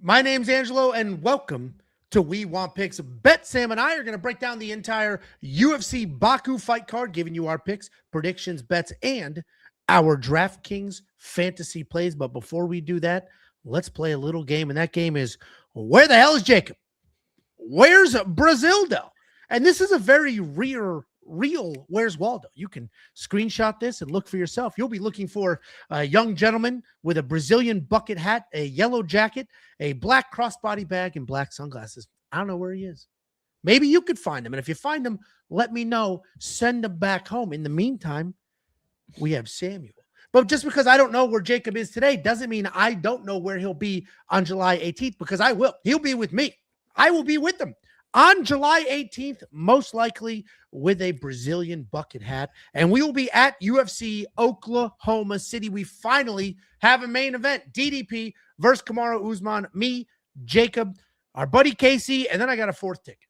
My name's Angelo, and welcome to We Want Picks. Bet Sam and I are going to break down the entire UFC Baku fight card, giving you our picks, predictions, bets, and our DraftKings Fantasy Plays. But before we do that, let's play a little game, and that game is, where the hell is Jacob? Where's Brazildo? And this is a very real Where's Waldo. You can screenshot this and look for yourself. You'll be looking for a young gentleman with a Brazilian bucket hat, a yellow jacket, a black crossbody bag, and black sunglasses. I don't know where he is. Maybe you could find him. And if you find him, let me know. Send him back home. In the meantime, we have Samuel. But just because I don't know where Jacob is today doesn't mean I don't know where he'll be on July 18th, because I will. He'll be with me. I will be with him on July 18th, most likely with a Brazilian bucket hat. And we will be at UFC Oklahoma City. We finally have a main event. DDP versus Kamaru Usman. Me, Jacob, our buddy Casey, and then I got a fourth ticket.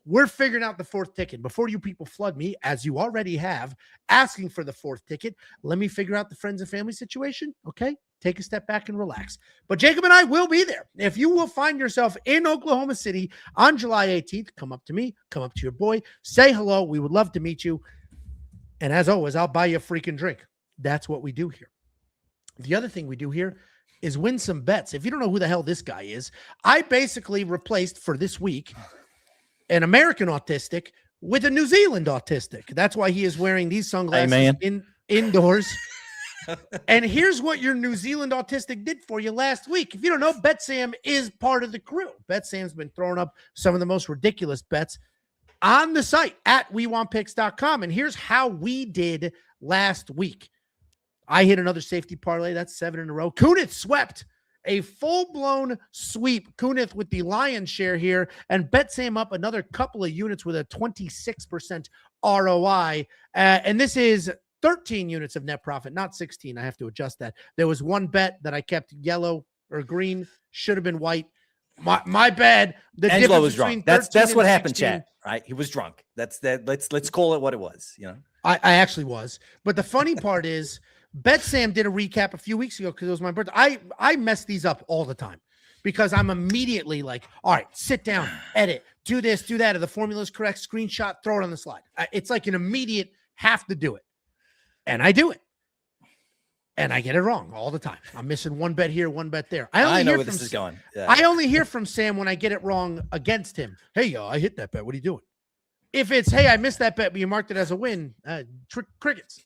We're figuring out the fourth ticket. Before you people flood me, as you already have, asking for the fourth ticket, let me figure out the friends and family situation, okay? Take a step back and relax. But Jacob and I will be there. If you will find yourself in Oklahoma City on July 18th, come up to me, come up to your boy, say hello. We would love to meet you. And as always, I'll buy you a freaking drink. That's what we do here. The other thing we do here is win some bets. If you don't know who the hell this guy is, I basically replaced for this week an American autistic with a New Zealand autistic. That's why he is wearing these sunglasses indoors. And here's what your New Zealand autistic did for you last week. If you don't know, Bet Sam is part of the crew. Bet Sam's been throwing up some of the most ridiculous bets on the site at WeWantPicks.com. And here's how we did last week. I hit another safety parlay. That's 7 in a row. Kunith swept. A full-blown sweep. Kunith with the lion's share here, and Bet Sam up another couple of units with a 26% ROI. And this is 13 units of net profit, not 16. I have to adjust that. There was one bet that I kept yellow or green, should have been white. My bad. Angelo was drunk. That's what happened, chat. Right? He was drunk. That's that. Let's call it what it was. You know, I actually was. But the funny part is, Bet Sam did a recap a few weeks ago because it was my birthday. I mess these up all the time because I'm immediately like, all right, sit down, edit, do this, do that. If the formula is correct, screenshot, throw it on the slide. It's like an immediate have to do it. And I do it. And I get it wrong all the time. I'm missing one bet here, one bet there. I know where this is going. Yeah. I only hear from Sam when I get it wrong against him. Hey, I hit that bet. What are you doing? If it's, hey, I missed that bet, but you marked it as a win, crickets.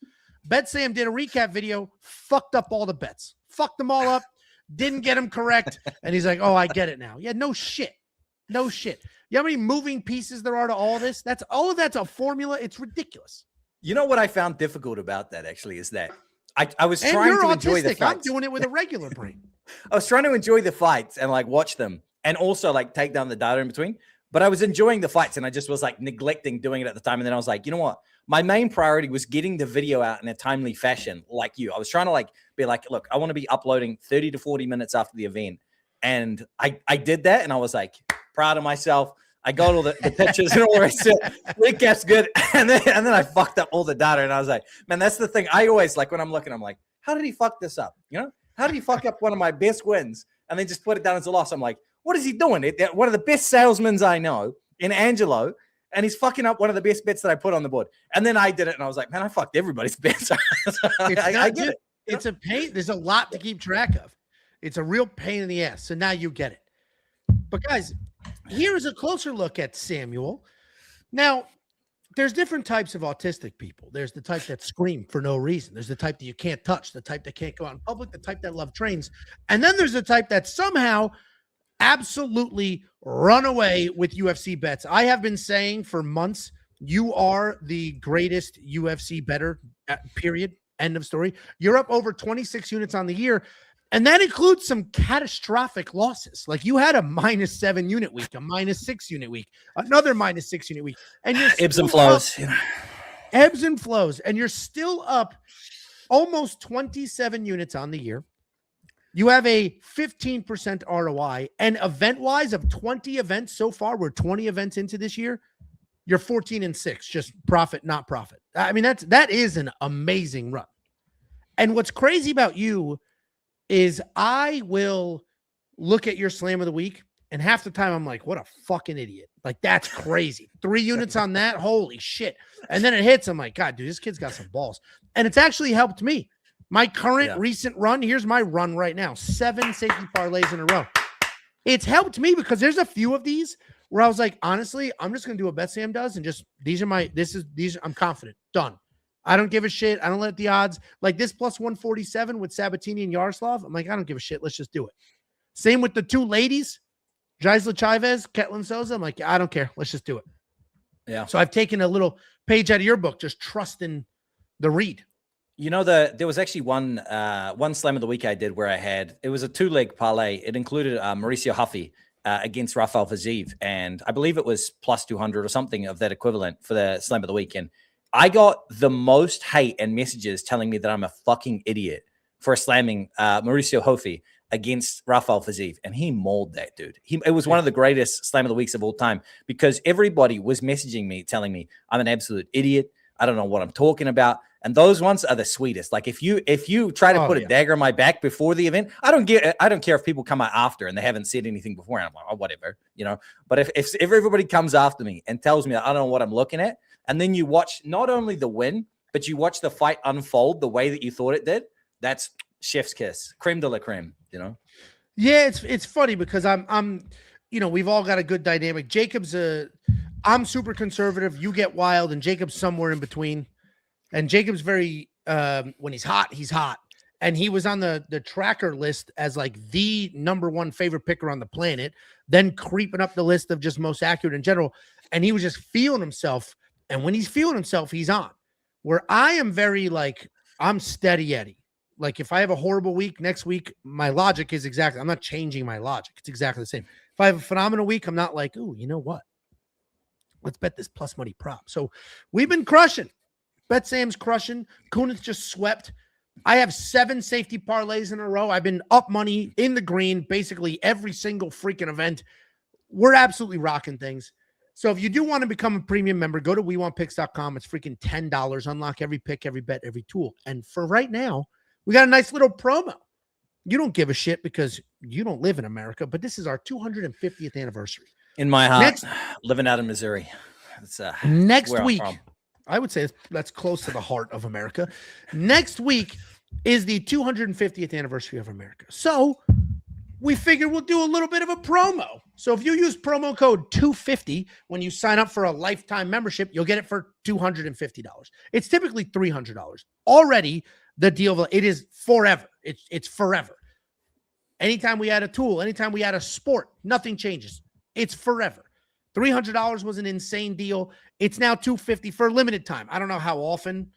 Bet Sam did a recap video, fucked up all the bets. Fucked them all up, didn't get them correct. And he's like, oh, I get it now. Yeah, no shit. No shit. You know how many moving pieces there are to all this? All of that's a formula. It's ridiculous. You know what I found difficult about that actually is that I was trying to enjoy the fights. I'm doing it with a regular brain. I was trying to enjoy the fights and like watch them and also like take down the data in between. But I was enjoying the fights and I just was like neglecting doing it at the time. And then I was like, you know what? My main priority was getting the video out in a timely fashion like you. I was trying to like be like, look, I want to be uploading 30 to 40 minutes after the event. And I did that and I was like proud of myself. I got all the pictures and all the rest of it. Recap's good. And then I fucked up all the data and I was like, man, that's the thing. I always like when I'm looking, I'm like, how did he fuck this up? You know, how did he fuck up one of my best wins and then just put it down as a loss? I'm like, what is he doing? One of the best salesmen I know in Angelo, and he's fucking up one of the best bets that I put on the board. And then I did it, and I was like, man, I fucked everybody's bets. I get it. It's a pain. There's a lot to keep track of. It's a real pain in the ass. So now you get it. But guys, here's a closer look at Samuel. Now, there's different types of autistic people. There's the type that scream for no reason. There's the type that you can't touch, the type that can't go out in public, the type that love trains. And then there's the type that somehow absolutely run away with UFC bets. I have been saying for months, you are the greatest UFC bettor, period. End of story. You're up over 26 units on the year. And that includes some catastrophic losses. Like you had a -7 unit week, a -6 unit week, another -6 unit week. And you're ebbs and flows. Ebbs and flows. And you're still up almost 27 units on the year. You have a 15% ROI, and event-wise of 20 events so far, we're 20 events into this year, you're 14-6, just profit, not profit. I mean, that is an amazing run. And what's crazy about you is I will look at your slam of the week, and half the time I'm like, what a fucking idiot. Like, that's crazy. 3 units on that? Holy shit. And then it hits. I'm like, God, dude, this kid's got some balls. And it's actually helped me. My current recent run, here's my run right now. 7 safety parlays in a row. It's helped me because there's a few of these where I was like, honestly, I'm just going to do what Betsam does and just, I'm confident. Done. I don't give a shit. I don't let the odds, like this plus 147 with Sabatini and Yaroslav. I'm like, I don't give a shit. Let's just do it. Same with the 2 ladies, Gisela Chavez, Ketlin Souza. I'm like, I don't care. Let's just do it. Yeah. So I've taken a little page out of your book, just trusting the read. You know, there was actually one slam of the week I did where it was a 2-leg parlay. It included Mauricio Huffy against Rafael Fiziev, and I believe it was plus 200 or something of that equivalent for the slam of the weekend. I got the most hate and messages telling me that I'm a fucking idiot for slamming Mauricio Huffy against Rafael Fiziev, and he mauled that dude. It was one of the greatest slam of the weeks of all time because everybody was messaging me, telling me I'm an absolute idiot. I don't know what I'm talking about. And those ones are the sweetest. Like if you try to put a dagger in my back before the event, I don't care if people come out after and they haven't said anything before. And I'm like, oh, whatever, you know. But if everybody comes after me and tells me I don't know what I'm looking at, and then you watch not only the win, but you watch the fight unfold the way that you thought it did, that's chef's kiss, creme de la creme, you know. Yeah, it's funny because I'm you know, we've all got a good dynamic. Jacob's I'm super conservative. You get wild, and Jacob's somewhere in between. And Jacob's very when he's hot. And he was on the tracker list as like the #1 favorite picker on the planet, then creeping up the list of just most accurate in general. And he was just feeling himself. And when he's feeling himself, he's on. Where I am very like, I'm steady Eddie. Like if I have a horrible week, next week, my logic is exactly, I'm not changing my logic. It's exactly the same. If I have a phenomenal week, I'm not like, ooh, you know what? Let's bet this plus money prop. So we've been crushing. Bet Sam's crushing. Kunitz just swept. I have 7 safety parlays in a row. I've been up money in the green, basically every single freaking event. We're absolutely rocking things. So if you do want to become a premium member, go to WeWantPicks.com. It's freaking $10. Unlock every pick, every bet, every tool. And for right now, we got a nice little promo. You don't give a shit because you don't live in America, but this is our 250th anniversary. In my heart, living out in Missouri. It's, next week, I would say that's close to the heart of America. Next week is the 250th anniversary of America. So we figure we'll do a little bit of a promo. So if you use promo code 250 when you sign up for a lifetime membership, you'll get it for $250. It's typically $300. Already the deal, it is forever. It's forever. Anytime we add a tool, anytime we add a sport, nothing changes. It's forever. $300 was an insane deal. It's now $250 for a limited time. I don't know how often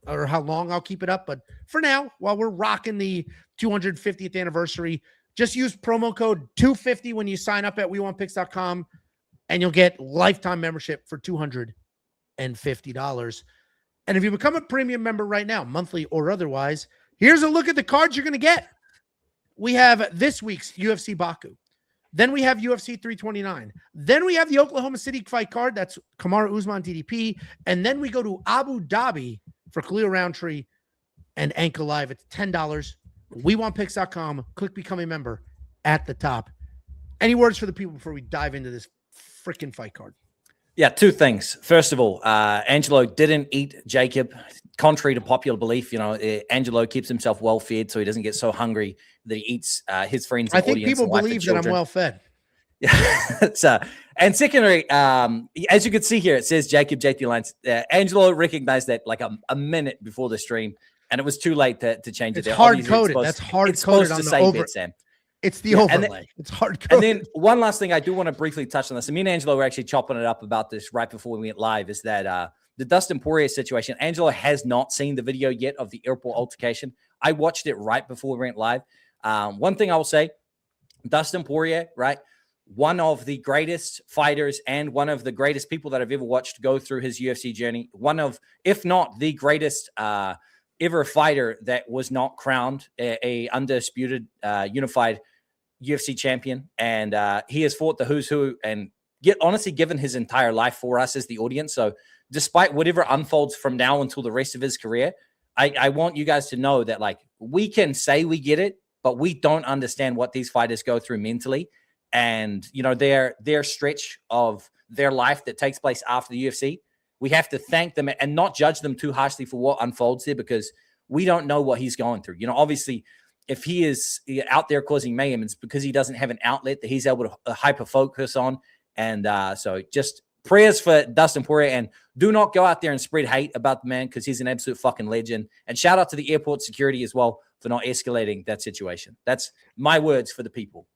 or how long I'll keep it up, but for now, while we're rocking the 250th anniversary, just use promo code 250 when you sign up at WeWantPicks.com, and you'll get lifetime membership for $250. And if you become a premium member right now, monthly or otherwise, here's a look at the cards you're going to get. We have this week's UFC Baku. Then we have UFC 329. Then we have the Oklahoma City fight card. That's Kamaru Usman DDP. And then we go to Abu Dhabi for Khalil Roundtree and Ankalaev. It's $10. WeWantPicks.com. Click Become a Member at the top. Any words for the people before we dive into this freaking fight card? Yeah, 2 things. First of all, Angelo didn't eat Jacob. Contrary to popular belief, you know, Angelo keeps himself well fed so he doesn't get so hungry that he eats his friends. I think people believe that I'm well fed. Yeah. And secondary, as you can see here, it says Jacob JT Lines. Angelo recognized that like a minute before the stream, and it was too late to change it. It's hard coded. That's hard coded on the over. It's the overlay. It's hard coded. And then one last thing I do want to briefly touch on this. And me and Angelo were actually chopping it up about this right before we went live. Is that the Dustin Poirier situation? Angelo has not seen the video yet of the airport altercation. I watched it right before we went live. One thing I will say, Dustin Poirier, right? One of the greatest fighters and one of the greatest people that I've ever watched go through his UFC journey. One of, if not the greatest ever fighter that was not crowned a undisputed unified UFC champion. And he has fought the who's who and honestly given his entire life for us as the audience. So despite whatever unfolds from now until the rest of his career, I want you guys to know that like we can say we get it, but we don't understand what these fighters go through mentally. And, you know, their stretch of their life that takes place after the UFC, we have to thank them and not judge them too harshly for what unfolds there, because we don't know what he's going through. You know, obviously, if he is out there causing mayhem, it's because he doesn't have an outlet that he's able to hyper focus on. And so just prayers for Dustin Poirier, and do not go out there and spread hate about the man, because he's an absolute fucking legend. And shout out to the airport security as well for not escalating that situation. That's my words for the people.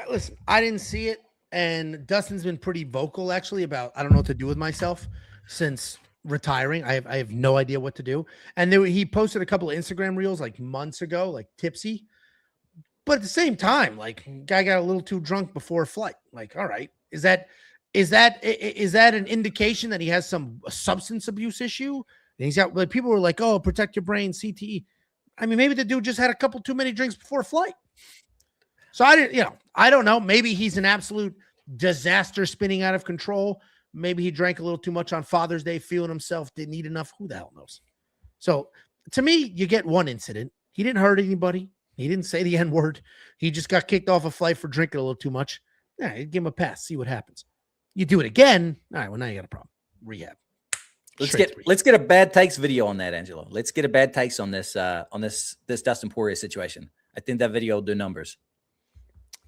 Listen, I didn't see it, and Dustin's been pretty vocal actually about I don't know what to do with myself since retiring. I have no idea what to do. And he posted a couple of Instagram reels like months ago, like tipsy. But at the same time, like, guy got a little too drunk before a flight. Like, all right, is that an indication that he has some substance abuse issue? And he's got, like, people were like, oh, protect your brain, CTE. I mean, maybe the dude just had a couple too many drinks before a flight. So I don't know. Maybe he's an absolute disaster spinning out of control. Maybe he drank a little too much on Father's Day, feeling himself, didn't eat enough. Who the hell knows? So to me, you get one incident. He didn't hurt anybody. He didn't say the N-word. He just got kicked off a flight for drinking a little too much. Yeah, you give him a pass. See what happens. You do it again. All right, well, now you got a problem. Rehab. Let's get a bad takes video on that, Angelo. Let's get a bad takes on this Dustin Poirier situation. I think that video will do numbers.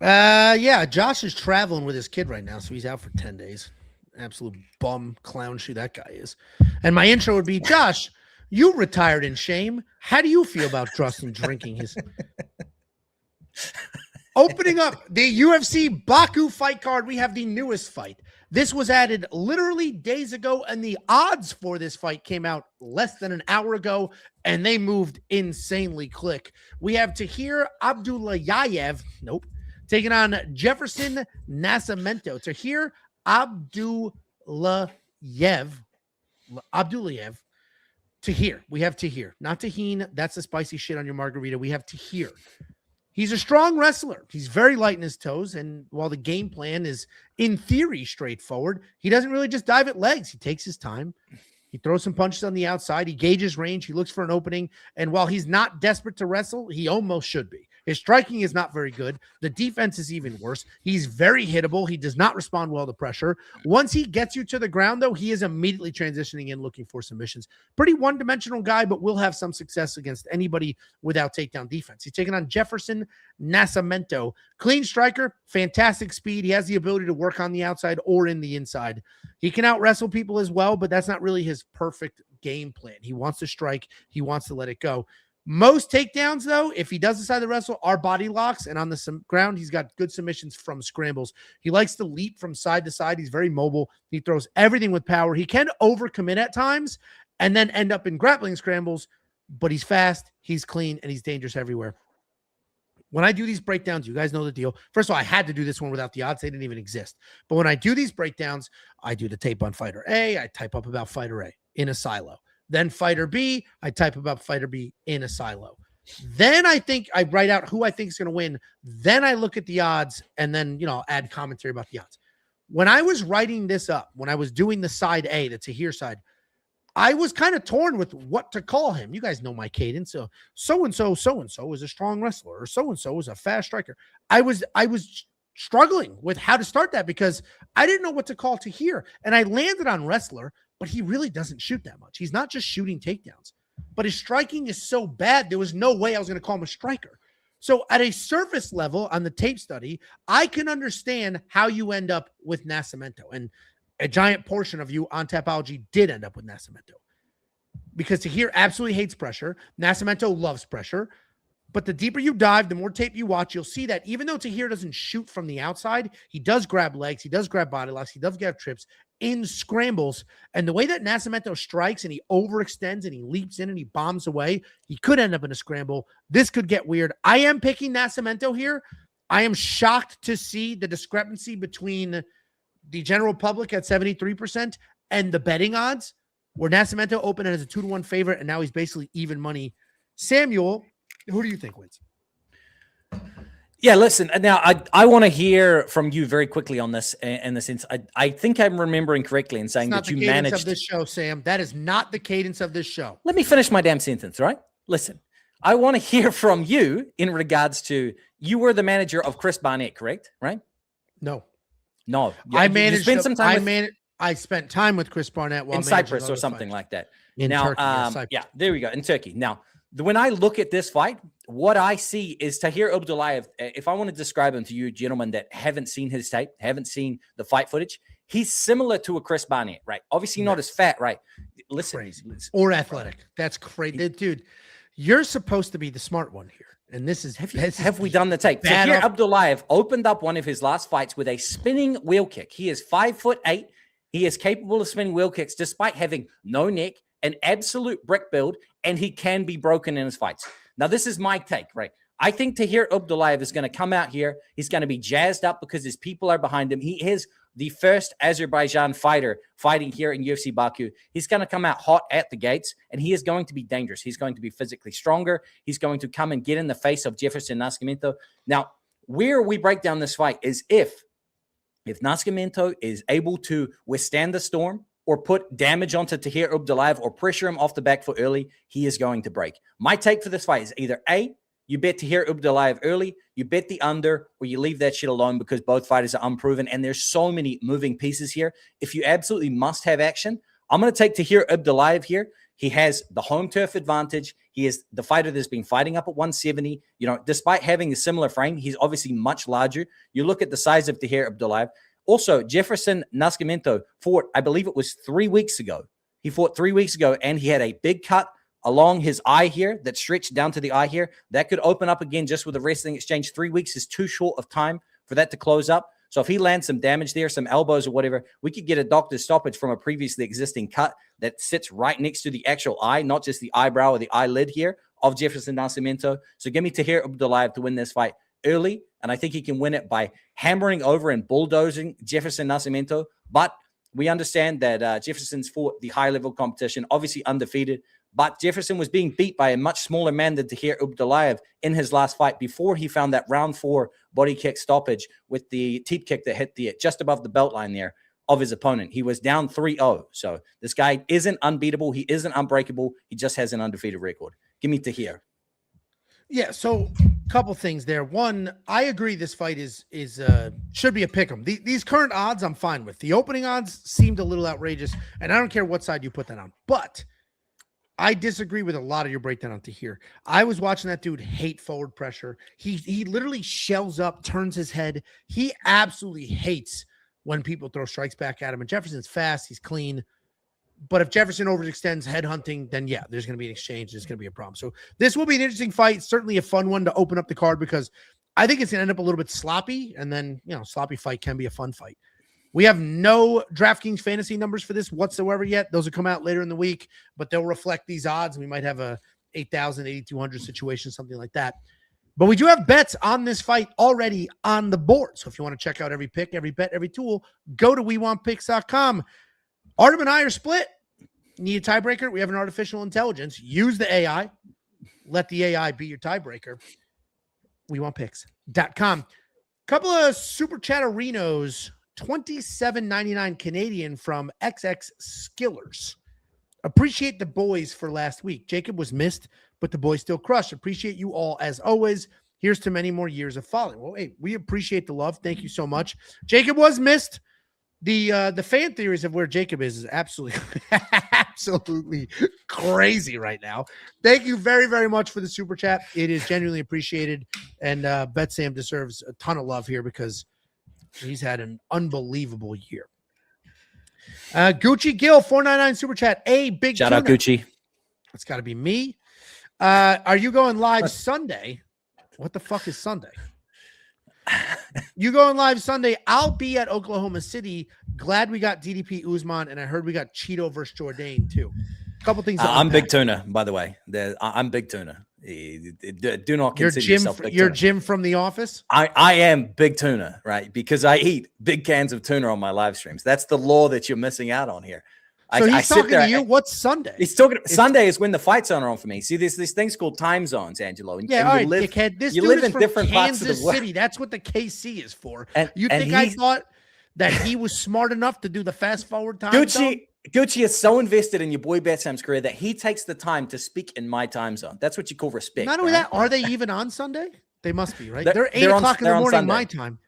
Yeah, Josh is traveling with his kid right now, so he's out for 10 days. Absolute bum clown shoe that guy is. And my intro would be, Josh, you retired in shame. How do you feel about Dustin drinking his... Opening up the UFC Baku fight card, we have the newest fight. This was added literally days ago, and the odds for this fight came out less than an hour ago, and they moved insanely quick. We have Tahir Abdullayev, taking on Jefferson Nascimento. Tahir Abdullayev. Tahir. We have Tahir, not Tahine. That's the spicy shit on your margarita. We have Tahir. He's a strong wrestler. He's very light in his toes. And while the game plan is, in theory, straightforward, he doesn't really just dive at legs. He takes his time. He throws some punches on the outside. He gauges range. He looks for an opening. And while he's not desperate to wrestle, he almost should be. His striking is not very good. The defense is even worse. He's very hittable. He does not respond well to pressure. Once he gets you to the ground, though, he is immediately transitioning in, looking for submissions. Pretty one-dimensional guy, but will have some success against anybody without takedown defense. He's taking on Jefferson Nascimento. Clean striker, fantastic speed. He has the ability to work on the outside or in the inside. He can out-wrestle people as well, but that's not really his perfect game plan. He wants to strike. He wants to let it go. Most takedowns, though, if he does decide to wrestle, are body locks, and on the ground, he's got good submissions from scrambles. He likes to leap from side to side. He's very mobile. He throws everything with power. He can overcommit at times and then end up in grappling scrambles, but he's fast, he's clean, and he's dangerous everywhere. When I do these breakdowns, you guys know the deal. First of all, I had to do this one without the odds. They didn't even exist. But when I do these breakdowns, I do the tape on fighter A. I type up about fighter A in a silo. Then fighter B, I type about fighter B in a silo. Then I write out who I think is going to win. Then I look at the odds and then, add commentary about the odds. When I was writing this up, when I was doing the side A, the Tahir side, I was kind of torn with what to call him. You guys know my cadence. So-and-so is a strong wrestler, or so-and-so is a fast striker. I was struggling with how to start that because I didn't know what to call Tahir. And I landed on wrestler, but he really doesn't shoot that much. He's not just shooting takedowns, but his striking is so bad, there was no way I was going to call him a striker. So at a surface level on the tape study, I can understand how you end up with Nascimento. And a giant portion of you on Tapology did end up with Nascimento. Because Tahir absolutely hates pressure. Nascimento loves pressure. But the deeper you dive, the more tape you watch, you'll see that even though Tahir doesn't shoot from the outside, he does grab legs, he does grab body locks, he does grab trips in scrambles. And the way that Nascimento strikes and he overextends and he leaps in and he bombs away, he could end up in a scramble. This could get weird. I am picking Nascimento here. I am shocked to see the discrepancy between the general public at 73% and the betting odds, where Nascimento opened as a 2-1 favorite, and now he's basically even money. Samuel, who do you think wins? Yeah, listen, now I want to hear from you very quickly on this. In the sense, I think I'm remembering correctly in saying that you managed. Not the cadence of this show, Sam. That is not the cadence of this show. Let me finish my damn sentence, right? Listen, I want to hear from you in regards to, you were the manager of Chris Barnett, correct? Right? No. I managed. You spent some time. I spent time with Chris Barnett while in Cyprus or something like that. In Turkey, yeah, there we go. In Turkey. Now, when I look at this fight, what I see is Tahir Abdullayev. If I want to describe him to you, gentlemen that haven't seen his tape, haven't seen the fight footage, he's similar to a Chris Barnett, right? Obviously not as fat, right? Listen, or athletic. That's crazy, dude. You're supposed to be the smart one here. And this is have we done the tape? Tahir Abdullayev opened up one of his last fights with a spinning wheel kick. He is 5'8". He is capable of spinning wheel kicks despite having no neck, an absolute brick build, and he can be broken in his fights. Now, this is my take, right? I think Tahir Abdullayev is going to come out here. He's going to be jazzed up because his people are behind him. He is the first Azerbaijan fighter fighting here in UFC Baku. He's going to come out hot at the gates, and he is going to be dangerous. He's going to be physically stronger. He's going to come and get in the face of Jefferson Nascimento. Now, where we break down this fight is if Nascimento is able to withstand the storm or put damage onto Tahir Abdullayev or pressure him off the back foot early, he is going to break. My take for this fight is either A, you bet Tahir Abdullayev early, you bet the under, or you leave that shit alone because both fighters are unproven and there's so many moving pieces here. If you absolutely must have action, I'm going to take Tahir Abdullayev here. He has the home turf advantage. He is the fighter that's been fighting up at 170. You know, despite having a similar frame, he's obviously much larger. You look at the size of Tahir Abdullayev. Also, Jefferson Nascimento fought, I believe it was 3 weeks ago. He fought 3 weeks ago, and he had a big cut along his eye here that stretched down to the eye here. That could open up again just with a wrestling exchange. 3 weeks is too short of time for that to close up. So if he lands some damage there, some elbows or whatever, we could get a doctor's stoppage from a previously existing cut that sits right next to the actual eye, not just the eyebrow or the eyelid here of Jefferson Nascimento. So give me Tahir Abdullayev to win this fight early, and I think he can win it by hammering over and bulldozing Jefferson Nascimento. But we understand that Jefferson's fought the high-level competition, obviously undefeated, but Jefferson was being beat by a much smaller man than Tahir Abdullayev in his last fight before he found that round 4 body kick stoppage with the teep kick that hit the just above the belt line there of his opponent. He was down 3-0. So this guy isn't unbeatable. He isn't unbreakable. He just has an undefeated record. Give me Tahir. Yeah, so a couple things there. One, I agree this fight is should be a pick 'em. These current odds I'm fine with. The opening odds seemed a little outrageous, and I don't care what side you put that on. But I disagree with a lot of your breakdown on Tahir. I was watching that dude hate forward pressure. He literally shells up, turns his head. He absolutely hates when people throw strikes back at him. And Jefferson's fast. He's clean. But if Jefferson overextends head hunting, then yeah, there's going to be an exchange. There's going to be a problem. So this will be an interesting fight. Certainly a fun one to open up the card because I think it's going to end up a little bit sloppy. And then, you know, sloppy fight can be a fun fight. We have no DraftKings fantasy numbers for this whatsoever yet. Those will come out later in the week, but they'll reflect these odds. We might have a 8,000, 8,200 situation, something like that. But we do have bets on this fight already on the board. So if you want to check out every pick, every bet, every tool, go to WeWantPicks.com. Artem and I are split. Need a tiebreaker? We have an artificial intelligence. Use the AI. Let the AI be your tiebreaker. WeWantPicks.com. Couple of super chatterinos. $27.99 Canadian from XX Skillers. Appreciate the boys for last week. Jacob was missed, but the boys still crushed. Appreciate you all as always. Here's to many more years of following. Well, hey, we appreciate the love. Thank you so much. Jacob was missed. The fan theories of where Jacob is absolutely absolutely crazy right now. Thank you very, very much for the super chat. It is genuinely appreciated. And Bet Sam deserves a ton of love here because he's had an unbelievable year. Gucci Gill, 499 super chat. A big shout out Gucci. It's got to be me. Are you going live Sunday? What the fuck is Sunday? You going live Sunday? I'll be at Oklahoma City. Glad we got DDP Usman, and I heard we got Cheeto versus Jourdain too. A couple things. I'm Big Tuna, by the way. I'm Big Tuna. Do not consider yourself Big Tuna. You're Jim from The Office? I am Big Tuna, right? Because I eat big cans of tuna on my live streams. That's the law that you're missing out on here. So he's talking to you. What's Sunday? He's talking. Sunday is when the fights are on for me. See, there's these things called time zones, Angelo. And, yeah, and all right, dickhead. This you dude live is in from different Kansas parts of the world. City. That's what the KC is for. And you think I thought that he was smart enough to do the fast forward time zone? Gucci is so invested in your boy Betsam's career that he takes the time to speak in my time zone. That's what you call respect. Not only that, are they even on Sunday? They must be, right? They're 8 they're o'clock in the morning, my Sunday. time.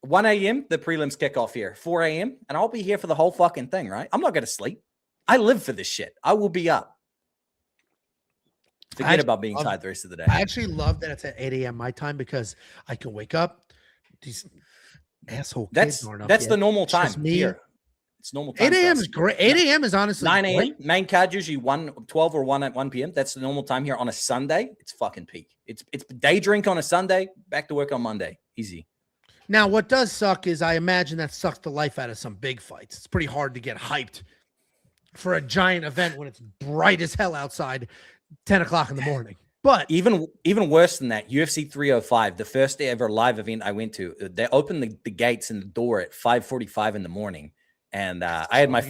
1 a.m., the prelims kick off here. 4 a.m., and I'll be here for the whole fucking thing, right? I'm not going to sleep. I live for this shit. I will be up. Forget about being tired the rest of the day. I actually love that it's at 8 a.m. my time because I can wake up. These asshole kids aren't up That's yet. the normal time here. It's normal time. 8 a.m. is great. 8 a.m. is honestly 9 a.m. great. Main card usually 12 or 1 at 1 p.m. That's the normal time here on a Sunday. It's fucking peak. It's day drink on a Sunday, back to work on Monday. Easy. Now, what does suck is I imagine that sucks the life out of some big fights. It's pretty hard to get hyped for a giant event when it's bright as hell outside, 10 o'clock in the morning. But even worse than that, UFC 305, the first ever live event I went to, they opened the gates and the door at 5:45 in the morning. And I had my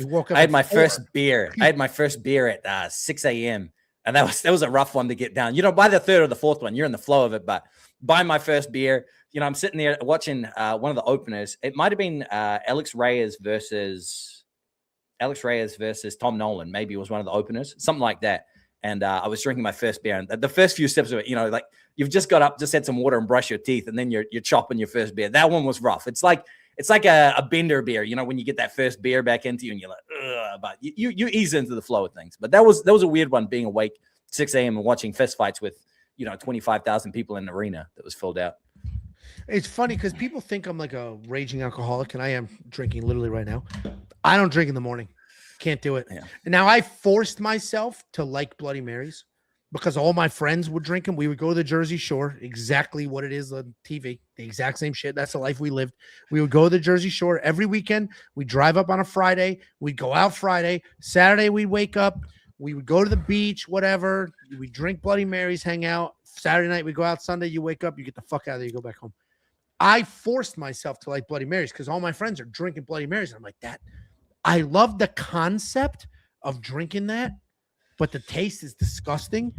first beer. I had my first beer at 6 a.m. And that was a rough one to get down. You know, by the third or the fourth one, you're in the flow of it. But by my first beer, you know, I'm sitting there watching one of the openers. It might have been Alex Reyes versus Tom Nolan. Maybe it was one of the openers, something like that. And I was drinking my first beer. And the first few steps of it, you know, like you've just got up, just had some water and brush your teeth, and then you're chopping your first beer. That one was rough. It's like a bender beer, you know, when you get that first beer back into you and you're like, ugh, but you ease into the flow of things. But that was a weird one, being awake 6 a.m. and watching fist fights with, you know, 25,000 people in an arena that was filled out. It's funny because people think I'm like a raging alcoholic, and I am drinking literally right now. I don't drink in the morning. Can't do it. Yeah. And now I forced myself to like Bloody Marys because all my friends would drink them. We would go to the Jersey Shore, exactly what it is on TV, the exact same shit. That's the life we lived. We would go to the Jersey Shore every weekend. We'd drive up on a Friday. We'd go out Friday. Saturday, we'd wake up. We would go to the beach, whatever. We'd drink Bloody Marys, hang out. Saturday night, we go out. Sunday, you wake up, you get the fuck out of there, you go back home. I forced myself to like Bloody Marys because all my friends are drinking Bloody Marys. And I'm like, that. I love the concept of drinking that, but the taste is disgusting.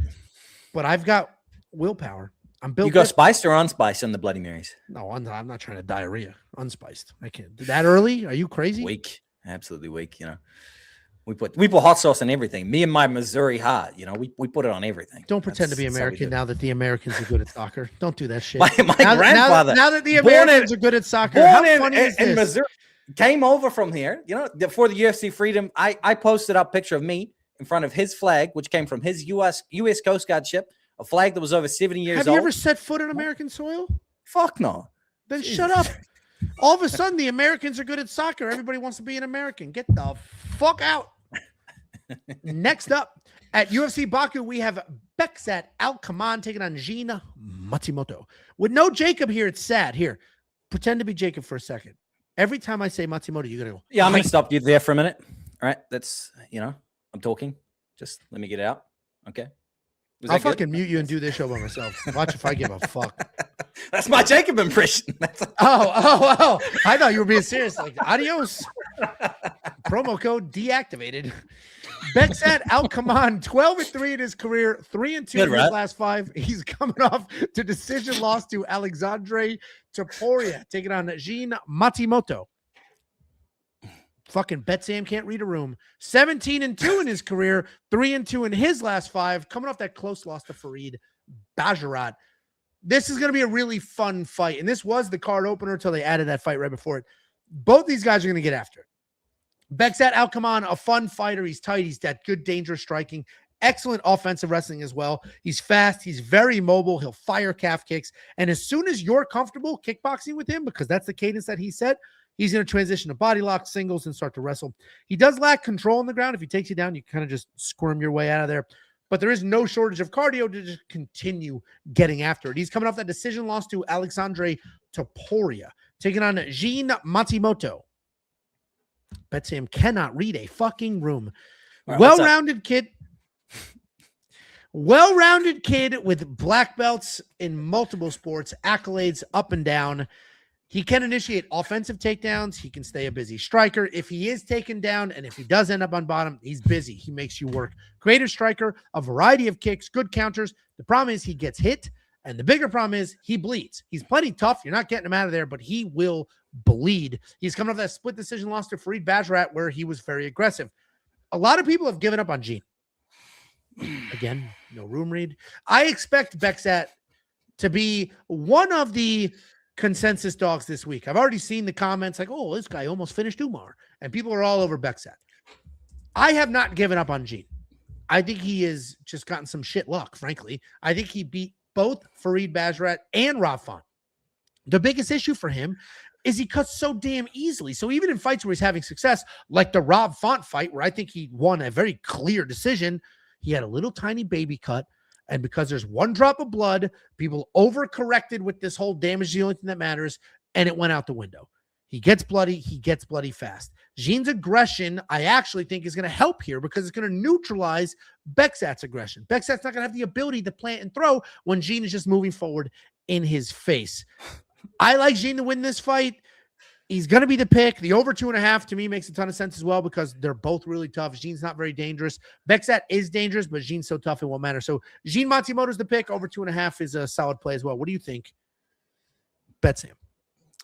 But I've got willpower. I'm built. You go spiced or unspiced in the Bloody Marys? No, I'm not trying to diarrhea. Unspiced. I can't. That early? Are you crazy? Weak. Absolutely weak. You know, we put hot sauce on everything. Me and my Missouri hot. You know, we put it on everything. Don't pretend to be American now that the Americans are good at soccer. Don't do that shit. My grandfather. Now that the Americans are good at soccer, how funny is this? In Missouri. Came over from here, you know, for the UFC Freedom. I posted up a picture of me in front of his flag, which came from his U.S. Coast Guard ship, a flag that was over 70 years old. Have you ever set foot on American soil? Fuck no. Then shut up. All of a sudden, the Americans are good at soccer. Everybody wants to be an American. Get the fuck out. Next up, at UFC Baku, we have Bekzat Almakhan taking on Matsumoto. With no Jacob here, it's sad. Here, pretend to be Jacob for a second. Every time I say Matsumoto, you're going to go. Yeah, I'm going to stop you there for a minute. All right. That's, you know, I'm talking. Just let me get it out. Okay. I'll fucking mute you and do this show by myself. Watch if I give a fuck. That's my Jacob impression. Oh. I thought you were being serious. Like, adios. Promo code deactivated. Bekzat Almakhan, 12-3 in his career, 3-2 in his last 5. He's coming off to decision loss to Andrey Pulyaev, taking on Matsumoto. Fucking Betsam can't read a room. 17-2 in his career, 3-2 in his last 5, coming off that close loss to Farid Basharat. This is going to be a really fun fight, and this was the card opener until they added that fight right before it. Both these guys are going to get after it. Bekzat Almakhan, a fun fighter. He's tight. He's got good, dangerous striking. Excellent offensive wrestling as well. He's fast. He's very mobile. He'll fire calf kicks. And as soon as you're comfortable kickboxing with him, because that's the cadence that he set, he's going to transition to body lock, singles, and start to wrestle. He does lack control on the ground. If he takes you down, you kind of just squirm your way out of there. But there is no shortage of cardio to just continue getting after it. He's coming off that decision loss to Andrey Pulyaev, taking on Matsumoto. Betsam cannot read a fucking room. Right, well-rounded kid. Well-rounded kid with black belts in multiple sports, accolades up and down. He can initiate offensive takedowns. He can stay a busy striker. If he is taken down and if he does end up on bottom, he's busy. He makes you work. Creative striker, a variety of kicks, good counters. The problem is he gets hit, and the bigger problem is he bleeds. He's plenty tough. You're not getting him out of there, but he will bleed. He's coming off that split decision loss to Farid Basharat where he was very aggressive. A lot of people have given up on Gene. Again, no room read. I expect Bekzat to be one of the consensus dogs this week. I've already seen the comments like, oh, this guy almost finished Umar. And people are all over Bekzat. I have not given up on Gene. I think he has just gotten some shit luck, frankly. I think he beat both Farid Basharat and Rafael. The biggest issue for him is he cuts so damn easily. So even in fights where he's having success, like the Rob Font fight, where I think he won a very clear decision, he had a little tiny baby cut. And because there's one drop of blood, people overcorrected with this whole damage is the only thing that matters, and it went out the window. He gets bloody fast. Gene's aggression, I actually think, is going to help here because it's going to neutralize Bekzat's aggression. Bekzat's not going to have the ability to plant and throw when Gene is just moving forward in his face. I like Gene to win this fight. He's going to be the pick. The over 2.5 to me makes a ton of sense as well because they're both really tough. Gene's not very dangerous. Bekzat is dangerous, but Gene's so tough it won't matter. So Gene Matsumoto's the pick. Over 2.5 is a solid play as well. What do you think? Bet Sam.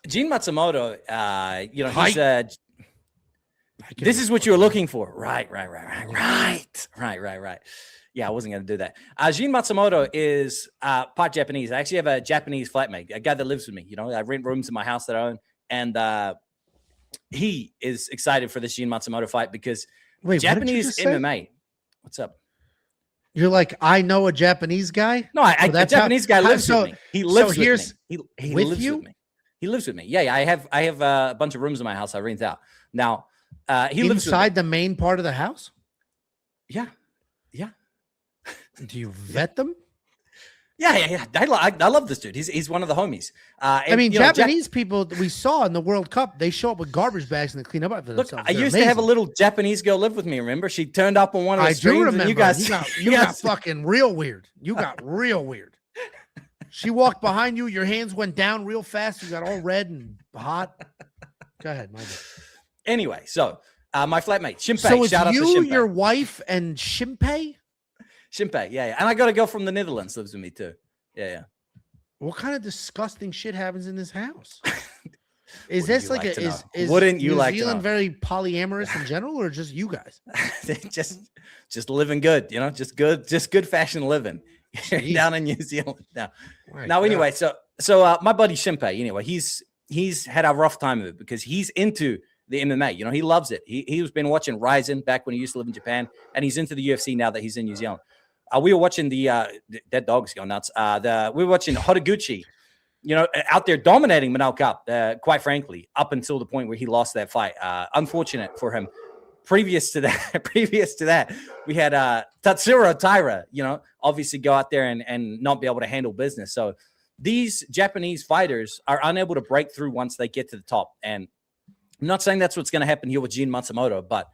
Gene Matsumoto, he's this is what you were looking for. Right. Yeah, I wasn't going to do that. Gene Matsumoto is part Japanese. I actually have a Japanese flatmate, a guy that lives with me. I rent rooms in my house that I own. And he is excited for this Gene Matsumoto fight because Japanese MMA. What's up? You're like, I know a Japanese guy? No, a Japanese guy lives with me. He lives with me. He with lives you? with me. He lives with me. Yeah, I have a bunch of rooms in my house I rent out. Now, he lives inside the main part of the house? Yeah. Do you vet them? Yeah. I love this dude. He's one of the homies. Japanese people we saw in the World Cup, they show up with garbage bags and they clean up after themselves. I used to have a little Japanese girl live with me. Remember, she turned up on one of the streams. I do remember. And you got fucking real weird. You got real weird. She walked behind you. Your hands went down real fast. You got all red and hot. Go ahead, my bad. Anyway, so my flatmate Shimpei. So it's shout out to you, Shimpei. your wife, and Shimpei. Shimpei, yeah. And I got a girl from the Netherlands lives with me too. Yeah. What kind of disgusting shit happens in this house? Is this like is Wouldn't you New like Zealand very polyamorous in general, or just you guys? just living good, just good fashion living down in New Zealand. Anyway, so my buddy Shimpei, anyway, he's had a rough time of it because he's into the MMA. He loves it. He's been watching Ryzen back when he used to live in Japan, and he's into the UFC now that he's in New Zealand. We were watching that dog's going nuts. We were watching Horiguchi, out there dominating Manal Cup, quite frankly, up until the point where he lost that fight. Unfortunate for him. Previous to that, we had Tatsuro Taira, obviously go out there and not be able to handle business. So these Japanese fighters are unable to break through once they get to the top. And I'm not saying that's what's going to happen here with Gene Matsumoto, but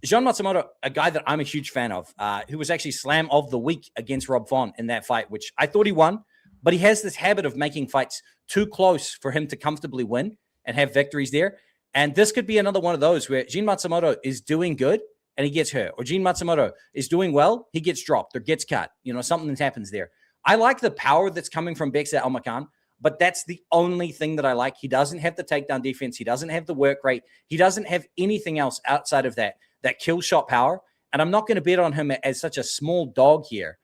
Gene Matsumoto, a guy that I'm a huge fan of, who was actually Slam of the Week against Rob Font in that fight, which I thought he won, but he has this habit of making fights too close for him to comfortably win and have victories there. And this could be another one of those where Gene Matsumoto is doing good and he gets hurt, or Gene Matsumoto is doing well, he gets dropped or gets cut. Something that happens there. I like the power that's coming from Bekzat Almakhan, but that's the only thing that I like. He doesn't have the takedown defense. He doesn't have the work rate. He doesn't have anything else outside of that kill shot power. And I'm not going to bet on him as such a small dog here,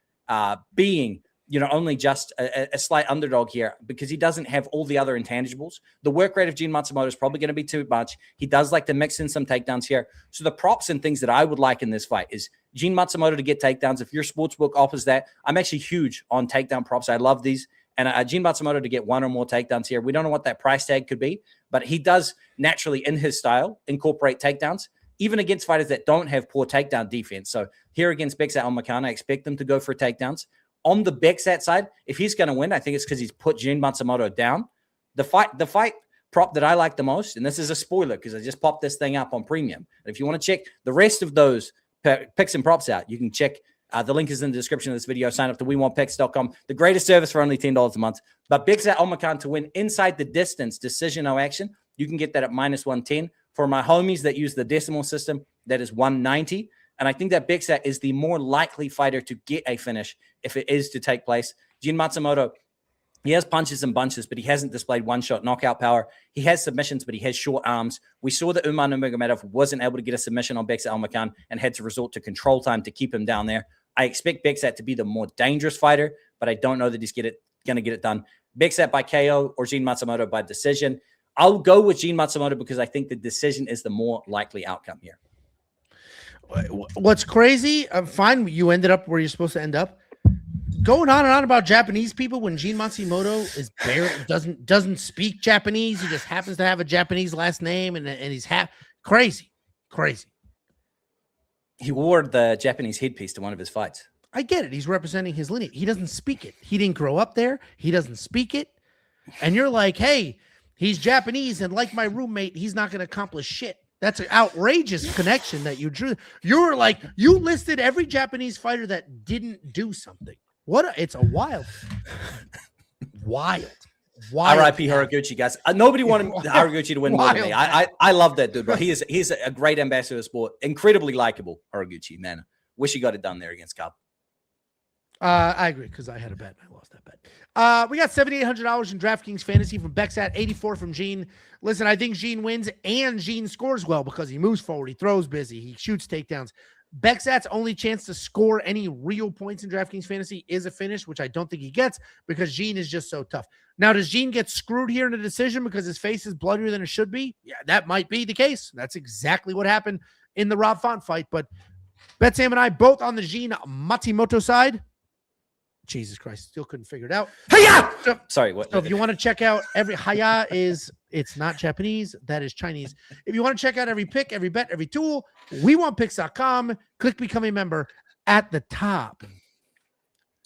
being, only just a slight underdog here because he doesn't have all the other intangibles. The work rate of Gene Matsumoto is probably going to be too much. He does like to mix in some takedowns here. So the props and things that I would like in this fight is Gene Matsumoto to get takedowns. If your sportsbook offers that, I'm actually huge on takedown props. I love these. And Gene Matsumoto to get one or more takedowns here. We don't know what that price tag could be, but he does naturally, in his style, incorporate takedowns, even against fighters that don't have poor takedown defense. So here against Bekzat Almakhan, I expect them to go for takedowns. On the Bekzat side, if he's going to win, I think it's because he's put Gene Matsumoto down. The fight prop that I like the most, and this is a spoiler because I just popped this thing up on Premium. And if you want to check the rest of those picks and props out, you can check. The link is in the description of this video. Sign up to WeWantPicks.com. The greatest service for only $10 a month. But Bekzat Almakhan to win inside the distance, decision, no action. You can get that at -110. For my homies that use the decimal system, that is 190. And I think that Bekzat is the more likely fighter to get a finish if it is to take place. Gene Matsumoto He has punches and bunches, but he hasn't displayed one-shot knockout power. He has submissions, but he has short arms. We saw that Umar Nurmagomedov wasn't able to get a submission on Bekzat Almakhan and had to resort to control time to keep him down there. I expect Bekzat to be the more dangerous fighter, but I don't know that he's going to get it done. Bekzat by KO or Jean Matsumoto by decision. I'll go with Jean Matsumoto because I think the decision is the more likely outcome here. What's crazy, fine, you ended up where you're supposed to end up. Going on and on about Japanese people when Jean Matsumoto is doesn't speak Japanese. He just happens to have a Japanese last name and he's crazy. He wore the Japanese headpiece to one of his fights. I get it. He's representing his lineage. He doesn't speak it. He didn't grow up there. He doesn't speak it. And you're like, hey, he's Japanese, and like my roommate, he's not going to accomplish shit. That's an outrageous connection that you drew. You were like, you listed every Japanese fighter that didn't do something. It's a wild. R.I.P. Horiguchi, guys. Nobody wanted Horiguchi to win more than me. I love that dude, bro. He's a great ambassador of sport. Incredibly likable, Horiguchi, man. Wish he got it done there against Cobb. I agree because I had a bet and I lost that bet. We got $7,800 in DraftKings Fantasy from Bekzat, 84 from Jean. Listen, I think Jean wins and Jean scores well because he moves forward, he throws busy, he shoots takedowns. Bekzat's only chance to score any real points in DraftKings Fantasy is a finish, which I don't think he gets because Jean is just so tough. Now, does Jean get screwed here in a decision because his face is bloodier than it should be? Yeah, that might be the case. That's exactly what happened in the Rob Font fight. But Bet Sam and I both on the Jean Matsumoto side. Jesus Christ, still couldn't figure it out. Hiya! Sorry, what? So if you want to check out every Hiya it's not Japanese, that is Chinese. If you want to check out every pick, every bet, every tool, WeWantPicks.com. Click become a member at the top.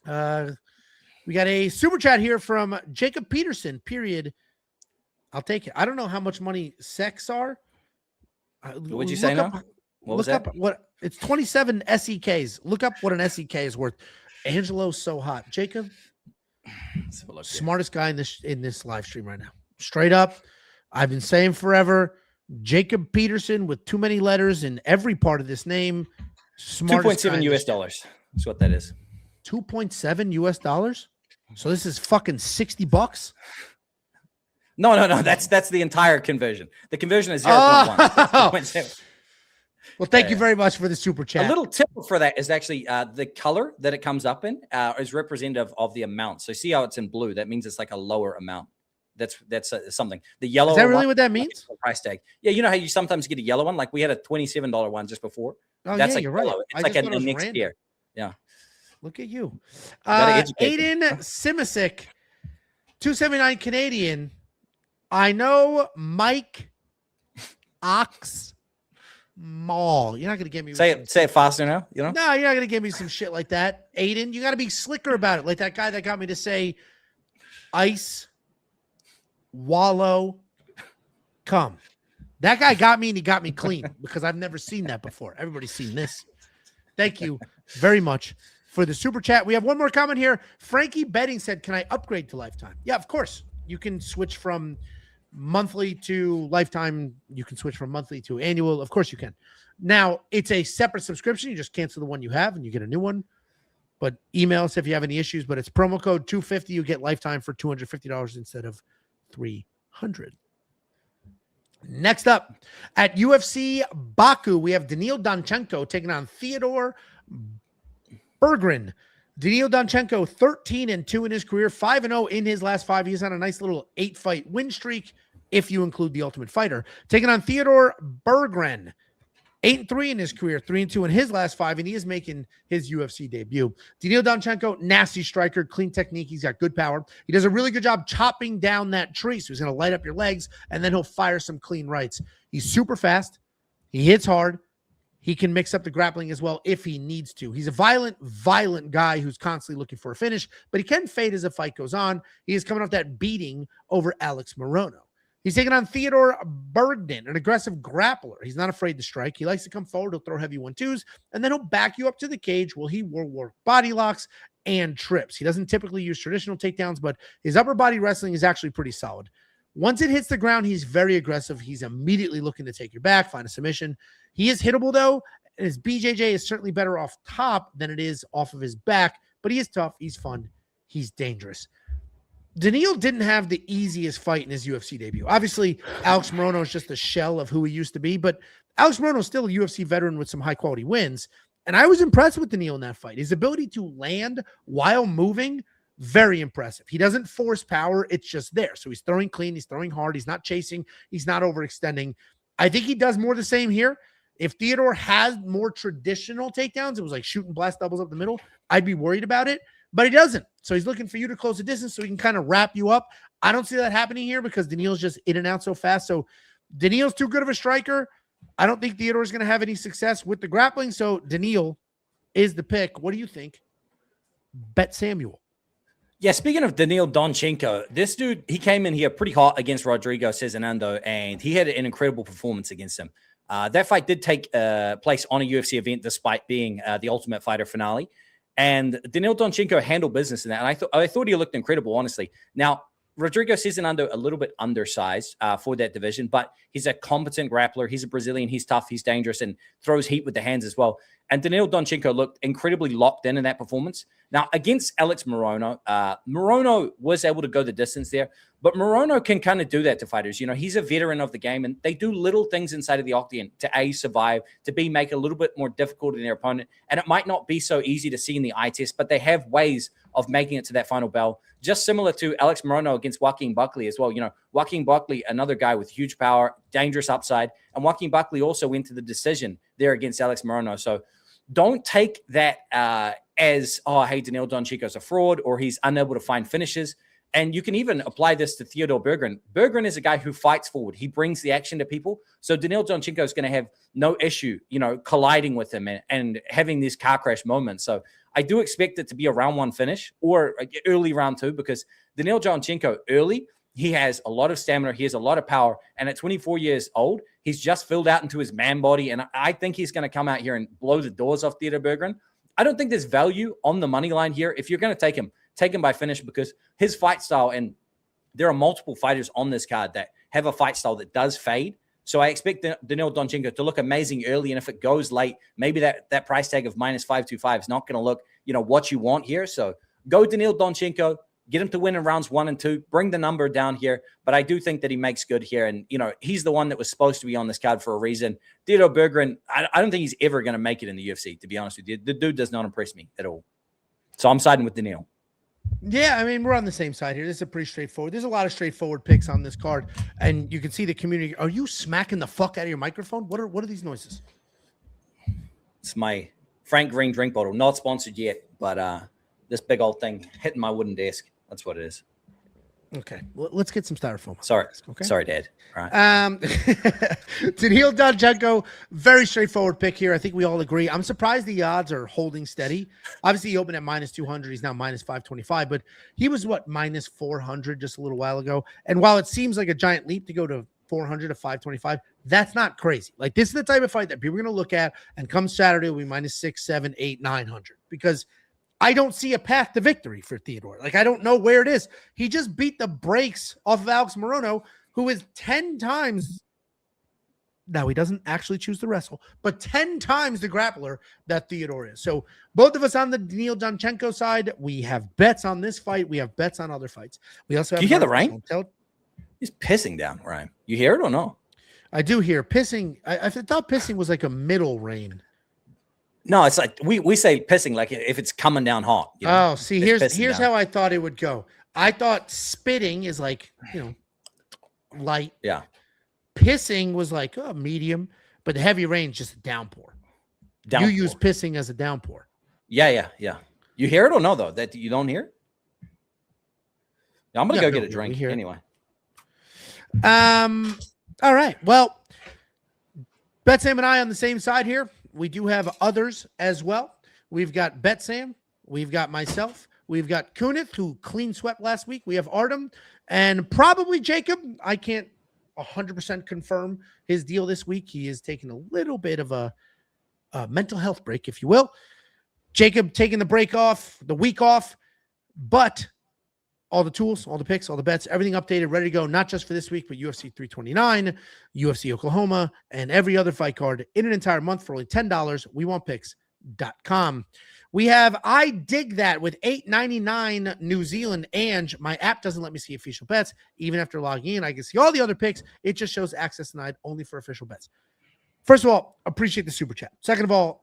We got a super chat here from Jacob Peterson, period. I'll take it. I don't know how much money sex are. What'd you say now? What was that? It's 27 SEKs. Look up what an SEK is worth. Angelo's so hot. Jacob, smartest guy in this live stream right now. Straight up. I've been saying forever, Jacob Peterson with too many letters in every part of this name. $2.7 US. That's what that is. 2.7 US dollars. So this is fucking $60. No. That's the entire conversion. The conversion is 0.1. Well, thank you very much for the super chat. A little tip for that is actually the color that it comes up in is representative of the amount. So see how it's in blue? That means it's like a lower amount. That's something. The yellow. Is that really what that means? Price tag. Yeah, you know how you sometimes get a yellow one? Like we had a $27 one just before. Oh, that's yeah, like you're right. It's like a next year. Yeah. Look at you. Aiden Simisic, 279 Canadian. I know Mike Ox Mall. You're not going to give me say it faster now, you know? No, you're not going to give me some shit like that. Aiden, you got to be slicker about it. Like that guy that got me to say ice, wallow, come. That guy got me and he got me clean because I've never seen that before. Everybody's seen this. Thank you very much for the super chat. We have one more comment here. Frankie Betting said, can I upgrade to lifetime? Yeah, of course. You can switch from monthly to lifetime. You can switch from monthly to annual. Of course you can. Now, it's a separate subscription. You just cancel the one you have and you get a new one. But email us if you have any issues. But it's promo code 250. You get lifetime for $250 instead of $300. Next up, at UFC Baku, we have Daniil Donchenko taking on Theodor Berggren. Daniil Donchenko, 13-2 in his career, 5-0 in his last 5. He's on a nice little 8-fight win streak, if you include the Ultimate Fighter. Taking on Theodor Berggren, 8-3 in his career, 3-2 in his last 5, and he is making his UFC debut. Daniil Donchenko, nasty striker, clean technique. He's got good power. He does a really good job chopping down that tree, so he's going to light up your legs, and then he'll fire some clean rights. He's super fast. He hits hard. He can mix up the grappling as well if he needs to. He's a violent guy who's constantly looking for a finish, but he can fade as the fight goes on. He is coming off that beating over Alex Morono. He's taking on Theodor Berggren, an aggressive grappler. He's not afraid to strike. He likes to come forward. He'll throw heavy 1-2s, and then he'll back you up to the cage while he will work body locks and trips. He doesn't typically use traditional takedowns, but his upper body wrestling is actually pretty solid. Once it hits the ground, he's very aggressive. He's immediately looking to take your back, find a submission. He is hittable, though, and his BJJ is certainly better off top than it is off of his back, but he is tough. He's fun. He's dangerous. Daniil didn't have the easiest fight in his UFC debut. Obviously, Alex Morono is just a shell of who he used to be, but Alex Morono is still a UFC veteran with some high-quality wins, and I was impressed with Daniil in that fight. His ability to land while moving, very impressive. He doesn't force power. It's just there. So he's throwing clean. He's throwing hard. He's not chasing. He's not overextending. I think he does more the same here. If Theodor has more traditional takedowns, it was like shooting blast doubles up the middle, I'd be worried about it, but he doesn't. So he's looking for you to close the distance so he can kind of wrap you up. I don't see that happening here because Daniil's just in and out so fast. So Daniil's too good of a striker. I don't think Theodor is going to have any success with the grappling. So Daniil is the pick. What do you think? Bet Samuel. Yeah, speaking of Daniil Donchenko, this dude, he came in here pretty hot against Rodrigo Cezinando, and he had an incredible performance against him. That fight did take place on a UFC event despite being the Ultimate Fighter finale. And Daniil Donchenko handled business in that. And I thought he looked incredible, honestly. Now, Rodrigo Cezinando, a little bit undersized for that division, but he's a competent grappler. He's a Brazilian. He's tough. He's dangerous and throws heat with the hands as well. And Daniil Donchenko looked incredibly locked in that performance. Now, against Alex Morono, Morono was able to go the distance there, but Morono can kind of do that to fighters. You know, he's a veteran of the game, and they do little things inside of the octagon to A, survive, to B, make it a little bit more difficult in their opponent. And it might not be so easy to see in the eye test, but they have ways of making it to that final bell, just similar to Alex Morono against Joaquin Buckley as well. You know, Joaquin Buckley, another guy with huge power, dangerous upside, and Joaquin Buckley also went to the decision there against Alex Morono. So don't take that as, oh, hey, Daniil Donchenko's a fraud or he's unable to find finishes. And you can even apply this to Theodor Berggren. Berggren is a guy who fights forward. He brings the action to people. So Daniil Donchenko is going to have no issue, you know, colliding with him and having these car crash moments. So I do expect it to be a round one finish or early round two, because Daniil Donchenko early, he has a lot of stamina. He has a lot of power. And at 24 years old, he's just filled out into his man body. And I think he's going to come out here and blow the doors off Theodor Berggren. I don't think there's value on the money line here. If you're going to take him by finish, because his fight style, and there are multiple fighters on this card that have a fight style that does fade. So I expect Daniil Donchenko to look amazing early. And if it goes late, maybe that price tag of minus 525 is not going to look, you know, what you want here. So go Daniil Donchenko. Get him to win in rounds 1 and 2. Bring the number down here. But I do think that he makes good here. And, you know, he's the one that was supposed to be on this card for a reason. Theodor Berggren, I don't think he's ever going to make it in the UFC, to be honest with you. The dude does not impress me at all. So I'm siding with Daniil. Yeah, I mean, we're on the same side here. This is a pretty straightforward. There's a lot of straightforward picks on this card. And you can see the community. Are you smacking the fuck out of your microphone? What are these noises? It's my Frank Green drink bottle. Not sponsored yet, but this big old thing hitting my wooden desk. That's what it is. Okay. Well, let's get some styrofoam. Sorry. Okay. Sorry, Dad. All right. Daniil Donchenko, very straightforward pick here. I think we all agree. I'm surprised the odds are holding steady. Obviously, he opened at minus 200. He's now minus 525, but he was minus 400 just a little while ago. And while it seems like a giant leap to go to 400 to 525, that's not crazy. Like, this is the type of fight that people are going to look at, and come Saturday, will be minus 6, 7, 8, 900, because I don't see a path to victory for Theodor. Like, I don't know where it is. He just beat the brakes off of Alex Morono, who is 10 times. Now, he doesn't actually choose to wrestle, but 10 times the grappler that Theodor is. So both of us on the Daniil Donchenko side, we have bets on this fight. We have bets on other fights. We also have. You hear the rain? He's pissing down, Ryan. You hear it or no? I do hear pissing. I thought pissing was like a middle rain. No, it's like we say pissing like if it's coming down hot. You know? Oh, see, here's how I thought it would go. I thought spitting is like, you know, light. Yeah. Pissing was like medium, but the heavy rain is just a downpour. You use pissing as a downpour. Yeah. You hear it or no, though? That you don't hear? I'm going to go get a drink anyway. All right. Well, Bet Sam and I on the same side here. We do have others as well. We've got Bet Sam. We've got myself. We've got Kunith, who clean swept last week. We have Artem and probably Jacob. I can't 100% confirm his deal this week. He is taking a little bit of a mental health break, if you will. Jacob taking the week off, but all the tools, all the picks, all the bets, everything updated, ready to go, not just for this week, but UFC 329, UFC Oklahoma, and every other fight card in an entire month for only $10. We want picks. DraftKingsFantasyPlays.com. We have I Dig That with $8.99 New Zealand. And my app doesn't let me see official bets. Even after logging in, I can see all the other picks. It just shows access denied only for official bets. First of all, appreciate the super chat. Second of all,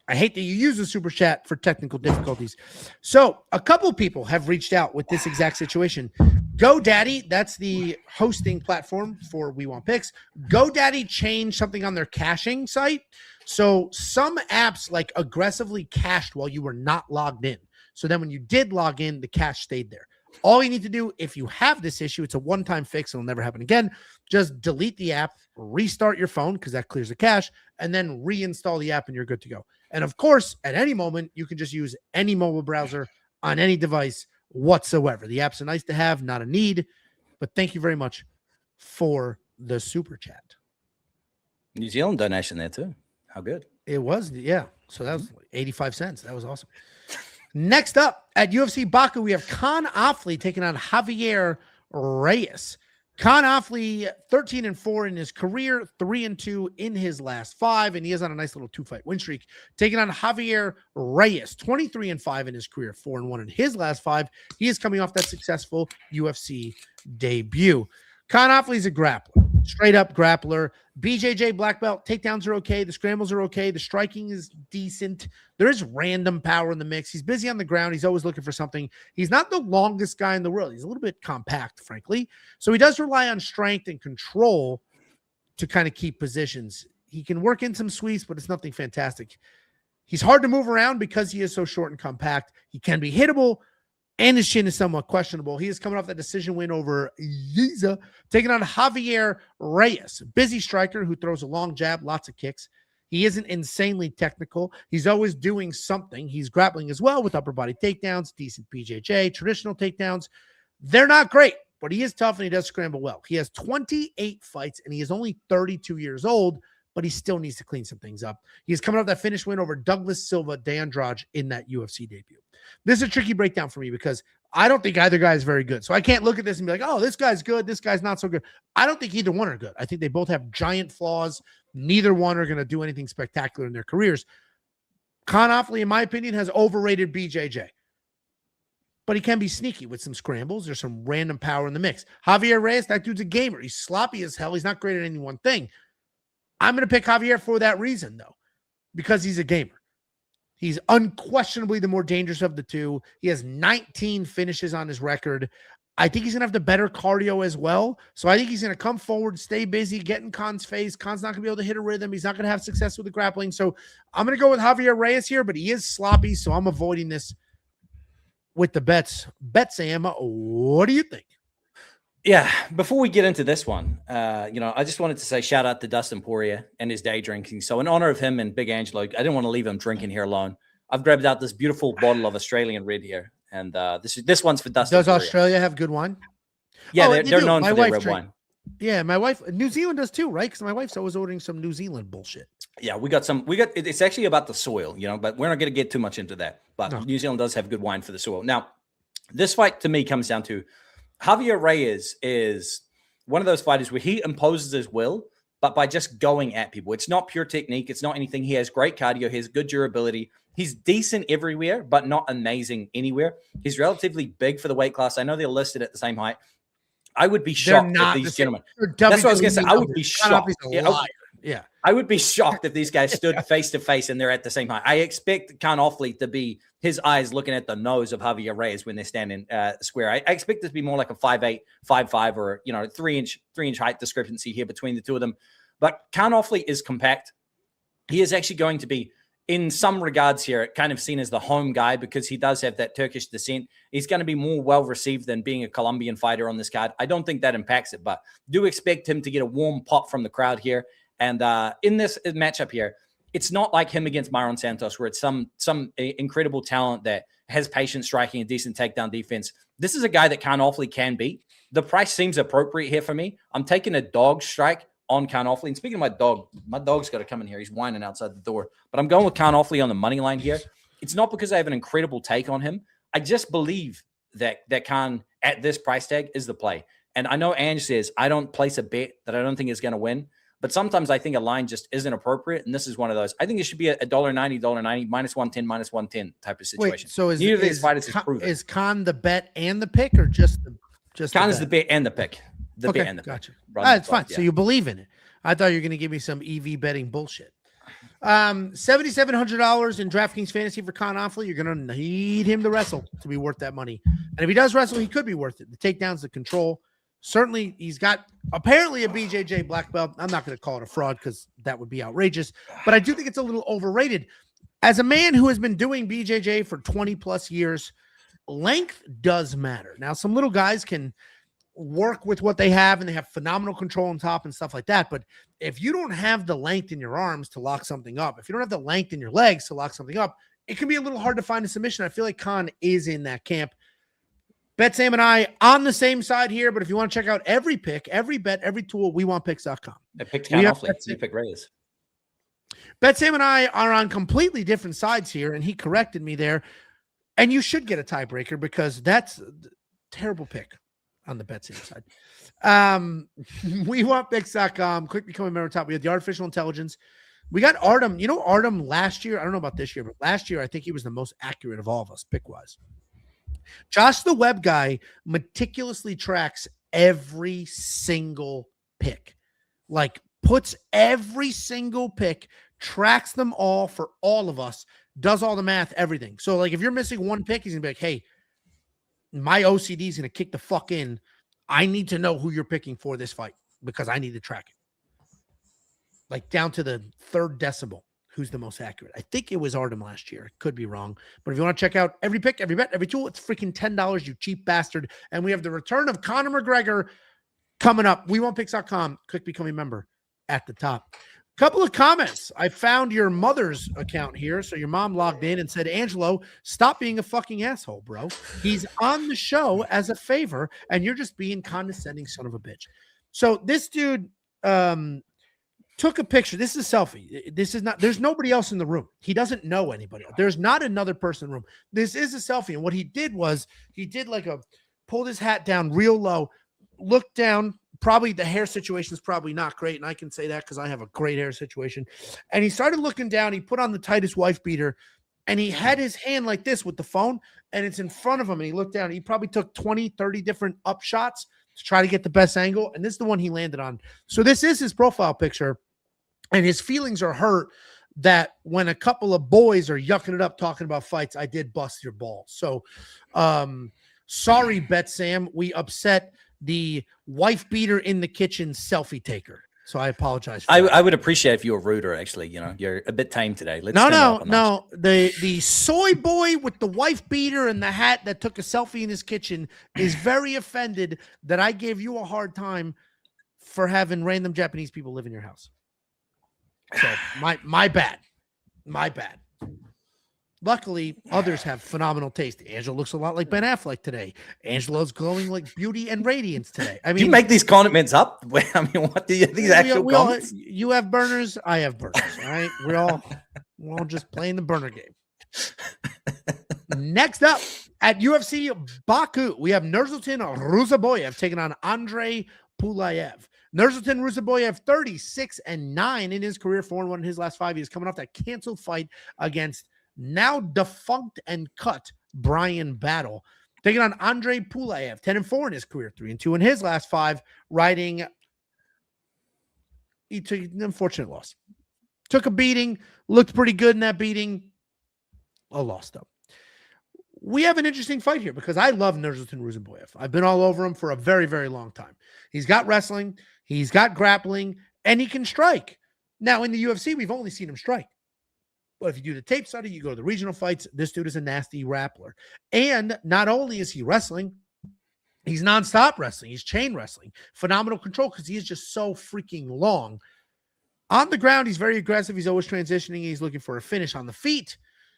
I hate that you use the super chat for technical difficulties. So a couple people have reached out with this exact situation. GoDaddy, that's the hosting platform for We Want Picks. GoDaddy changed something on their caching site. So some apps like aggressively cached while you were not logged in. So then when you did log in, the cache stayed there. All you need to do, if you have this issue, it's a one-time fix. It'll never happen again. Just delete the app, restart your phone because that clears the cache, and then reinstall the app and you're good to go. And of course, at any moment, you can just use any mobile browser on any device whatsoever. The apps are nice to have, not a need. But thank you very much for the super chat. New Zealand donation there too. How good. It was, yeah. So that was 85 cents. That was awesome. Next up at UFC Baku, we have Kaan Ofli taking on Javier Reyes. Kaan Ofli, 13-4 in his career, 3-2 in his last 5, and he is on a nice little 2-fight win streak. Taking on Javier Reyes, 23-5 in his career, 4-1 in his last 5. He is coming off that successful UFC debut. Kaan Ofli is a grappler, straight up grappler. BJJ black belt, takedowns are okay. The scrambles are okay. The striking is decent. There is random power in the mix. He's busy on the ground. He's always looking for something. He's not the longest guy in the world. He's a little bit compact, frankly. So he does rely on strength and control to kind of keep positions. He can work in some sweeps, but it's nothing fantastic. He's hard to move around because he is so short and compact. He can be hittable, and his chin is somewhat questionable. He is coming off that decision win over Yiza, taking on Javier Reyes, busy striker who throws a long jab, lots of kicks. He isn't insanely technical. He's always doing something. He's grappling as well with upper body takedowns, decent BJJ, traditional takedowns. They're not great, but he is tough and he does scramble well. He has 28 fights and he is only 32 years old, but he still needs to clean some things up. He's coming off that finish win over Douglas Silva de Andrade in that UFC debut. This is a tricky breakdown for me because I don't think either guy is very good. So I can't look at this and be like, oh, this guy's good, this guy's not so good. I don't think either one are good. I think they both have giant flaws. Neither one are going to do anything spectacular in their careers. Kaan Ofli, in my opinion, has overrated BJJ. But he can be sneaky with some scrambles. There's some random power in the mix. Javier Reyes, that dude's a gamer. He's sloppy as hell. He's not great at any one thing. I'm going to pick Javier for that reason, though, because he's a gamer. He's unquestionably the more dangerous of the two. He has 19 finishes on his record. I think he's going to have the better cardio as well. So I think he's going to come forward, stay busy, get in Kaan's face. Kaan's not going to be able to hit a rhythm. He's not going to have success with the grappling. So I'm going to go with Javier Reyes here, but he is sloppy, so I'm avoiding this with the bets. Bet Sam, what do you think? Yeah, before we get into this one, I just wanted to say shout out to Dustin Poirier and his day drinking. So in honor of him and Big Angelo, I didn't want to leave him drinking here alone. I've grabbed out this beautiful bottle of Australian red here, and this one's for Dustin. Does Poirier. Australia have good wine? Yeah, they're known for their red wine. Yeah, my wife, New Zealand does too, right? Because my wife's always ordering some New Zealand bullshit. Yeah, it's actually about the soil, but we're not going to get too much into that. But no. New Zealand does have good wine for the soil. Now, this fight to me comes down to Javier Reyes is one of those fighters where he imposes his will, but by just going at people. It's not pure technique. It's not anything. He has great cardio. He has good durability. He's decent everywhere, but not amazing anywhere. He's relatively big for the weight class. I know they're listed at the same height. I would be shocked if these gentlemen. That's what I was going to say. I would be shocked. Yeah. I would be shocked if these guys stood face to face and they're at the same height. I expect Kaan Ofli to be his eyes looking at the nose of Javier Reyes when they're standing square. I expect this to be more like a 5'8", 5'5", or 3-inch height discrepancy here between the two of them. But Kaan Ofli is compact. He is actually going to be, in some regards here, kind of seen as the home guy because he does have that Turkish descent. He's going to be more well-received than being a Colombian fighter on this card. I don't think that impacts it, but do expect him to get a warm pop from the crowd here. And in this matchup here, it's not like him against Myron Santos where it's some incredible talent that has patience, striking, a decent takedown defense. This is a guy that Kaan Ofli can beat. The price seems appropriate here for me. I'm taking a dog strike on Kaan Ofli. And speaking of my dog's got to come in here. He's whining outside the door. But I'm going with Kaan Ofli on the money line here. It's not because I have an incredible take on him. I just believe that Kaan at this price tag is the play. And I know Ange says I don't place a bet that I don't think is going to win. But sometimes I think a line just isn't appropriate, and this is one of those. I think it should be a $1.90, $1.90, -110 type of situation. Wait, so neither of these fighters is Kaan the bet and the pick, or just Kaan is the bet and the pick? The bet and the gotcha. pick. That's fine. Yeah. So you believe in it. I thought you were going to give me some EV betting bullshit. $7,700 in DraftKings Fantasy for Kaan Ofli. You're going to need him to wrestle to be worth that money. And if he does wrestle, he could be worth it. The takedowns, the control. Certainly, he's got apparently a BJJ black belt. I'm not going to call it a fraud because that would be outrageous. But I do think it's a little overrated. As a man who has been doing BJJ for 20 plus years, length does matter. Now, some little guys can work with what they have and they have phenomenal control on top and stuff like that. But if you don't have the length in your arms to lock something up, if you don't have the length in your legs to lock something up, it can be a little hard to find a submission. I feel like Kaan is in that camp. Bet Sam and I on the same side here, but if you want to check out every pick, every bet, every tool, WeWantPicks.com. I picked Kaan Ofli. You picked Reyes. Bet Sam and I are on completely different sides here, and he corrected me there. And you should get a tiebreaker because that's a terrible pick on the Bet Sam side. WeWantPicks.com. Quick become a member top. We have the artificial intelligence. We got Artem. You know, Artem last year, I don't know about this year, but last year, I think he was the most accurate of all of us pick-wise. Josh, the web guy, meticulously tracks every single pick, like puts every single pick, tracks them all for all of us, does all the math, everything. So like if you're missing one pick, he's gonna be like, hey, my OCD is gonna kick the fuck in. I need to know who you're picking for this fight because I need to track it. Like down to the third decimal. Who's the most accurate? I think it was Artem last year. Could be wrong. But if you want to check out every pick, every bet, every tool, it's freaking $10, you cheap bastard. And we have the return of Conor McGregor coming up. WeWantPicks.com. Click become a member at the top. Couple of comments. I found your mother's account here. So your mom logged in and said, Angelo, stop being a fucking asshole, bro. He's on the show as a favor, and you're just being condescending son of a bitch. So this dude took a picture. This is a selfie. This is not, there's nobody else in the room. He doesn't know anybody else. There's not another person in the room. This is a selfie. And what he did was he did like pulled his hat down real low, looked down. Probably the hair situation is probably not great. And I can say that because I have a great hair situation. And he started looking down. He put on the tightest wife beater and he had his hand like this with the phone and it's in front of him. And he looked down. He probably took 20, 30 different up shots to try to get the best angle. And this is the one he landed on. So this is his profile picture. And his feelings are hurt that when a couple of boys are yucking it up talking about fights, I did bust your balls. So sorry, Bet Sam. We upset the wife beater in the kitchen selfie taker. So I apologize. I would appreciate if you were ruder, actually. You know, you're a bit tame today. No. The soy boy with the wife beater and the hat that took a selfie in his kitchen is very offended that I gave you a hard time for having random Japanese people live in your house. So my bad. Luckily, others have phenomenal taste. Angelo looks a lot like Ben Affleck today. Angelo's glowing like beauty and radiance today. I mean, you make these comments up. I mean, what do you these actual comments? You have burners, I have burners. All right, we're all just playing the burner game. Next up at UFC Baku, we have Nursulton Ruziboev taking on Andrey Pulyaev. Nursulton Ruziboev 36-9 in his career, 4-1 in his last 5 years, coming off that canceled fight against now defunct and cut Brian Battle. Taking on Andrey Pulyaev, 10-4 in his career, 3-2 in his last 5, riding. He took an unfortunate loss. Took a beating, looked pretty good in that beating. A loss, though. We have an interesting fight here because I love Nursulton Ruziboev. I've been all over him for a very, very long time. He's got wrestling, he's got grappling, and he can strike. Now, in the UFC, we've only seen him strike. But if you do the tape study, you go to the regional fights, this dude is a nasty grappler. And not only is he wrestling, he's nonstop wrestling. He's chain wrestling. Phenomenal control because he is just so freaking long. On the ground, he's very aggressive. He's always transitioning. He's looking for a finish. On the feet,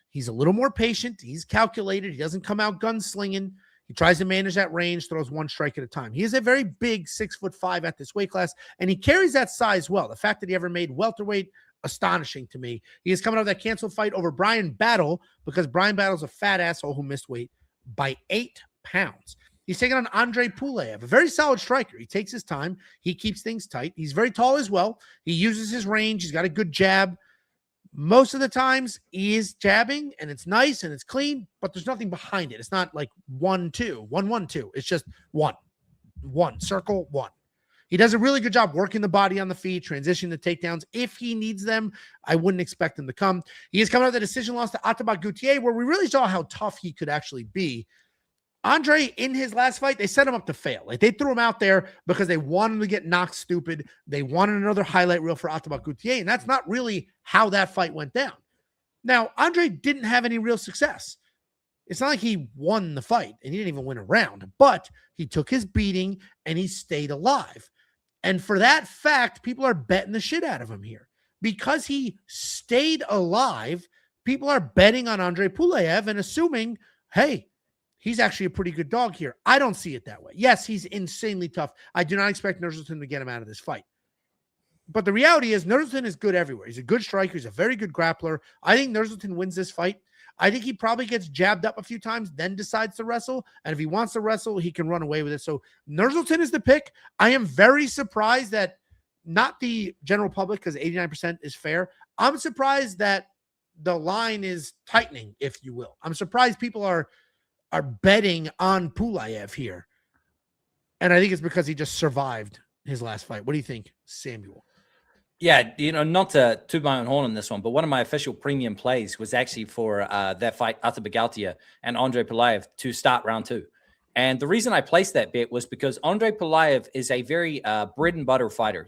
he's a little more patient. He's calculated. He doesn't come out gunslinging. He tries to manage that range, throws one strike at a time. He is a very big 6'5" at this weight class, and he carries that size well. The fact that he ever made welterweight, astonishing to me. He is coming out of that canceled fight over Brian Battle because Brian Battle's a fat asshole who missed weight by 8 pounds. He's taking on Andrey Pulyaev, a very solid striker. He takes his time. He keeps things tight. He's very tall as well. He uses his range. He's got a good jab. Most of the times he is jabbing and it's nice and it's clean, but there's nothing behind it. It's not like 1-2, 1-1-2. It's just one circle, one. He does a really good job working the body on the feet, transitioning the takedowns. If he needs them, I wouldn't expect him to come. He is coming out of the decision loss to Atabak Gutier, where we really saw how tough he could actually be. Andrey, in his last fight, they set him up to fail. Like, they threw him out there because they wanted him to get knocked stupid. They wanted another highlight reel for Atabak Gutier, and that's not really how that fight went down. Now, Andrey didn't have any real success. It's not like he won the fight, and he didn't even win a round, but he took his beating, and he stayed alive. And for that fact, people are betting the shit out of him here. Because he stayed alive, people are betting on Andrey Pulyaev and assuming, hey, he's actually a pretty good dog here. I don't see it that way. Yes, he's insanely tough. I do not expect Nursulton to get him out of this fight. But the reality is Nursulton is good everywhere. He's a good striker. He's a very good grappler. I think Nursulton wins this fight. I think he probably gets jabbed up a few times, then decides to wrestle. And if he wants to wrestle, he can run away with it. So Nursulton is the pick. I am very surprised that not the general public, because 89% is fair. I'm surprised that the line is tightening, if you will. I'm surprised people are betting on Pulyaev here. And I think it's because he just survived his last fight. What do you think, Samuel? Yeah, not to toot my own horn on this one, but one of my official premium plays was actually for that fight, Atabak Gutier and Andrey Pulyaev to start round 2. And the reason I placed that bet was because Andrey Pulyaev is a very bread and butter fighter.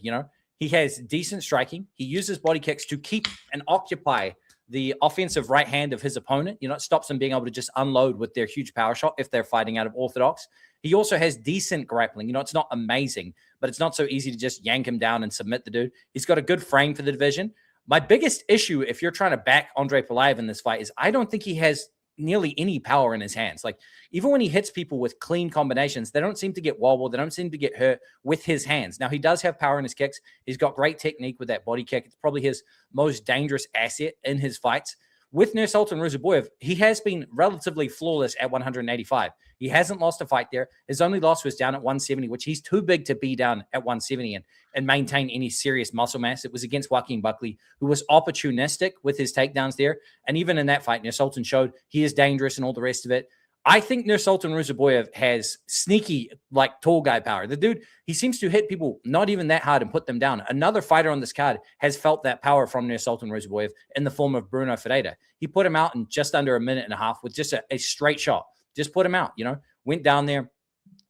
He has decent striking. He uses body kicks to keep and occupy the offensive right hand of his opponent. It stops them being able to just unload with their huge power shot if they're fighting out of orthodox. He also has decent grappling. It's not amazing, but it's not so easy to just yank him down and submit the dude. He's got a good frame for the division. My biggest issue, if you're trying to back Andrey Pulyaev in this fight, is I don't think he has nearly any power in his hands. Like, even when he hits people with clean combinations, they don't seem to get wobbled. They don't seem to get hurt with his hands. Now, he does have power in his kicks. He's got great technique with that body kick. It's probably his most dangerous asset in his fights. With Nursulton Ruziboev, he has been relatively flawless at 185. He hasn't lost a fight there. His only loss was down at 170, which he's too big to be down at 170 and maintain any serious muscle mass. It was against Joaquin Buckley, who was opportunistic with his takedowns there. And even in that fight, Nursulton showed he is dangerous and all the rest of it. I think Nursulton Ruziboev has sneaky, tall guy power. The dude, he seems to hit people not even that hard and put them down. Another fighter on this card has felt that power from Nursulton Ruziboev in the form of Bruno Ferreira. He put him out in just under a minute and a half with just a straight shot. Just put him out, went down there.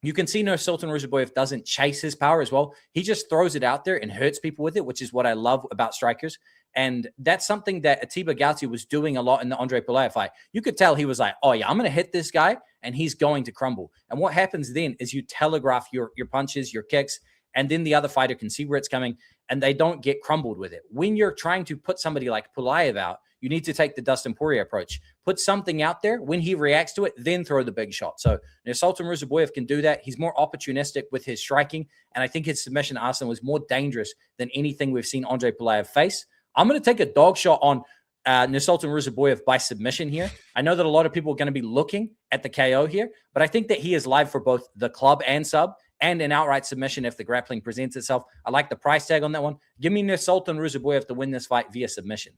You can see Nursulton Ruziboev doesn't chase his power as well. He just throws it out there and hurts people with it, which is what I love about strikers. And that's something that Atabak Gutier was doing a lot in the Andrey Pulyaev fight. You could tell he was like, oh, yeah, I'm going to hit this guy, and he's going to crumble. And what happens then is you telegraph your punches, your kicks, and then the other fighter can see where it's coming, and they don't get crumbled with it. When you're trying to put somebody like Pulyaev out, you need to take the Dustin Poirier approach. Put something out there. When he reacts to it, then throw the big shot. So Nursulton Ruziboev can do that. He's more opportunistic with his striking, and I think his submission arsenal was more dangerous than anything we've seen Andrey Pulyaev face. I'm going to take a dog shot on Nursulton Ruziboev by submission here. I know that a lot of people are going to be looking at the KO here, but I think that he is live for both the club and sub and an outright submission if the grappling presents itself. I like the price tag on that one. Give me Nursulton Ruziboev to win this fight via submission.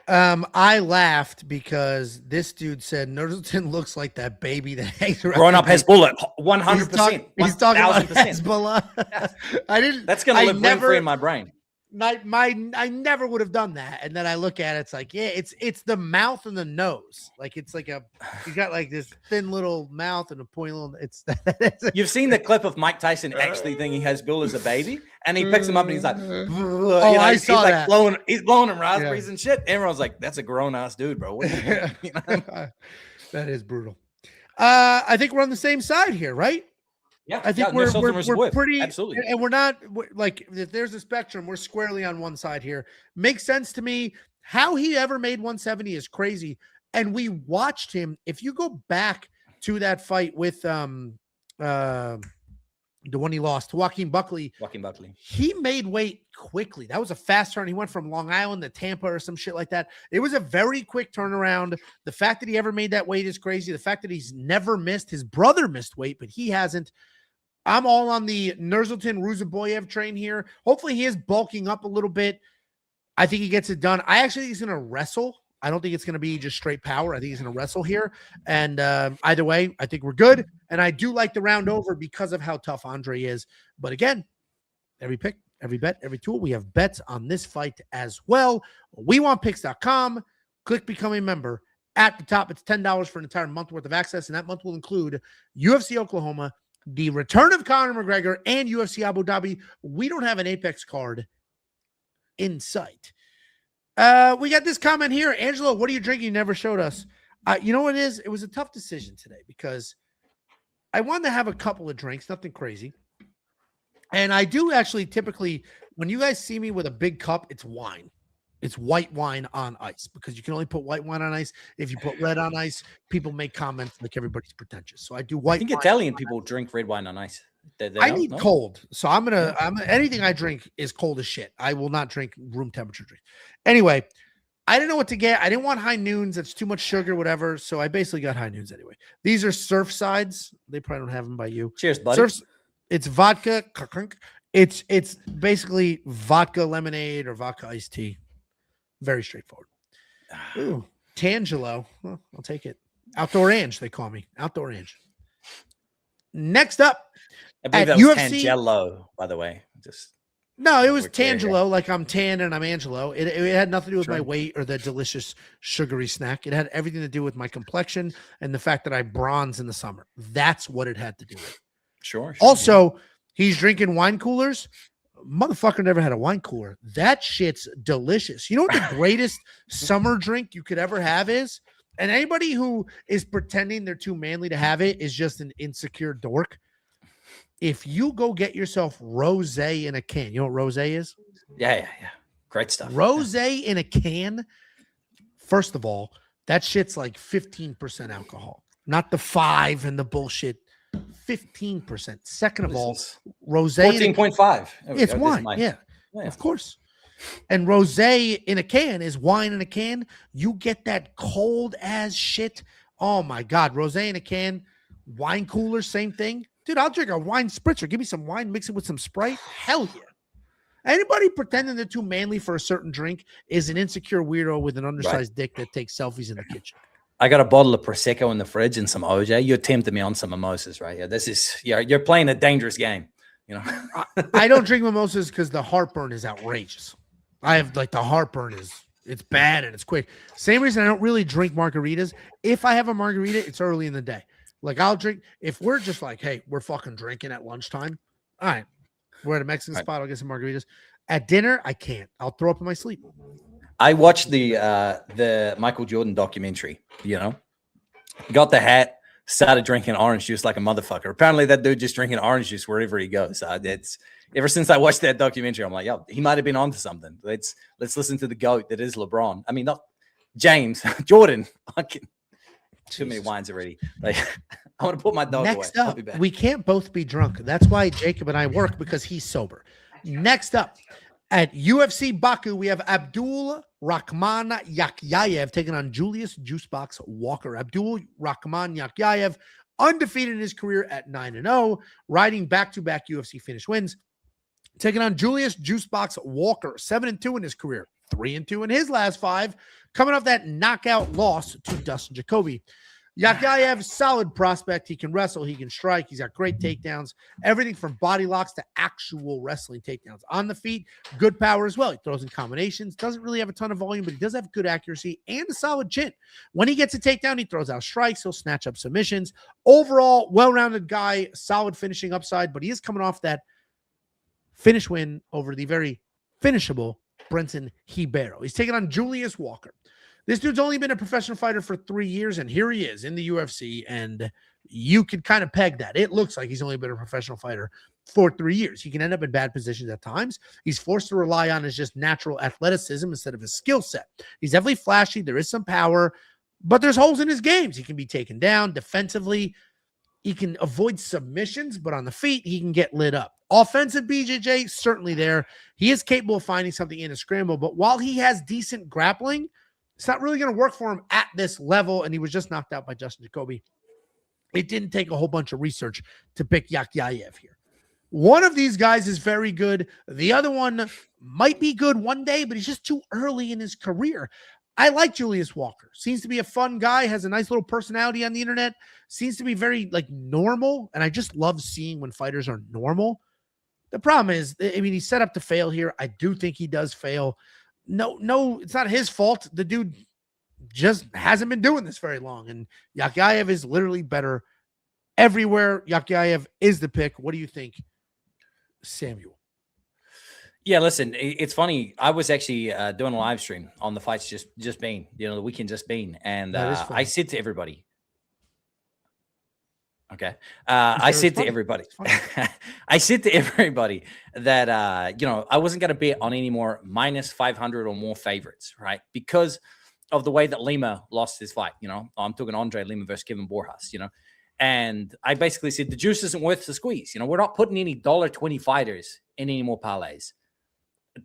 I laughed because this dude said Nursulton looks like that baby that hangs around. Grown up Hezbollah, 100%. He's talking about Hezbollah. I didn't. That's going to live rent free in my brain. I never would have done that. And then I look at it, it's like, yeah, it's the mouth and the nose. Like, it's like you got like this thin little mouth and a pointy little, You've seen the clip of Mike Tyson actually thinking Hezbollah as a baby, and he picks him up and he's like, I saw that. He's blowing him raspberries and shit. Everyone's like, that's a grown ass dude, bro. That is brutal. I think we're on the same side here, right? Yeah, I think we're pretty, absolutely, and we're not like, if there's a spectrum, we're squarely on one side here. Makes sense to me. How he ever made 170 is crazy. And we watched him. If you go back to that fight with the one he lost to Joaquin Buckley. He made weight quickly. That was a fast turn. He went from Long Island to Tampa or some shit like that. It was a very quick turnaround. The fact that he ever made that weight is crazy. The fact that he's never missed. His brother missed weight, but he hasn't. I'm all on the Nursulton Ruziboev train here. Hopefully he is bulking up a little bit. I think he gets it done. I actually think he's going to wrestle. I don't think it's going to be just straight power. I think he's going to wrestle here. And either way, I think we're good. And I do like the round over because of how tough Andrey is. But again, every pick, every bet, every tool, we have bets on this fight as well. WeWantPicks.com. Click Become a Member. At the top, it's $10 for an entire month worth of access. And that month will include UFC Oklahoma, the return of Conor McGregor, and UFC Abu Dhabi. We don't have an Apex card in sight. We got this comment here. Angelo, what are you drinking? You never showed us. You know what it is? It was a tough decision today because I wanted to have a couple of drinks, nothing crazy. And I do actually typically, when you guys see me with a big cup, it's wine. It's white wine on ice because you can only put white wine on ice. If you put red on ice, people make comments like everybody's pretentious. So I do white. I think Italian people drink red wine on ice. I need cold. So I'm anything I drink is cold as shit. I will not drink room temperature drink. Anyway, I didn't know what to get. I didn't want high noons. That's too much sugar, whatever. So I basically got high noons anyway. These are Surfsides. They probably don't have them by you. Cheers, buddy. It's vodka. It's basically vodka lemonade or vodka iced tea. Very straightforward. Ooh, Tangelo. Well, I'll take it. Outdoor Ange, they call me. Outdoor Ange. Next up, I believe that was UFC, Tangelo, by the way. No, it was Tangelo, like I'm Tan and I'm Angelo. It had nothing to do with my weight or the delicious sugary snack. It had everything to do with my complexion and the fact that I bronze in the summer. That's what it had to do with. Sure. Also, he's drinking wine coolers. Motherfucker never had a wine cooler. That shit's delicious. You know what the greatest summer drink you could ever have is? And anybody who is pretending they're too manly to have it is just an insecure dork. If you go get yourself rosé in a can, you know what rosé is? Yeah. Great stuff. Rosé in a can. First of all, that shit's like 15% alcohol, not the 5 and the bullshit. 15%. Second of all, rosé 14.5. It's wine. Yeah, of course. And rosé in a can is wine in a can. You get that cold as shit. Oh my God. Rosé in a can, wine cooler, same thing. Dude, I'll drink a wine spritzer. Give me some wine, mix it with some Sprite. Hell yeah. Anybody pretending they're too manly for a certain drink is an insecure weirdo with an undersized dick that takes selfies in the kitchen. I got a bottle of Prosecco in the fridge and some OJ. You tempted me on some mimosas, right? Yeah, you're playing a dangerous game. You know, I don't drink mimosas because the heartburn is outrageous. I have like the heartburn it's bad and it's quick. Same reason I don't really drink margaritas. If I have a margarita, it's early in the day. Like I'll drink if we're just like, hey, we're fucking drinking at lunchtime. All right, we're at a Mexican spot. I'll get some margaritas. At dinner, I can't. I'll throw up in my sleep. I watched the Michael Jordan documentary, you know, got the hat, started drinking orange juice like a motherfucker. Apparently that dude just drinking orange juice wherever he goes. It's ever since I watched that documentary, I'm like, yo, he might've been onto something. Let's listen to the GOAT that is LeBron. I mean, not James, Jordan. Fucking too many wines already. Like I want to put my dog Next away. up, we can't both be drunk. That's why Jacob and I work because he's sober. Next up, at UFC Baku, we have Abdul Rakhman Yakhyaev taking on Julius Juicebox Walker. Abdul Rakhman Yakhyaev, undefeated in his career at 9-0, riding back-to-back UFC finish wins. Taking on Julius Juicebox Walker, 7-2 in his career, 3-2 in his last 5, coming off that knockout loss to Dustin Jacoby. Yakhyaev, solid prospect. He can wrestle. He can strike. He's got great takedowns. Everything from body locks to actual wrestling takedowns. On the feet, good power as well. He throws in combinations. Doesn't really have a ton of volume, but he does have good accuracy and a solid chin. When he gets a takedown, he throws out strikes. He'll snatch up submissions. Overall, well-rounded guy, solid finishing upside, but he is coming off that finish win over the very finishable Brenton Ribeiro. He's taking on Julius Walker. This dude's only been a professional fighter for 3 years, and here he is in the UFC, and you can kind of peg that. It looks like he's only been a professional fighter for 3 years. He can end up in bad positions at times. He's forced to rely on his just natural athleticism instead of his skill set. He's definitely flashy. There is some power, but there's holes in his games. He can be taken down defensively. He can avoid submissions, but on the feet, he can get lit up. Offensive BJJ, certainly there. He is capable of finding something in a scramble, but while he has decent grappling, it's not really going to work for him at this level, and he was just knocked out by Justin Jacoby. It didn't take a whole bunch of research to pick Yakhyaev here. One of these guys is very good. The other one might be good one day, but he's just too early in his career. I like Julius Walker. Seems to be a fun guy, has a nice little personality on the internet, seems to be very normal, and I just love seeing when fighters are normal. The problem is, I mean, he's set up to fail here. I do think he does fail. No, it's not his fault. The dude just hasn't been doing this very long, and Yakhyaev is literally better everywhere. Yakhyaev is the pick. What do you think, Samuel? Yeah, listen, it's funny. I was actually doing a live stream on the fights just been, the weekend just been, and I said to everybody, okay, I said to everybody that I wasn't going to bet on any more minus 500 or more favorites, right? Because of the way that Lima lost his fight. I'm talking Andrey Lima versus Kevin Borjas. And I basically said the juice isn't worth the squeeze. We're not putting any $1.20 fighters in any more parlays.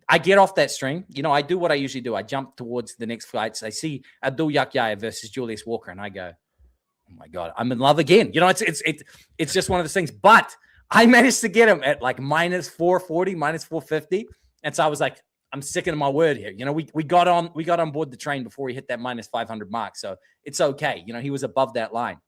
I get off that stream. I do what I usually do. I jump towards the next fights. I see Abdul Yakhyaev versus Julius Walker, and I go, oh my God, I'm in love again. It's just one of those things. But I managed to get him at like minus 440, minus 450. And so I was like, I'm sticking to my word here. We got on board the train before he hit that minus 500 mark. So it's okay. He was above that line.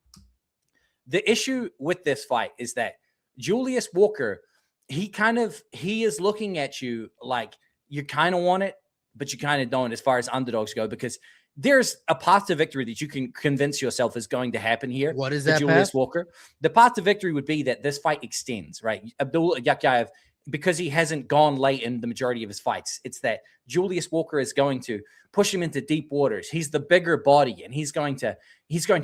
The issue with this fight is that Julius Walker, he is looking at you like you kind of want it, but you kind of don't as far as underdogs go, because there's a path to victory that you can convince yourself is going to happen here. What is that, Julius Walker? The path to victory would be that this fight extends, right? Abdul Yakhyaev, because he hasn't gone late in the majority of his fights, it's that Julius Walker is going to push him into deep waters. He's the bigger body, and he's going to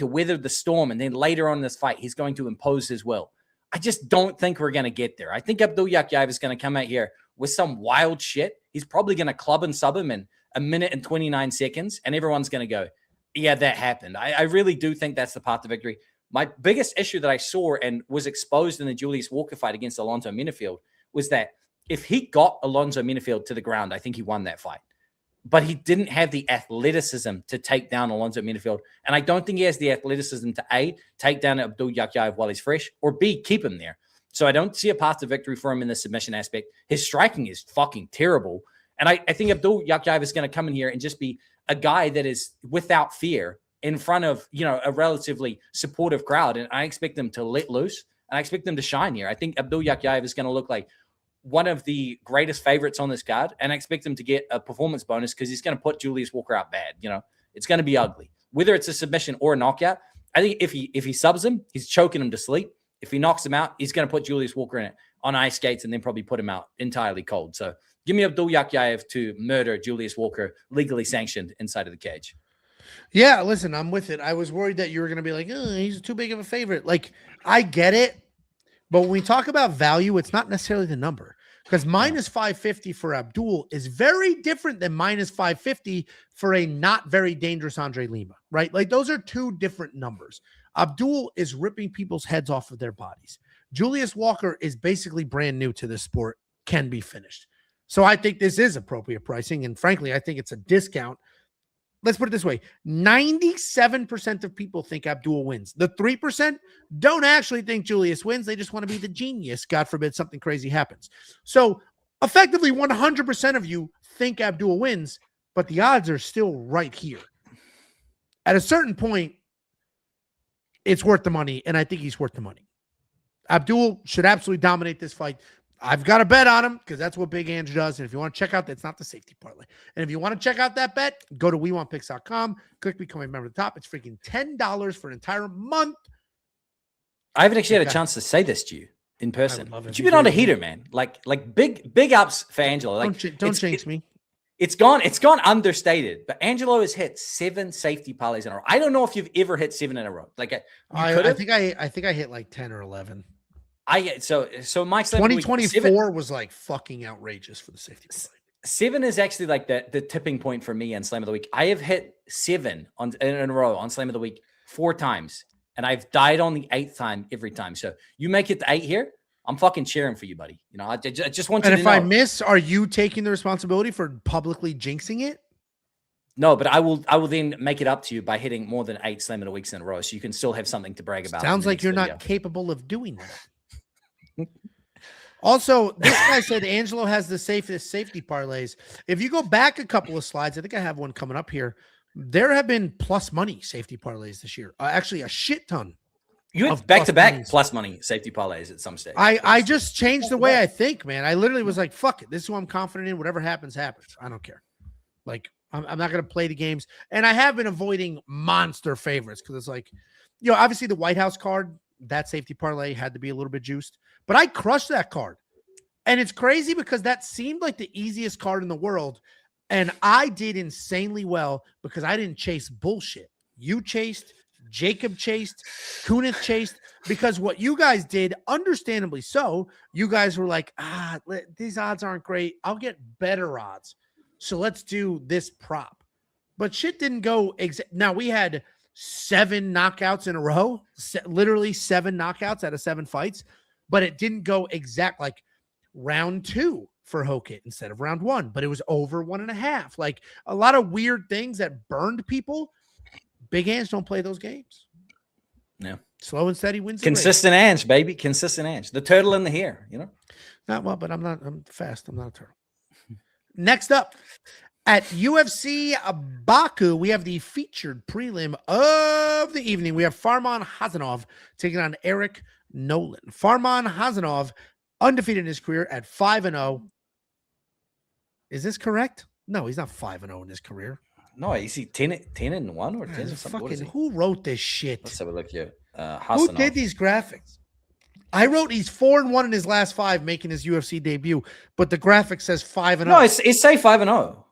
weather the storm. And then later on in this fight, he's going to impose his will. I just don't think we're going to get there. I think Abdul Yakhyaev is going to come out here with some wild shit. He's probably going to club and sub him in a minute and 29 seconds, and everyone's going to go, yeah, that happened. I really do think that's the path to victory. My biggest issue that I saw and was exposed in the Julius Walker fight against Alonzo Minifield was that if he got Alonzo Minifield to the ground, I think he won that fight. But he didn't have the athleticism to take down Alonzo Minifield. And I don't think he has the athleticism to A, take down Abdul Yakhyaev while he's fresh, or B, keep him there. So I don't see a path to victory for him in the submission aspect. His striking is fucking terrible. And I think Abdul Yakhyaev is going to come in here and just be a guy that is without fear in front of, a relatively supportive crowd. And I expect them to let loose, and I expect them to shine here. I think Abdul Yakhyaev is going to look like one of the greatest favorites on this card, and I expect him to get a performance bonus because he's going to put Julius Walker out bad. It's going to be ugly. Whether it's a submission or a knockout, I think if he subs him, he's choking him to sleep. If he knocks him out, he's going to put Julius Walker in it on ice skates and then probably put him out entirely cold. So give me Abdul Yakhyaev to murder Julius Walker, legally sanctioned inside of the cage. Yeah, listen, I'm with it. I was worried that you were going to be like, he's too big of a favorite. Like, I get it. But when we talk about value, it's not necessarily the number, because minus 550 for Abdul is very different than minus 550 for a not very dangerous Andrey Lima, right? Like, those are two different numbers. Abdul is ripping people's heads off of their bodies. Julius Walker is basically brand new to this sport, can be finished. So I think this is appropriate pricing. And frankly, I think it's a discount. Let's put it this way. 97% of people think Abdul wins. The 3% don't actually think Julius wins. They just want to be the genius. God forbid something crazy happens. So effectively 100% of you think Abdul wins, but the odds are still right here. At a certain point, it's worth the money, and I think he's worth the money. Abdul should absolutely dominate this fight. I've got a bet on him because that's what Big Ange does. And if you want to check out, that's not the safety parlay. And if you want to check out that bet, go to WeWantPicks.com, click Become a Member at the top. It's freaking $10 for an entire month. I haven't actually had a chance to say this to you in person. But you've been on a heater, man. Like big ups for Angelo. Like, don't jinx me. It's gone understated, but Angelo has hit 7 safety parlays in a row. I don't know if you've ever hit 7 in a row. Like I think I hit like 10 or 11. So my 2024 was like fucking outrageous for the safety parlay. 7 is actually like the tipping point for me on Slam of the Week. I have hit 7 in a row on Slam of the Week 4 times, and I've died on the 8th time every time. So you make it to 8 here, I'm fucking cheering for you, buddy. You know, I just want you to know. And if I miss, are you taking the responsibility for publicly jinxing it? No, but I will then make it up to you by hitting more than 8 Slam in a week in a row, so you can still have something to brag about. Sounds like you're not capable of doing that. Also, this guy said Angelo has the safest safety parlays. If you go back a couple of slides, I think I have one coming up here. There have been plus money safety parlays this year. Actually, a shit ton. You have back-to-back plus money safety parlays at some stage. I just changed the way I think, man. I literally was like, fuck it. This is who I'm confident in. Whatever happens, happens. I don't care. Like, I'm not going to play the games. And I have been avoiding monster favorites because it's like, you know, obviously the White House card, that safety parlay had to be a little bit juiced. But I crushed that card. And it's crazy because that seemed like the easiest card in the world. And I did insanely well because I didn't chase bullshit. You chased, Jacob chased, Kunith chased, because what you guys did, understandably so, you guys were like, these odds aren't great. I'll get better odds. So let's do this prop. But shit didn't go now we had 7 knockouts in a row, literally 7 knockouts out of 7 fights, but it didn't go exact like round 2 for Hokit instead of round 1, but it was over 1.5. Like a lot of weird things that burned people. Big hands don't play those games. Yeah. Slow and steady wins. Consistent Ange, baby. Consistent Ange. The turtle in the hair, you know? Not well, but I'm fast. I'm not a turtle. Next up, at UFC Baku, we have the featured prelim of the evening. We have Farman Hasanov taking on Eric Nolan. Farman Hasanov, undefeated in his career at 5-0. Is this correct? No, he's not 5-0 in his career. No, is he 10-1 or 10 or something? Who wrote this shit? Let's have a look here. Who did these graphics? I wrote he's 4-1 in his last 5, making his UFC debut, but the graphic says 5-0. No, it's say 5-0.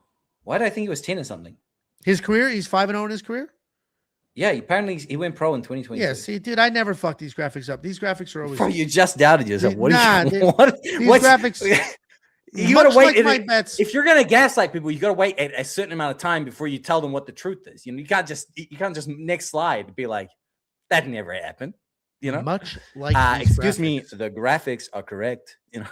Why did I think it was 10 or something? His career, he's 5-0 in his career? Yeah, apparently he went pro in 2020. Yeah, see, dude, I never fuck these graphics up. These graphics are always. Bro, you just doubted yourself. What these graphics. You gotta wait. Like my bets. If you're gonna gaslight people, you gotta wait a certain amount of time before you tell them what the truth is. You know, you can't just next slide be like, that never happened. You know, much like excuse me, the graphics are correct. You know,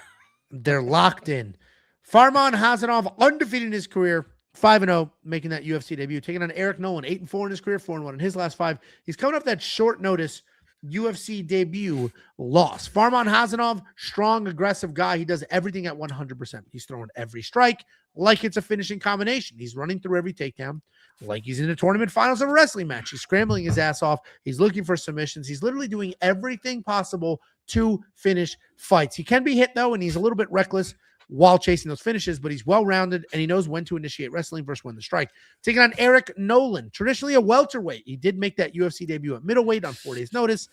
they're locked in. Farman Hasanov, undefeated in his career, 5-0, making that UFC debut, taking on Eric Nolan, 8-4 in his career, 4-1 in his last 5. He's coming off that short notice UFC debut loss. Farman Hasanov, strong, aggressive guy. He does everything at 100%. He's throwing every strike like it's a finishing combination. He's running through every takedown like he's in the tournament finals of a wrestling match. He's scrambling his ass off. He's looking for submissions. He's literally doing everything possible to finish fights. He can be hit, though, and he's a little bit reckless while chasing those finishes, but he's well-rounded, and he knows when to initiate wrestling versus when to strike. Taking on Eric Nolan, traditionally a welterweight. He did make that UFC debut at middleweight on 4 days' notice,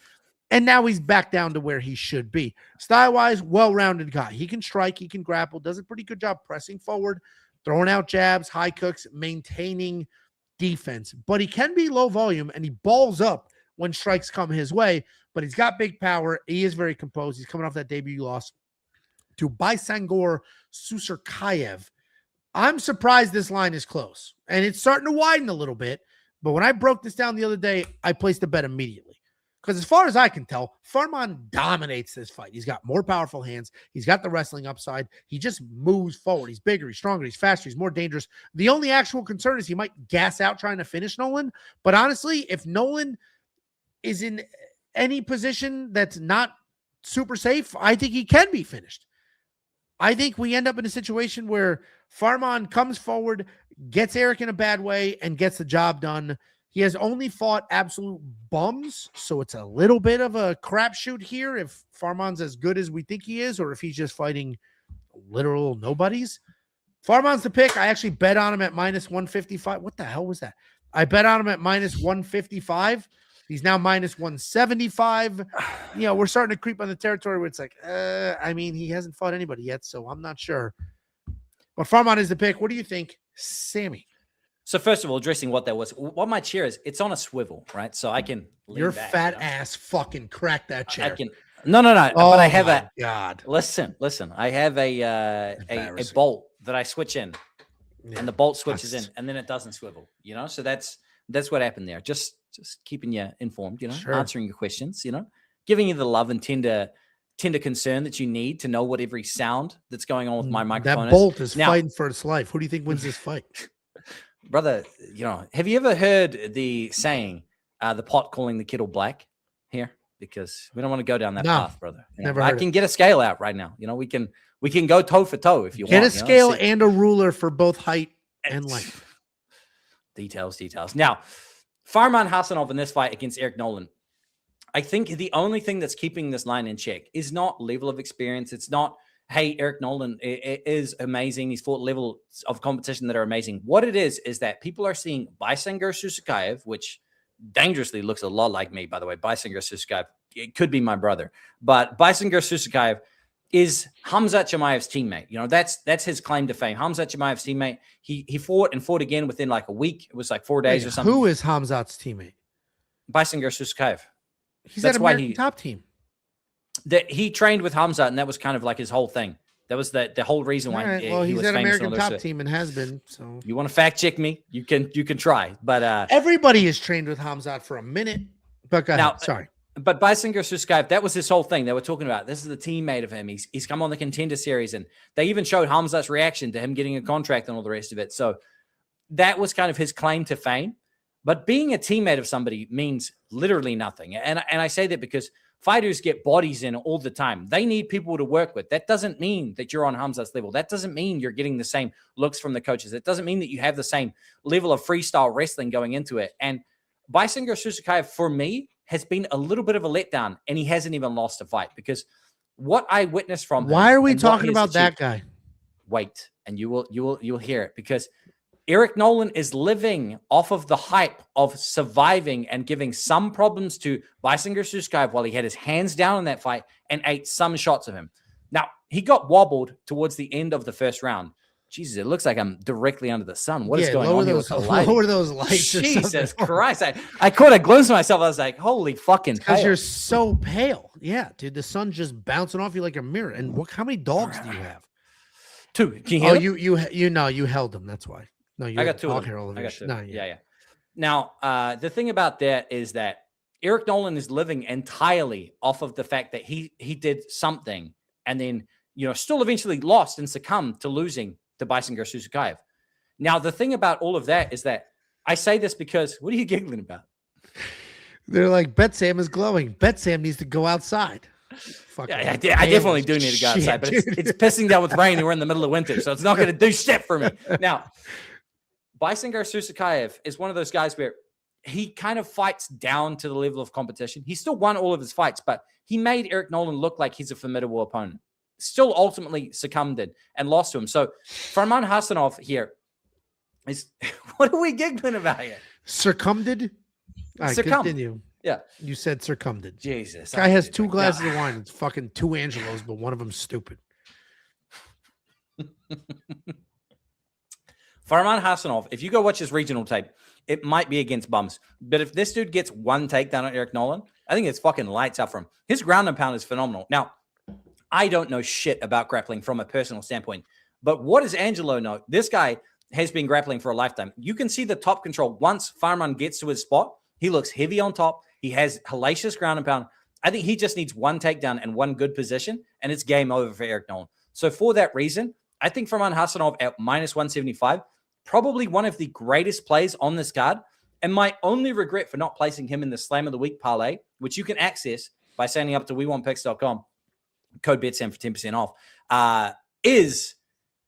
and now he's back down to where he should be. Style-wise, well-rounded guy. He can strike, he can grapple, does a pretty good job pressing forward, throwing out jabs, high cooks, maintaining defense. But he can be low volume, and he balls up when strikes come his way, but he's got big power. He is very composed. He's coming off that debut loss to Baisangor Susurkayev. I'm surprised this line is close, and it's starting to widen a little bit. But when I broke this down the other day, I placed a bet immediately. Because as far as I can tell, Farman dominates this fight. He's got more powerful hands. He's got the wrestling upside. He just moves forward. He's bigger. He's stronger. He's faster. He's more dangerous. The only actual concern is he might gas out trying to finish Nolan. But honestly, if Nolan is in any position that's not super safe, I think he can be finished. I think we end up in a situation where Farman comes forward, gets Eric in a bad way, and gets the job done. He has only fought absolute bums, so it's a little bit of a crapshoot here if Farman's as good as we think he is, or if he's just fighting literal nobodies. Farman's the pick. I actually bet on him at minus 155. What the hell was that? I bet on him at minus 155. He's now minus 175. You know, we're starting to creep on the territory where it's like, I mean, he hasn't fought anybody yet, so I'm not sure. But Farman is the pick. What do you think, Sammy? So first of all, addressing what that was, what my chair is, it's on a swivel, right? So I can lean your back, fat ass fucking crack that chair. I can. No. Oh, but I have a God. Listen. I have a bolt that I switch in, and the bolt switches in, and then it doesn't swivel. You know, so that's what happened there. Just just keeping you informed, Sure. answering your questions, giving you the love and tender concern that you need to know what every sound that's going on with my microphone That Bolt is now, fighting for its life. Who do you think wins this fight? brother? Have you ever heard the saying, the pot calling the kettle black here? Because we don't want to go down that path, brother. Never I can get a scale out right now. We can go toe for toe if you want. Get a scale and a ruler for both height and length. Details. Now, Farman Hasanov in this fight against Eric Nolan. I think the only thing that's keeping this line in check is not level of experience. It's not, hey, Eric Nolan is amazing. He's fought levels of competition that are amazing. What it is that people are seeing Baysengar Susukaev, which dangerously looks a lot like me, by the way. Baysengar Susukaev, it could be my brother. But Baysengar Susukaev is Khamzat Chimaev's teammate. That's his claim to fame. Khamzat Chimaev's teammate. He fought within like a week. It was like 4 days or something. Who is Khamzat's teammate? Baysengar Susukaev. That's at American Top Team. That he trained with Khamzat, and that was kind of like his whole thing. That was the whole reason why. Well, he's at American Top Team and has been. So you want to fact check me? You can try. But everybody is trained with Khamzat for a minute. But go ahead. Sorry. But Baysengar Susukaev, that was his whole thing. They were talking about this is the teammate of him. He's come on the Contender Series, and they even showed Khamzat's reaction to him getting a contract and all the rest of it. So that was kind of his claim to fame. But being a teammate of somebody means literally nothing. And I say that because fighters get bodies in all the time. They need people to work with. That doesn't mean that you're on Khamzat's level. That doesn't mean you're getting the same looks from the coaches. It doesn't mean that you have the same level of freestyle wrestling going into it. And Baysengar Susukaev, for me, has been a little bit of a letdown, and he hasn't even lost a fight because what I witnessed from him. Why are we talking about that guy? Wait, and you'll hear it because Eric Nolan is living off of the hype of surviving and giving some problems to Baysengar Susukaev while he had his hands down in that fight and ate some shots of him. Now, he got wobbled towards the end of the first round. Jesus, it looks like I'm directly under the sun. What is going on here with the light? Lower those lights. Jesus Christ. I caught a glimpse of myself. I was like, holy fucking because you're so pale. Yeah, dude, the sun's just bouncing off you like a mirror. And how many dogs do you have? 2. Can you hear them? You held them. That's why. No, I got 2 of them. I got 2. No, yeah. Now, the thing about that is that Eric Nolan is living entirely off of the fact that he did something and then, still eventually lost and succumbed to losing to Baysengar Susukaev. Now, the thing about all of that is that I say this because what are you giggling about? They're like, Bet Sam is glowing. Bet Sam needs to go outside. I definitely do need to go outside, but it's pissing down with rain and we're in the middle of winter, so it's not going to do shit for me. Now, Baysengar Susukaev is one of those guys where he kind of fights down to the level of competition. He still won all of his fights, but he made Eric Nolan look like he's a formidable opponent. Still ultimately succumbed and lost to him. So Farman Hasanov here is what are we giggling about here? Succumbed? All right, continue. Yeah. You said succumbed. Jesus. Guy has 2 glasses of wine. It's fucking 2 Angelos, but one of them's stupid. Farman Hasanov, if you go watch his regional tape, it might be against bums. But if this dude gets one takedown on Eric Nolan, I think it's fucking lights out for him. His ground and pound is phenomenal. Now, I don't know shit about grappling from a personal standpoint, but what does Angelo know? This guy has been grappling for a lifetime. You can see the top control. Once Farman gets to his spot, he looks heavy on top. He has hellacious ground and pound. I think he just needs one takedown and one good position, and it's game over for Eric Nolan. So for that reason, I think Farman Hasanov at -175, probably one of the greatest plays on this card. And my only regret for not placing him in the Slam of the Week parlay, which you can access by signing up to WeWantPicks.com, code BETSAM for 10% off, is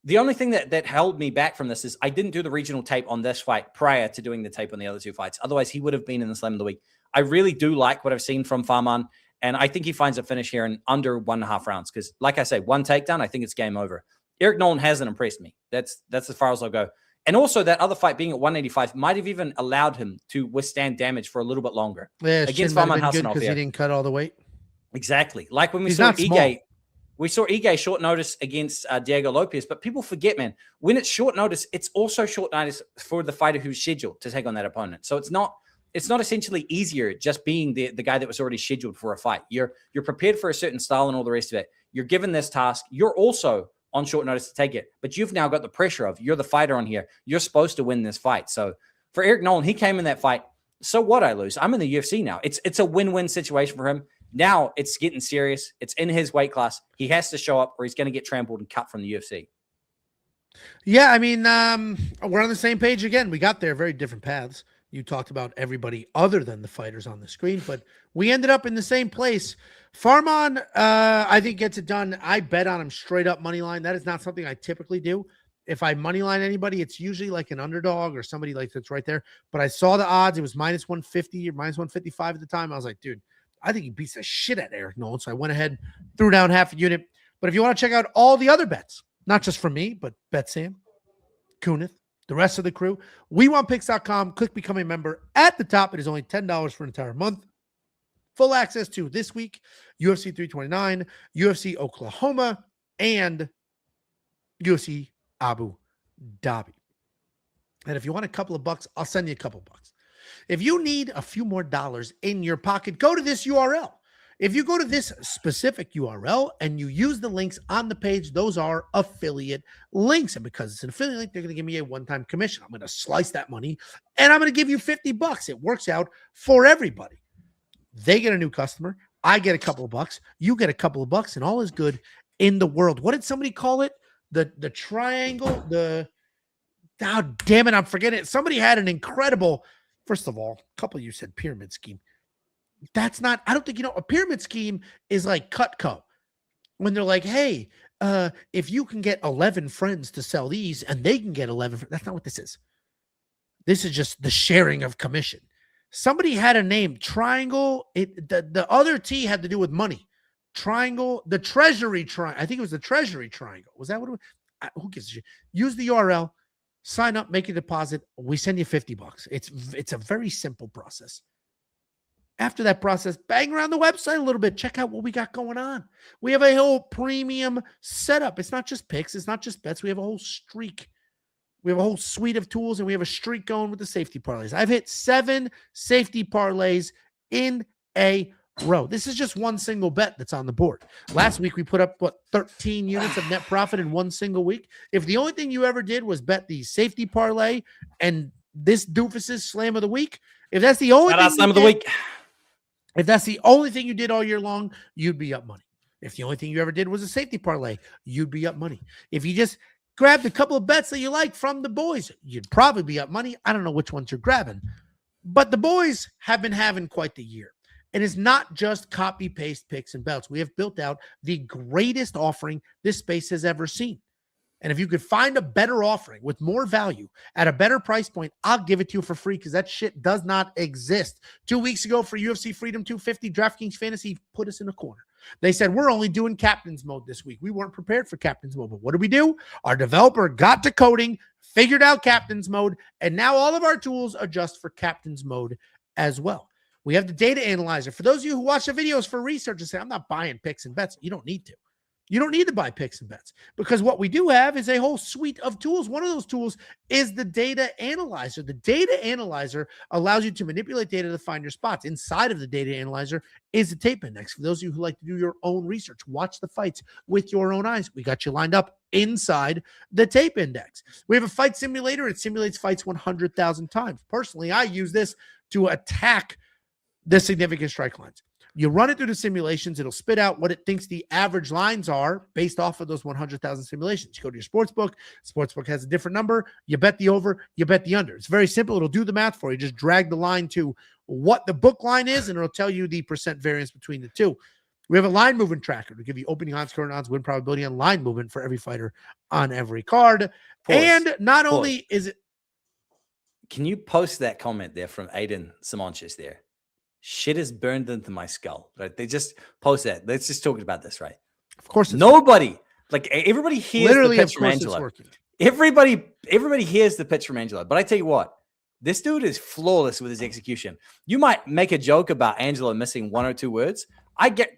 the only thing that held me back from this is I didn't do the regional tape on this fight prior to doing the tape on the other 2 fights. Otherwise, he would have been in the Slam of the Week. I really do like what I've seen from Farman, and I think he finds a finish here in under 1.5 rounds because, like I say, one takedown, I think it's game over. Eric Nolan hasn't impressed me. That's as far as I'll go. And also that other fight being at 185 might have even allowed him to withstand damage for a little bit longer. Yeah, against Farman Hasanov because he didn't cut all the weight. Exactly. Like when we saw Ige. We saw Ige short notice against Diego Lopez, but people forget, man, when it's short notice, it's also short notice for the fighter who's scheduled to take on that opponent. So it's not essentially easier just being the guy that was already scheduled for a fight. You're prepared for a certain style and all the rest of it. You're given this task. You're also on short notice to take it, but you've now got the pressure of you're the fighter on here. You're supposed to win this fight. So for Eric Nolan, he came in that fight so what? I lose. I'm in the UFC now. It's a win-win situation for him. Now it's getting serious. It's in his weight class. He has to show up or he's going to get trampled and cut from the UFC. Yeah, I mean, we're on the same page again. We got there, very different paths. You talked about everybody other than the fighters on the screen, but we ended up in the same place. Farman, I think, gets it done. I bet on him straight up money line. That is not something I typically do. If I money line anybody, it's usually like an underdog or somebody like that's right there. But I saw the odds. It was minus 150 or minus 155 at the time. I was like, dude, I think he beats the shit out of Eric Nolan. So I went ahead, threw down half a unit. But if you want to check out all the other bets, not just from me, but Bet Sam, Kunith, the rest of the crew, WeWantPicks.com. Click Become a Member at the top. It is only $10 for an entire month. Full access to this week, UFC 329, UFC Oklahoma, and UFC Abu Dhabi. And if you want a couple of bucks, I'll send you a couple of bucks. If you need a few more dollars in your pocket, go to this URL. If you go to this specific URL and you use the links on the page, those are affiliate links. And because it's an affiliate link, they're going to give me a one-time commission. I'm going to slice that money and I'm going to give you $50. It works out for everybody. They get a new customer. I get a couple of bucks. You get a couple of bucks, and all is good in the world. What did somebody call it? The triangle? Damn it, I'm forgetting it. Somebody had an incredible, first of all, a couple of you said pyramid scheme. That's not, I don't think, a pyramid scheme is like Cutco. When they're like, hey, if you can get 11 friends to sell these and they can get 11, that's not what this is. This is just the sharing of commission. Somebody had a name, Triangle. The other T had to do with money. Triangle, the Treasury Triangle. I think it was the Treasury Triangle. Was that what it was? Who gives a shit? Use the URL, sign up, make a deposit. We send you $50. It's a very simple process. After that process, bang around the website a little bit. Check out what we got going on. We have a whole premium setup. It's not just picks. It's not just bets. We have a whole streak. We have a whole suite of tools, and we have a streak going with the safety parlays. I've hit 7 safety parlays in a row. This is just one single bet that's on the board. Last week, we put up, 13 units of net profit in one single week. If the only thing you ever did was bet the safety parlay and this doofus's slam of the week, if that's the only thing slam of the week, if that's the only thing you did all year long, you'd be up money. If the only thing you ever did was a safety parlay, you'd be up money. If you just grabbed a couple of bets that you like from the boys, you'd probably be up money. I don't know which ones you're grabbing, but the boys have been having quite the year. And it's not just copy, paste, picks, and belts. We have built out the greatest offering this space has ever seen. And if you could find a better offering with more value at a better price point, I'll give it to you for free because that shit does not exist. 2 weeks ago for UFC Freedom 250, DraftKings Fantasy put us in a corner. They said, we're only doing captain's mode this week. We weren't prepared for captain's mode, but what did we do? Our developer got to coding, figured out captain's mode, and now all of our tools adjust for captain's mode as well. We have the data analyzer. For those of you who watch the videos for research and say, I'm not buying picks and bets, you don't need to. You don't need to buy picks and bets because what we do have is a whole suite of tools. One of those tools is the data analyzer. The data analyzer allows you to manipulate data to find your spots. Inside of the data analyzer is the tape index. For those of you who like to do your own research, watch the fights with your own eyes. We got you lined up inside the tape index. We have a fight simulator. It simulates fights 100,000 times. Personally, I use this to attack the significant strike lines. You run it through the simulations. It'll spit out what it thinks the average lines are based off of those 100,000 simulations. You go to your sportsbook. Sportsbook has a different number. You bet the over. You bet the under. It's very simple. It'll do the math for you. Just drag the line to what the book line is, and it'll tell you the percent variance between the two. We have a line movement tracker to give you opening odds, current odds, win probability, and line movement for every fighter on every card. And not only is it... Can you post that comment there from Aiden Simonches there? Shit is burned into my skull, right? They just post that. Let's just talk about this, right? Of course, nobody, like everybody hears literally the pitch from Angelo. Everybody hears the pitch from Angelo. But I tell you what, this dude is flawless with his execution. You might make a joke about Angelo missing 1 or 2 words.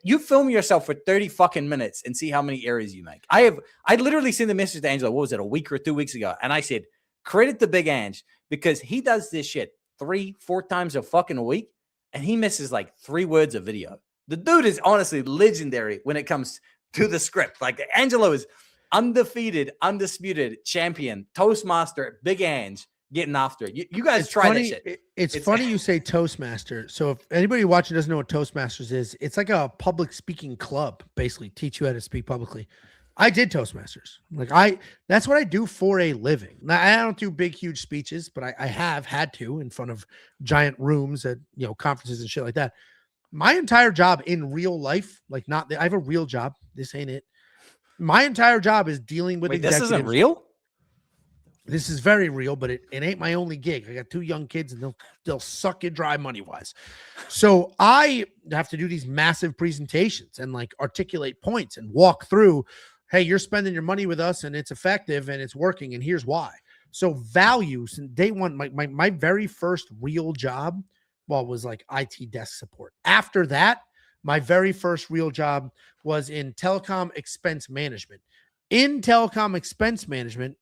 You film yourself for 30 fucking minutes and see how many errors you make. I literally sent the message to Angelo. What was it, a week or 2 weeks ago? And I said, credit the big Ange because he does this shit 3-4 times a fucking week. And he misses like 3 words of video. The dude is honestly legendary when it comes to the script. Like Angelo is undefeated, undisputed champion, Toastmaster, Big Ange, getting after it. You guys try that shit. It's funny you say Toastmaster. So if anybody watching doesn't know what Toastmasters is, it's like a public speaking club, basically teach you how to speak publicly. I did Toastmasters. That's what I do for a living. Now, I don't do big, huge speeches, but I have had to in front of giant rooms at, conferences and shit like that. My entire job in real life, I have a real job. This ain't it. My entire job is dealing with executives. This isn't real? This is very real, but it ain't my only gig. I got 2 young kids and they'll suck you dry money-wise. So I have to do these massive presentations and articulate points and walk through, hey, you're spending your money with us and it's effective and it's working and here's why. So values, and day one, my very first real job, was IT desk support. After that, my very first real job was in telecom expense management. In telecom expense management,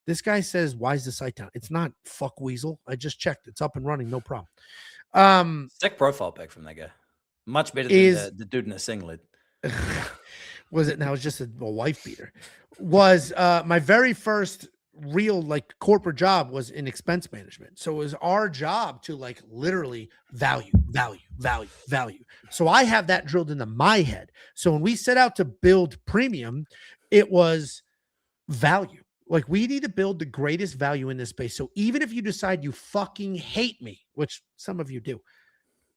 this guy says, why is the site down? It's not, fuck weasel. I just checked. It's up and running. No problem. Sick profile pic from that guy. Much better than the dude in the singlet. Was it? Now it's just a wife beater. Was my very first real corporate job was in expense management. So it was our job to literally value. So I have that drilled into my head. So when we set out to build premium, it was value. We need to build the greatest value in this space. So even if you decide you fucking hate me, which some of you do,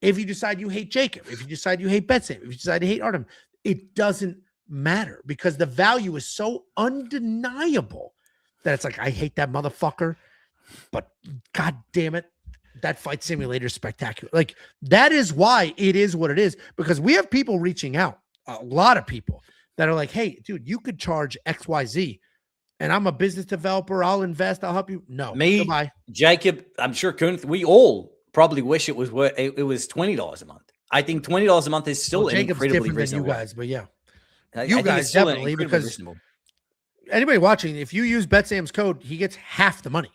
if you decide you hate Jacob, if you decide you hate Betsam, if you decide to hate Artem, it doesn't matter because the value is so undeniable that it's I hate that motherfucker, but God damn it, that fight simulator is spectacular. That is why it is what it is, because we have people reaching out, a lot of people that are hey, dude, you could charge XYZ. And I'm a business developer. I'll invest. I'll help you. No, me, goodbye. Jacob. I'm sure we all probably wish it was $20 a month. I think $20 a month is still incredibly reasonable. You guys, but yeah, you guys definitely, because reasonable. Anybody watching, if you use Betsam's code, he gets half the money,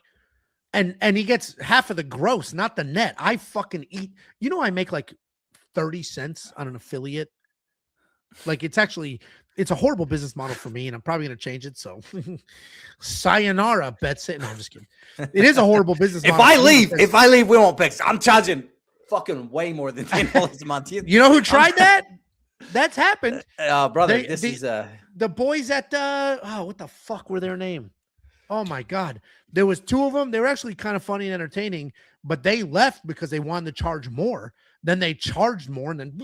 and he gets half of the gross, not the net. I fucking eat. I make 30 cents on an affiliate. It's a horrible business model for me, and I'm probably going to change it. So, sayonara, Betsam. No, I'm just kidding. It is a horrobble business model. If I leave, we won't picks. I'm charging fucking way more than $10 a month. You know who tried that? That's happened. Brother, this is the boys at what the fuck were their name? Oh my God. There was 2 of them. They were actually kind of funny and entertaining, but they left because they wanted to charge more. Then they charged more, and then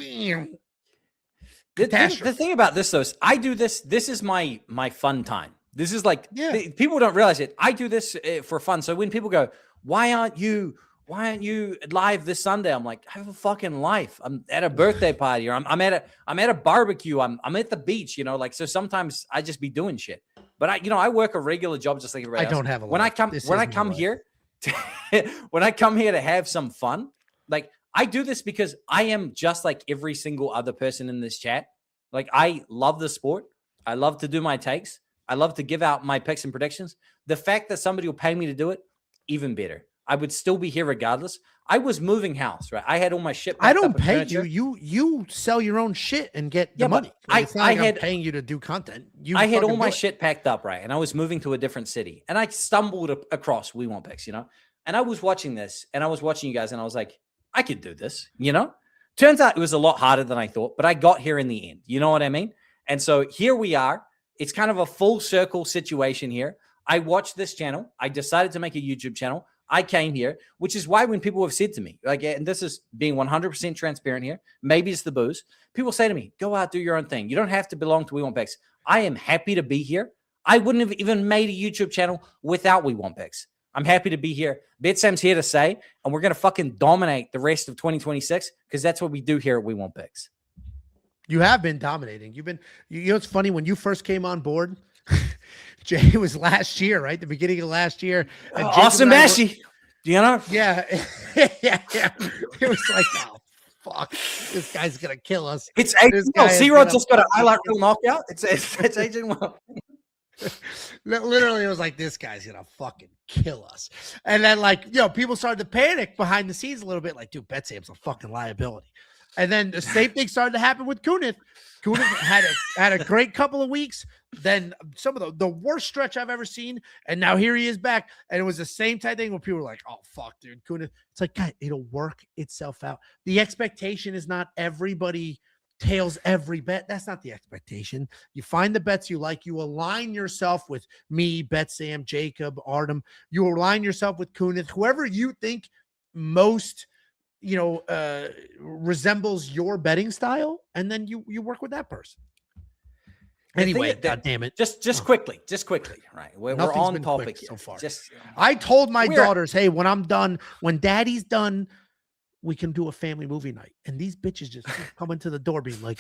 the thing about this though is I do this. This is my fun time. This is people don't realize it. I do this for fun. So when people go, why aren't you live this Sunday? I'm I have a fucking life. I'm at a birthday party, or I'm at a barbecue. I'm at the beach. So sometimes I just be doing shit. But I work a regular job just like everybody else. I don't have a when life. When I come here to have some fun, I do this because I am just like every single other person in this chat. I love the sport. I love to do my takes. I love to give out my picks and predictions. The fact that somebody will pay me to do it, even better. I would still be here regardless. I was moving house, right? I had all my shit. I don't pay you. You sell your own shit and get the money. I'm paying you to do content. I had all my shit packed up, right? And I was moving to a different city, and I stumbled across We Want Picks, And I was watching this, and I was watching you guys, and I was like, I could do this, Turns out it was a lot harder than I thought, but I got here in the end. You know what I mean? And so here we are. It's kind of a full circle situation here. I watched this channel. I decided to make a YouTube channel. I came here, which is why when people have said to me, and this is being 100% transparent here, maybe it's the booze. People say to me, go out, do your own thing. You don't have to belong to We Want Picks. I am happy to be here. I wouldn't have even made a YouTube channel without We Want Picks. I'm happy to be here. Betsam's here to say, and we're going to fucking dominate the rest of 2026 because that's what we do here at We Want Picks. You have been dominating. It's funny when you first came on board, Jay, it was last year, right? The beginning of last year. And awesome, Bashy. Do you know? Yeah. yeah. It was oh, fuck. This guy's going to kill us. It's C-Rod just got a highlight reel knockout. It's aging well. Literally, it was this guy's gonna fucking kill us. And then people started to panic behind the scenes a little bit, dude, Betsam's a fucking liability. And then the same thing started to happen with Kunith. Kunith had a great couple of weeks, then some of the worst stretch I've ever seen, and now here he is back. And it was the same type thing where people were like, "Oh fuck, dude, Kunith." It's like, God, it'll work itself out. The expectation is not everybody tails every bet. That's not the expectation. You find the bets you like. You align yourself with me, Bet Sam, Jacob, Artem. You align yourself with Kunith, whoever you think most resembles your betting style, and then you work with that person. Anyway, God damn it. Just quickly, right? We're on topic so far. I told my daughters, hey, when I'm done, when daddy's done, we can do a family movie night. And these bitches just come into the door being like,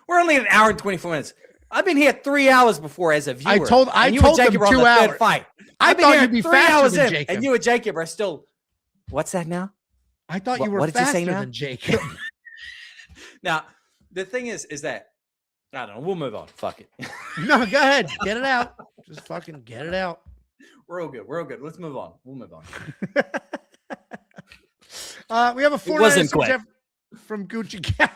we're only an hour and 24 minutes. I've been here 3 hours before as a viewer. I told them 2 hours. Fight. I thought you'd be faster than Jacob. And you and Jacob are still, what's that now? I thought you were faster than Jacob. Now, the thing is that, I don't know. We'll move on. Fuck it. No, go ahead. Get it out. Just fucking get it out. We're all good. Let's move on. We'll move on. We have a $4 from Gucci.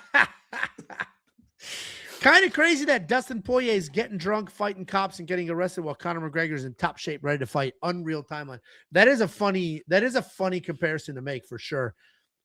Kind of crazy that Dustin Poirier is getting drunk, fighting cops, and getting arrested while Conor McGregor is in top shape, ready to fight. Unreal timeline. That is a funny comparison to make for sure.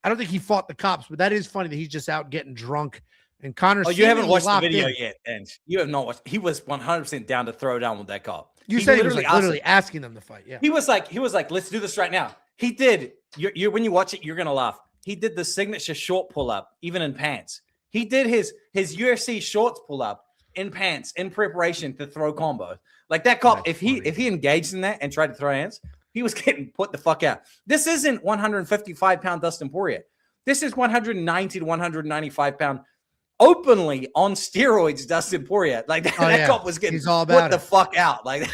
I don't think he fought the cops, but that is funny that he's just out getting drunk. And Conor, you haven't watched the video yet, and you have not watched. He was 100% down to throw down with that cop. You said he was literally asking them to fight. Yeah, he was like, let's do this right now. He did. You when you watch it, you're gonna laugh. He did the signature short pull up, even in pants. He did his UFC shorts pull up in pants in preparation to throw combo. Like that cop, if he engaged in that and tried to throw hands, he was getting put the fuck out. This isn't 155-pound Dustin Poirier. This is 190 to 195 pound openly on steroids Dustin Poirier. Like that cop was getting put the fuck out. Like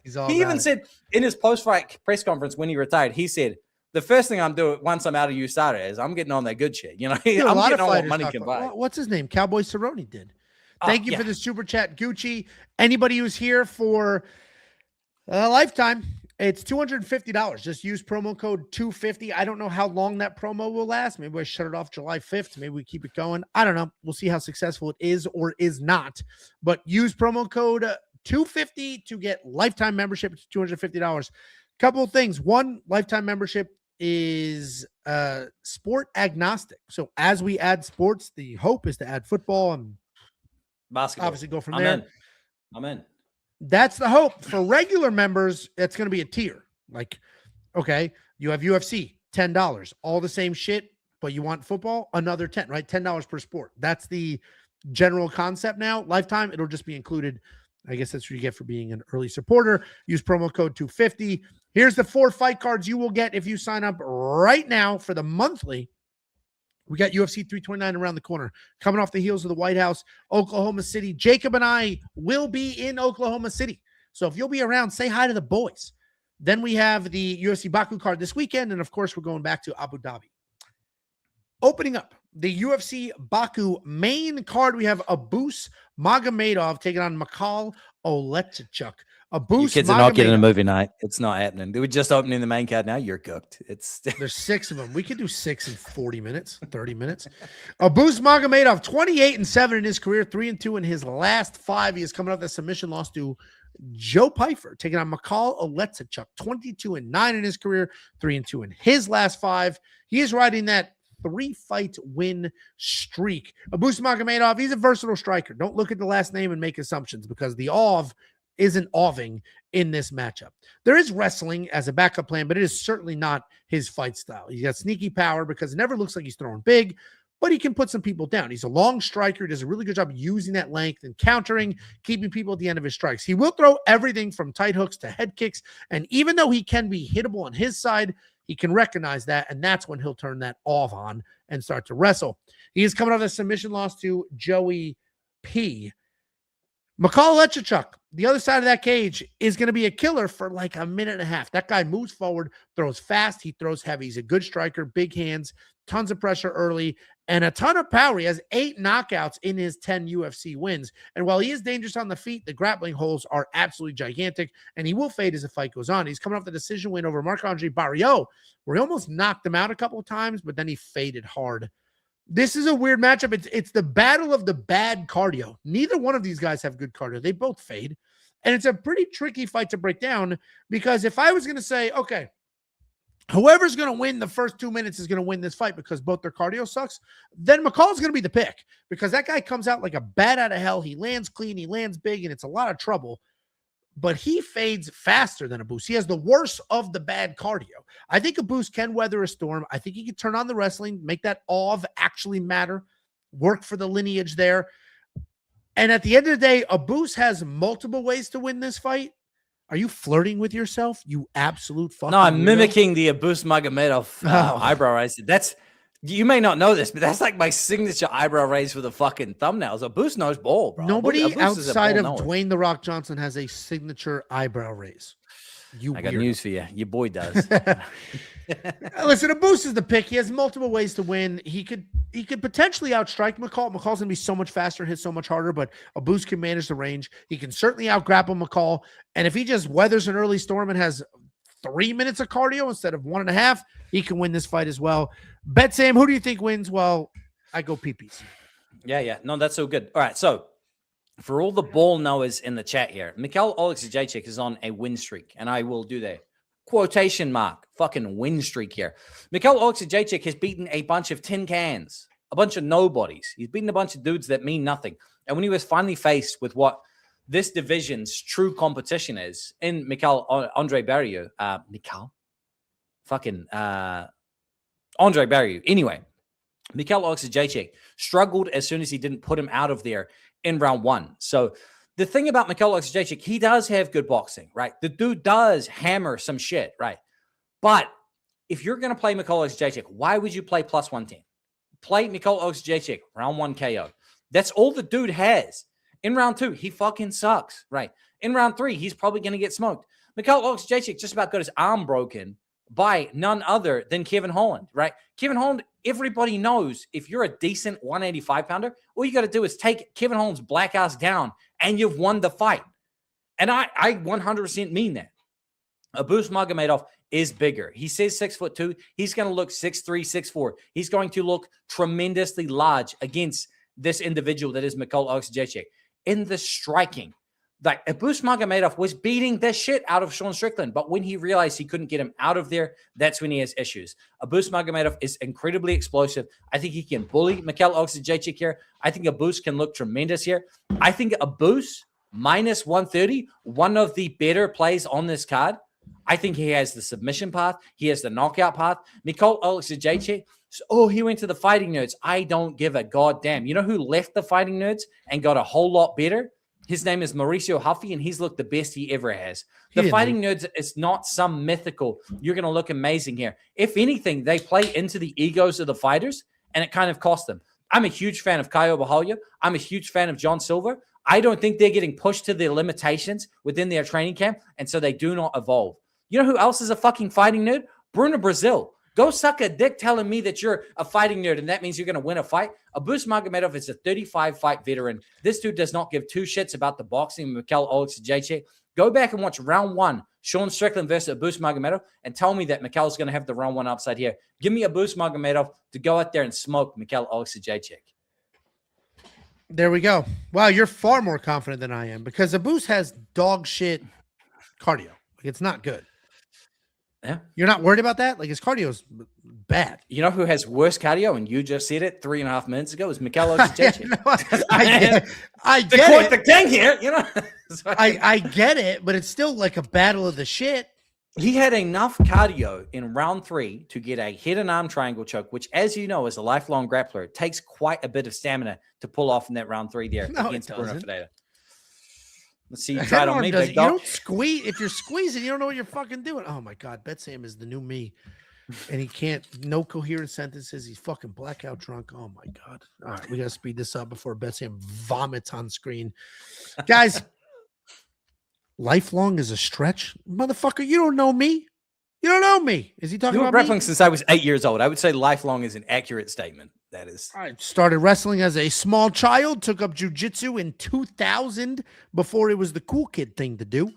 he even said in his post-fight press conference when he retired, he said, the first thing I'm doing once I'm out of USADA is I'm getting on that good shit. You know, I'm getting on what money can buy. What's his name? Cowboy Cerrone did. Thank you for the super chat, Gucci. Anybody who's here for a lifetime, it's $250. Just use promo code 250. I don't know how long that promo will last. Maybe I shut it off July 5th. Maybe we keep it going. I don't know. We'll see how successful it is or is not. But use promo code 250 to get lifetime membership. It's $250. Couple of things. One, lifetime membership is sport agnostic. So as we add sports, the hope is to add football and basketball. Obviously go from there. I'm in. That's the hope. For regular members, it's going to be a tier. Like, okay, you have UFC, $10, all the same shit, but you want football, another 10, right? $10 per sport. That's the general concept now. Lifetime, it'll just be included. I guess that's what you get for being an early supporter. Use promo code 250. Here's the 4 fight cards you will get if you sign up right now for the monthly. We got UFC 329 around the corner, coming off the heels of the White House, Oklahoma City. Jacob and I will be in Oklahoma City. So if you'll be around, say hi to the boys. Then we have the UFC Baku card this weekend. And of course, we're going back to Abu Dhabi. Opening up the UFC Baku main card, we have Abus Magomedov taking on Michal Oleksiejczuk. You kids are not getting a movie night. It's not happening. We're just opening the main card now. You're cooked. There's 6 of them. We could do 6 in 40 minutes, 30 minutes. Abus Magomedov, 28-7 in his career, 3-2 in his last 5. He is coming off the submission loss to Joe Pyfer, taking on Michal Oleksiejczuk, 22-9 in his career, 3-2 in his last 5. He is riding that 3-fight win streak. Abus Magomedov, he's a versatile striker. Don't look at the last name and make assumptions because the OV isn't oving in this matchup. There is wrestling as a backup plan, but it is certainly not his fight style. He's got sneaky power because it never looks like he's throwing big, but he can put some people down. He's a long striker. He does a really good job using that length and countering, keeping people at the end of his strikes. He will throw everything from tight hooks to head kicks, and even though he can be hittable on his side, he can recognize that, and that's when he'll turn that off on and start to wrestle. He is coming off a submission loss to Joey P. Michal Oleksiejczuk, the other side of that cage, is going to be a killer for like a minute and a half. That guy moves forward, throws fast, he throws heavy. He's a good striker, big hands, tons of pressure early, and a ton of power. He has 8 knockouts in his 10 UFC wins. And while he is dangerous on the feet, the grappling holes are absolutely gigantic, and he will fade as the fight goes on. He's coming off the decision win over Marc-Andre Barriault, where he almost knocked him out a couple of times, but then he faded hard This is a weird matchup. It's the battle of the bad cardio. Neither one of these guys have good cardio. They both fade. And it's a pretty tricky fight to break down because if I was going to say, okay, whoever's going to win the first 2 minutes is going to win this fight because both their cardio sucks, then McCall's going to be the pick because that guy comes out like a bat out of hell. He lands clean, he lands big, and it's a lot of trouble. But he fades faster than Abus. He has the worst of the bad cardio. I think Abus can weather a storm. I think he can turn on the wrestling, make that OV actually matter, work for the lineage there. And at the end of the day, Abus has multiple ways to win this fight. Are you flirting with yourself? You absolute fucking No, I'm weirdo? mimicking the Abus Magomedov eyebrow raise. You may not know this, but that's like my signature eyebrow raise for the fucking thumbnails. Abus knows ball, bro. Nobody Abus is a outside of ball knower. Dwayne The Rock Johnson has a signature eyebrow raise. I got news for you. Your boy does. Listen, Abus is the pick. He has multiple ways to win. He could potentially outstrike McCall. McCall's gonna be so much faster and hit so much harder, but Abus can manage the range. He can certainly outgrapple McCall. And if he just weathers an early storm and has 3 minutes of cardio instead of 1.5, he can win this fight as well. Bet Sam, who do you think wins? Well, I go peepees. Yeah. No, that's so good. All right. So for all the ball knowers in the chat here, Mikhail Oleksiejczyk is on a win streak, and I will do the quotation mark fucking win streak here. Mikhail Oleksiejczyk has beaten a bunch of tin cans, a bunch of nobodies. He's beaten a bunch of dudes that mean nothing. And when he was finally faced with what this division's true competition is in Andrey Berggren, Andrey Berggren. Anyway, Mikhail Oleksiejczyk struggled as soon as he didn't put him out of there in round one. So the thing about Mikhail Oleksiejczyk, he does have good boxing, right? The dude does hammer some shit, right? But if you're going to play Mikhail Oleksiejczyk, why would you play plus 110? Play Mikhail Oleksiejczyk, round 1 KO. That's all the dude has. In round 2, he fucking sucks, right? In round 3, he's probably going to get smoked. Mikhail Oleksiejczyk just about got his arm broken by none other than Kevin Holland, right? Kevin Holland, everybody knows if you're a decent 185-pounder, all you got to do is take Kevin Holland's black ass down and you've won the fight. And I 100% mean that. Abus Magomedov is bigger. He says 6'2". He's going to look 6'3", 6'4". He's going to look tremendously large against this individual that is Mikhail Oleksiejczyk. In the striking, like Abus Magomedov was beating the shit out of Sean Strickland, but when he realized he couldn't get him out of there, that's when he has issues. Abus Magomedov is incredibly explosive. I think he can bully Mikhail Oleksiejczyk here. I think Abus can look tremendous here. I think Abus minus 130, one of the better plays on this card. I think he has the submission path. He has the knockout path. Mikhail Oleksiejczyk, he went to the Fighting Nerds. I don't give a goddamn. You know who left the Fighting Nerds and got a whole lot better? His name is Mauricio Huffy, and he's looked the best he ever has. The Fighting Nerds is not some mythical, you're going to look amazing here. If anything, they play into the egos of the fighters, and it kind of cost them. I'm a huge fan of Caio Borralho. I'm a huge fan of John Silver. I don't think they're getting pushed to their limitations within their training camp, and so they do not evolve. You know who else is a fucking fighting nerd? Bruno Brazil. Go suck a dick telling me that you're a fighting nerd and that means you're going to win a fight. Abus Magomedov is a 35-fight veteran. This dude does not give two shits about the boxing of Mikhail Oleksiejczyk. Go back and watch round 1, Sean Strickland versus Abus Magomedov, and tell me that Mikhail's going to have the round 1 upside here. Give me Abus Magomedov to go out there and smoke Mikhail Oleksiejczyk. There we go. Wow, you're far more confident than I am because Abus has dog shit cardio. It's not good. Yeah. You're not worried about that? Like his cardio is bad. You know who has worse cardio? And you just said it 3.5 minutes ago. Is Mikhail Oleksiejczyk. I get it. The king here, you know. I get it, but it's still like a battle of the shit. He had enough cardio in round 3 to get a head and arm triangle choke, which, as you know, as a lifelong grappler, it takes quite a bit of stamina to pull off in that round 3 there against Bruno Ferreira. Let's see. You tried on me, big dog. You don't squeeze. If you're squeezing, you don't know what you're fucking doing. Oh my God. Bet Sam is the new me. And he can't, no coherent sentences. He's fucking blackout drunk. Oh my God. All right. We got to speed this up before Bet Sam vomits on screen. Guys, lifelong is a stretch. Motherfucker, you don't know me. You don't know me. Is he talking about wrestling me? since I was 8 years old. I would say lifelong is an accurate statement. That is. I started wrestling as a small child, took up jiu-jitsu in 2000 before it was the cool kid thing to do.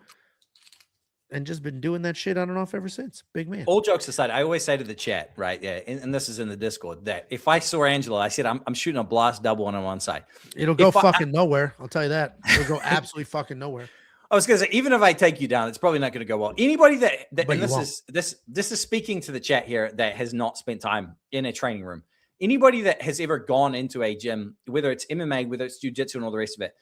and just been doing that shit on and off ever since. Big man. All jokes aside, I always say to the chat, right? Yeah, and this is in the Discord, that if I saw Angelo, I said I'm shooting a blast double on one side. It'll go fucking nowhere. I'll tell you that. It'll go absolutely fucking nowhere. I was gonna say, even if I take you down, it's probably not gonna go well. Anybody that and this is speaking to the chat here that has not spent time in a training room. Anybody that has ever gone into a gym, whether it's MMA, whether it's jiu-jitsu and all the rest of it,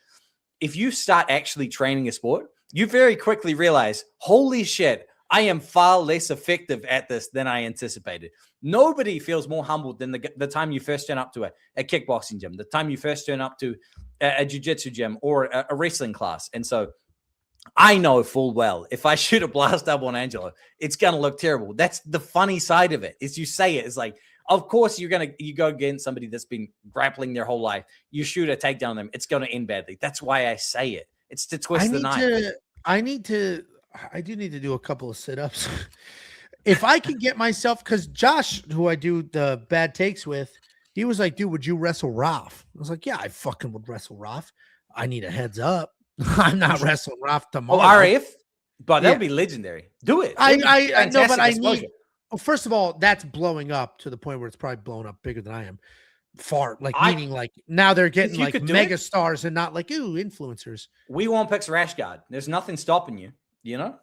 if you start actually training a sport, you very quickly realize, holy shit, I am far less effective at this than I anticipated. Nobody feels more humbled than the time you first turn up to a kickboxing gym, the time you first turn up to a jiu-jitsu gym or a wrestling class. And so I know full well, if I shoot a blast double on Angelo, it's going to look terrible. That's the funny side of it, is you say it. It's like, of course, you go against somebody that's been grappling their whole life. You shoot a takedown on them, it's going to end badly. That's why I say it. It's to twist the knife. I do need to do a couple of sit-ups. If I can get myself, because Josh, who I do the bad takes with, he was like, dude, would you wrestle Raf? I was like, yeah, I fucking would wrestle Raf. I need a heads up. I'm not wrestling Raf tomorrow. Oh, RF? But that would be legendary. Do it. I know, but I need. Well, first of all, that's blowing up to the point where it's probably blowing up bigger than I am. Far, meaning now they're getting like mega stars and not like influencers. We won't pick Rashguard. There's nothing stopping you. You know.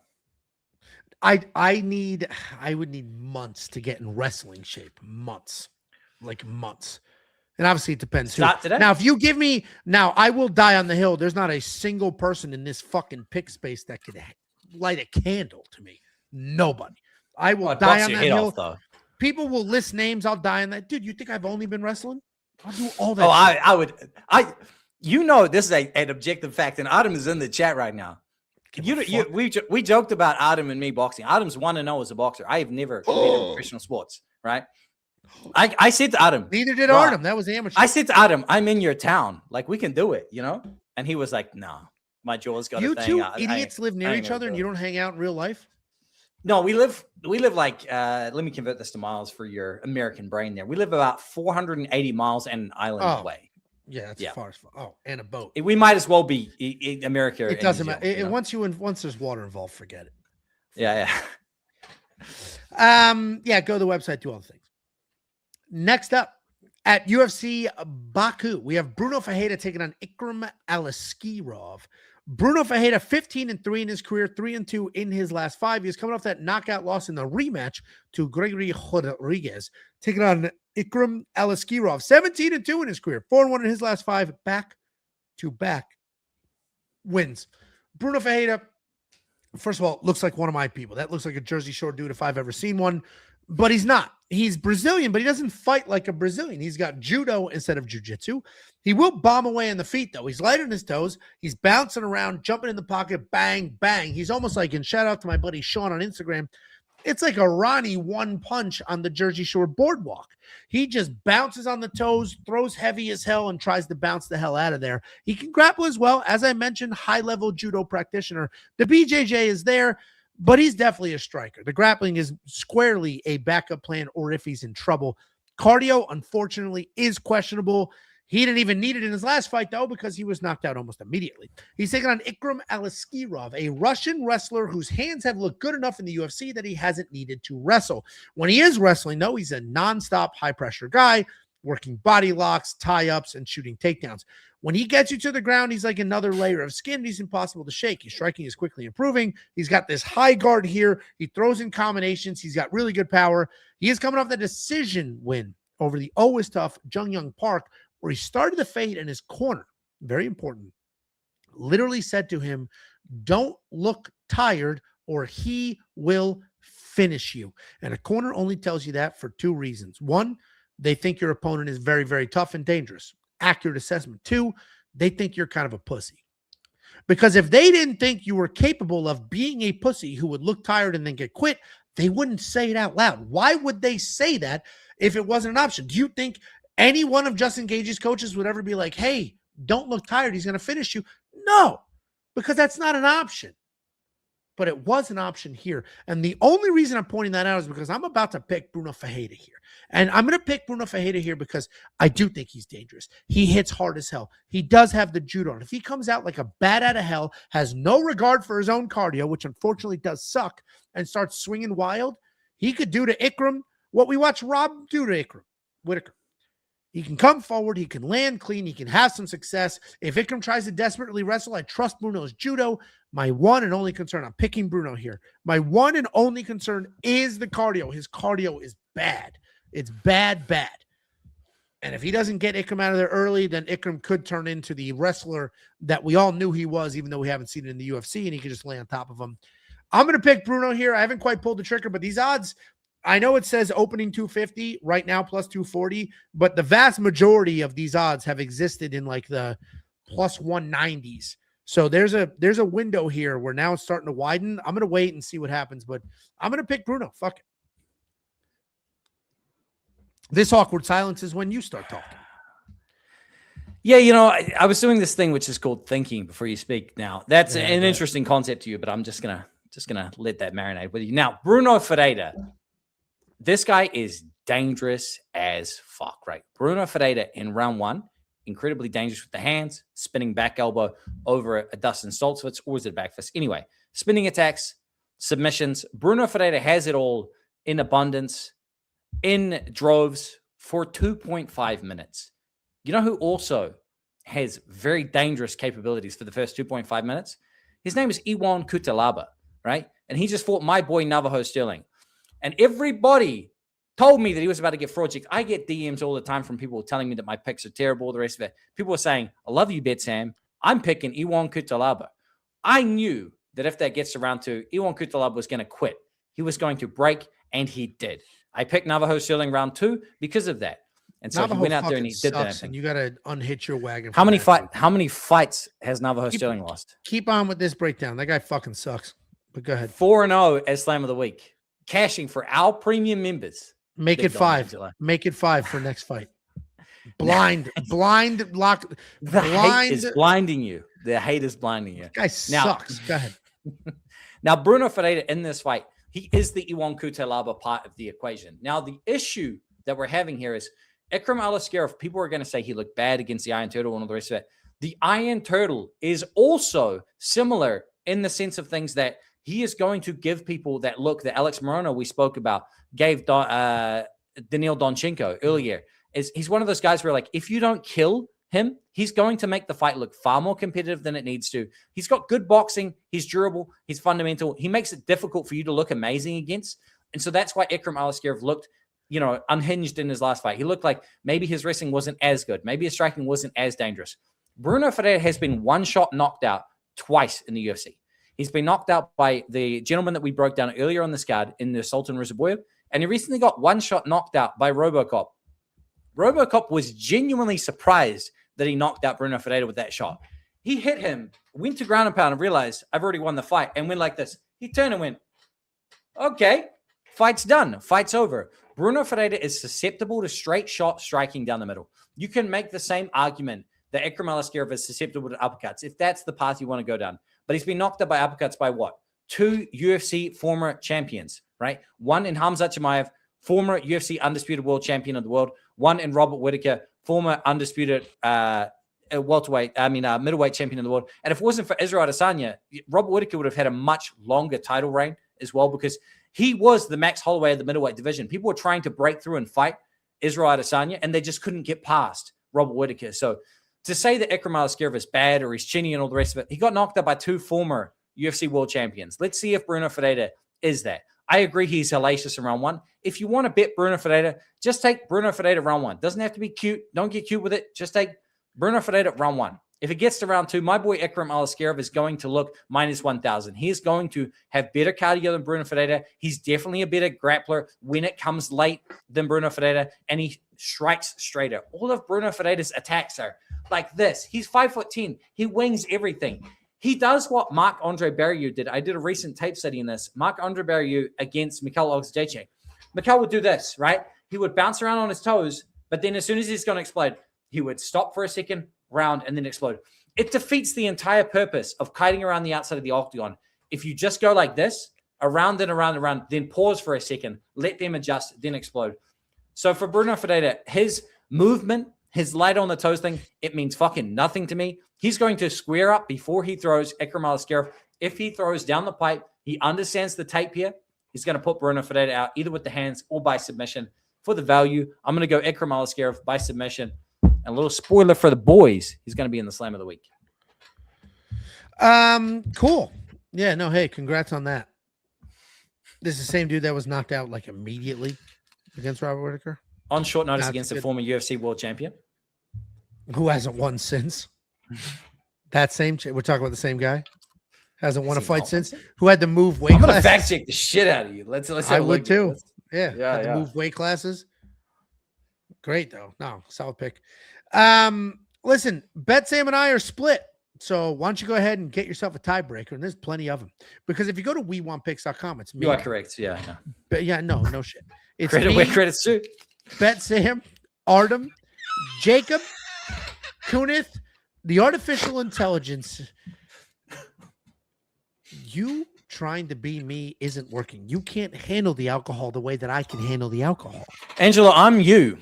I would need months to get in wrestling shape. Months. And obviously it depends too. Now, if you give me I will die on the hill. There's not a single person in this fucking pick space that could light a candle to me. Nobody. I will die on that hill. People will list names. I'll die on that. Dude, you think I've only been wrestling? I'll do all that. I would. This is an objective fact, and Adam is in the chat right now. We joked about Adam and me boxing. Adam's 1-0 as a boxer. I have never competed in professional sports, right? I said to Adam, neither did Artem. That was amateur. I said to Adam, I'm in your town. Like, we can do it, you know? And he was like, no, my jaw's got a thing. You two idiots live near each other and you don't hang out in real life? No, we live like, let me convert this to miles for your American brain there. We live about 480 miles and an island away. Yeah, that's far as far. Oh, and a boat. We might as well be in America. It doesn't matter. Once there's water involved, forget it. Yeah. Go to the website, do all the things. Next up, at UFC Baku, we have Bruno Ferreira taking on Ikram Aliskirov. Bruno Ferreira, 15-3 in his career, 3-2 in his last 5. He's coming off that knockout loss in the rematch to Gregory Rodriguez, taking on Ikram Aliskirov, 17-2 in his career, 4-1 in his last 5, back-to-back wins. Bruno Ferreira, first of all, looks like one of my people. That looks like a Jersey Shore dude if I've ever seen one. But he's not. He's Brazilian, but he doesn't fight like a Brazilian. He's got judo instead of jiu-jitsu. He will bomb away on the feet, though. He's light on his toes. He's bouncing around, jumping in the pocket, bang, bang. He's almost like, and shout out to my buddy Sean on Instagram, it's like a Ronnie one punch on the Jersey Shore boardwalk. He just bounces on the toes, throws heavy as hell, and tries to bounce the hell out of there. He can grapple as well. As I mentioned, high-level judo practitioner. The BJJ is there, but he's definitely a striker. The grappling is squarely a backup plan or if he's in trouble. Cardio, unfortunately, is questionable. He didn't even need it in his last fight, though, because he was knocked out almost immediately. He's taking on Ikram Aliskirov, a Russian wrestler whose hands have looked good enough in the UFC that he hasn't needed to wrestle. When he is wrestling, though, he's a nonstop high-pressure guy, working body locks, tie-ups, and shooting takedowns. When he gets you to the ground, he's like another layer of skin. He's impossible to shake. His striking is quickly improving. He's got this high guard here. He throws in combinations. He's got really good power. He is coming off the decision win over the always tough Jung Young Park, where he started the fade in his corner. Very important. Literally said to him, don't look tired or he will finish you. And a corner only tells you that for 2 reasons. 1, they think your opponent is very, very tough and dangerous. Accurate assessment. 2, they think you're kind of a pussy. Because if they didn't think you were capable of being a pussy who would look tired and then get quit, they wouldn't say it out loud. Why would they say that if it wasn't an option? Do you think any one of Justin Gage's coaches would ever be like, hey, don't look tired, he's going to finish you? No, because that's not an option. but it was an option here. And the only reason I'm pointing that out is because I'm about to pick Bruno Ferreira here. And I'm going to pick Bruno Ferreira here because I do think he's dangerous. He hits hard as hell. He does have the judo. And if he comes out like a bat out of hell, has no regard for his own cardio, which unfortunately does suck, and starts swinging wild, he could do to Ikram what we watch Rob do to Ikram Whitaker. He can come forward. He can land clean. He can have some success. If Ikram tries to desperately wrestle, I trust Bruno's judo. My one and only concern, I'm picking Bruno here. My one and only concern is the cardio. His cardio is bad. It's bad, bad. And if he doesn't get Ikram out of there early, then Ikram could turn into the wrestler that we all knew he was, even though we haven't seen it in the UFC, and he could just lay on top of him. I'm going to pick Bruno here. I haven't quite pulled the trigger, but these odds, I know it says opening 250 right now plus 240, but the vast majority of these odds have existed in like the plus 190s. So there's a window here where now it's starting to widen. I'm going to wait and see what happens, but I'm going to pick Bruno. Fuck it. This awkward silence is when you start talking. Yeah, you know, I was doing this thing which is called thinking before you speak. Now, that's an interesting concept to you, but I'm just gonna let that marinate with you. Now, Bruno Ferreira, this guy is dangerous as fuck, right? Bruno Ferreira in round one, incredibly dangerous with the hands, spinning back elbow over a Dustin Stoltzfus, always a back fist. Anyway, spinning attacks, submissions. Bruno Ferreira has it all in abundance, in droves for 2.5 minutes. You know who also has very dangerous capabilities for the first 2.5 minutes? His name is Iwan Kutalaba, right? And he just fought my boy Navajo Sterling. And everybody told me that he was about to get fraud checked. I get DMs all the time from people telling me that my picks are terrible, the rest of it. People are saying, I love you, Bet Sam. I'm picking Iwan Kutalaba. I knew that if that gets to round two, Iwan Kutalaba was going to quit. He was going to break, and he did. I picked Navajo Sterling round two because of that. And so Navajo he went out there and he did that. And you got to unhitch your wagon. How many fights has Navajo Sterling lost? Keep on with this breakdown. That guy fucking sucks. But go ahead. 4-0 as Slam of the Week. Cashing for our premium members. Make it 5. Make it 5 for next fight. Blind lock. The hate is blinding you. The hate is blinding you. That guy sucks. Go ahead. Now, Bruno Ferreira in this fight, he is the Iwan Kutalaba part of the equation. Now, the issue that we're having here is Ikram Aliskerov, people are going to say he looked bad against the Iron Turtle and all the rest of it. The Iron Turtle is also similar in the sense of things that he is going to give people that look that Alex Morono we spoke about gave Daniil Donchenko earlier. He's one of those guys where, like, if you don't kill him, he's going to make the fight look far more competitive than it needs to. He's got good boxing. He's durable. He's fundamental. He makes it difficult for you to look amazing against. And so that's why Ikram Aliskerov looked, you know, unhinged in his last fight. He looked like maybe his wrestling wasn't as good. Maybe his striking wasn't as dangerous. Bruno Ferreira has been one shot knocked out twice in the UFC. He's been knocked out by the gentleman that we broke down earlier on this card in Nursulton Ruziboev, and he recently got one shot knocked out by RoboCop. RoboCop was genuinely surprised that he knocked out Bruno Ferreira with that shot. He hit him, went to ground and pound, and realized, I've already won the fight, and went like this. He turned and went, okay, fight's done. Fight's over. Bruno Ferreira is susceptible to straight shot striking down the middle. You can make the same argument that Ikram Aliskerov is susceptible to uppercuts if that's the path you want to go down. But he's been knocked out by uppercuts by what? 2 UFC former champions, right? One in Khamzat Chimaev, former UFC undisputed world champion of the world. One in Robert Whittaker, former undisputed middleweight champion of the world. And if it wasn't for Israel Adesanya, Robert Whittaker would have had a much longer title reign as well, because he was the Max Holloway of the middleweight division. People were trying to break through and fight Israel Adesanya, and they just couldn't get past Robert Whittaker. So to say that Ikram Aliskerov is bad or he's chinny and all the rest of it, he got knocked out by 2 former UFC world champions. Let's see if Bruno Ferreira is that. I agree he's hellacious in round 1. If you want to bet Bruno Ferreira, just take Bruno Ferreira round 1. Doesn't have to be cute. Don't get cute with it. Just take Bruno Ferreira round 1. If it gets to round 2, my boy Ikram Aliskerov is going to look minus 1,000. He is going to have better cardio than Bruno Ferreira. He's definitely a better grappler when it comes late than Bruno Ferreira, and he strikes straighter. All of Bruno Ferreira's attacks are like this. He's 5'10". He wings everything. He does what Marc-Andre Barrieu did. I did a recent tape study in this. Marc-Andre Barrieu against Mikhail Oxidejczyk. Mikhail would do this, right? He would bounce around on his toes, but then as soon as he's going to explode, he would stop for a second, round, and then explode. It defeats the entire purpose of kiting around the outside of the octagon. if you just go like this, around and around and around, then pause for a second, let them adjust, then explode. So for Bruno Ferreira, his movement, his light on the toes thing, it means fucking nothing to me. He's going to square up before he throws Ikram Aliskerov. If he throws down the pipe, he understands the tape here. He's going to put Bruno Ferreira out either with the hands or by submission. For the value, I'm going to go Ikram Aliskerov by submission. And a little spoiler for the boys, he's going to be in the Slam of the Week. Cool. Yeah, no, hey, congrats on that. This is the same dude that was knocked out like immediately against Robert Whittaker. On short notice against the former UFC world champion. Who hasn't won since. That same, we're talking about the same guy. Hasn't won a fight since. Who had to move weight classes. I'm going to classes. fact check the shit out of you. Let's I would too. Yeah. Had to move weight classes. Great though. No, solid pick. Listen, Bet Sam and I are split. So why don't you go ahead and get yourself a tiebreaker? And there's plenty of them. Because if you go to WeWantPicks.com, it's me. You are correct. Yeah. No. But yeah, no shit. It's credit where credit's due. Bet Sam, Artem, Jacob, Kunith, the artificial intelligence. You trying to be me isn't working. You can't handle the alcohol the way that I can handle the alcohol. Angela, I'm you.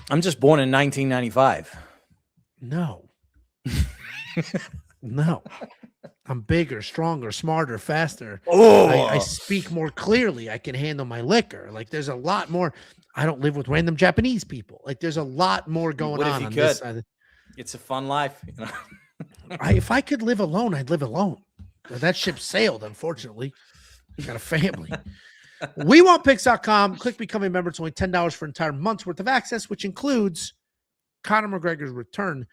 I'm just born in 1995. No. No. I'm bigger, stronger, smarter, faster. Oh, I speak more clearly. I can handle my liquor. Like there's a lot more. I don't live with random Japanese people. Like there's a lot more going on this side. It's a fun life. You know? If I could live alone, I'd live alone. That ship sailed, unfortunately. Got a family. WeWantPicks.com. Click become a member. It's only $10 for an entire month's worth of access, which includes Conor McGregor's return.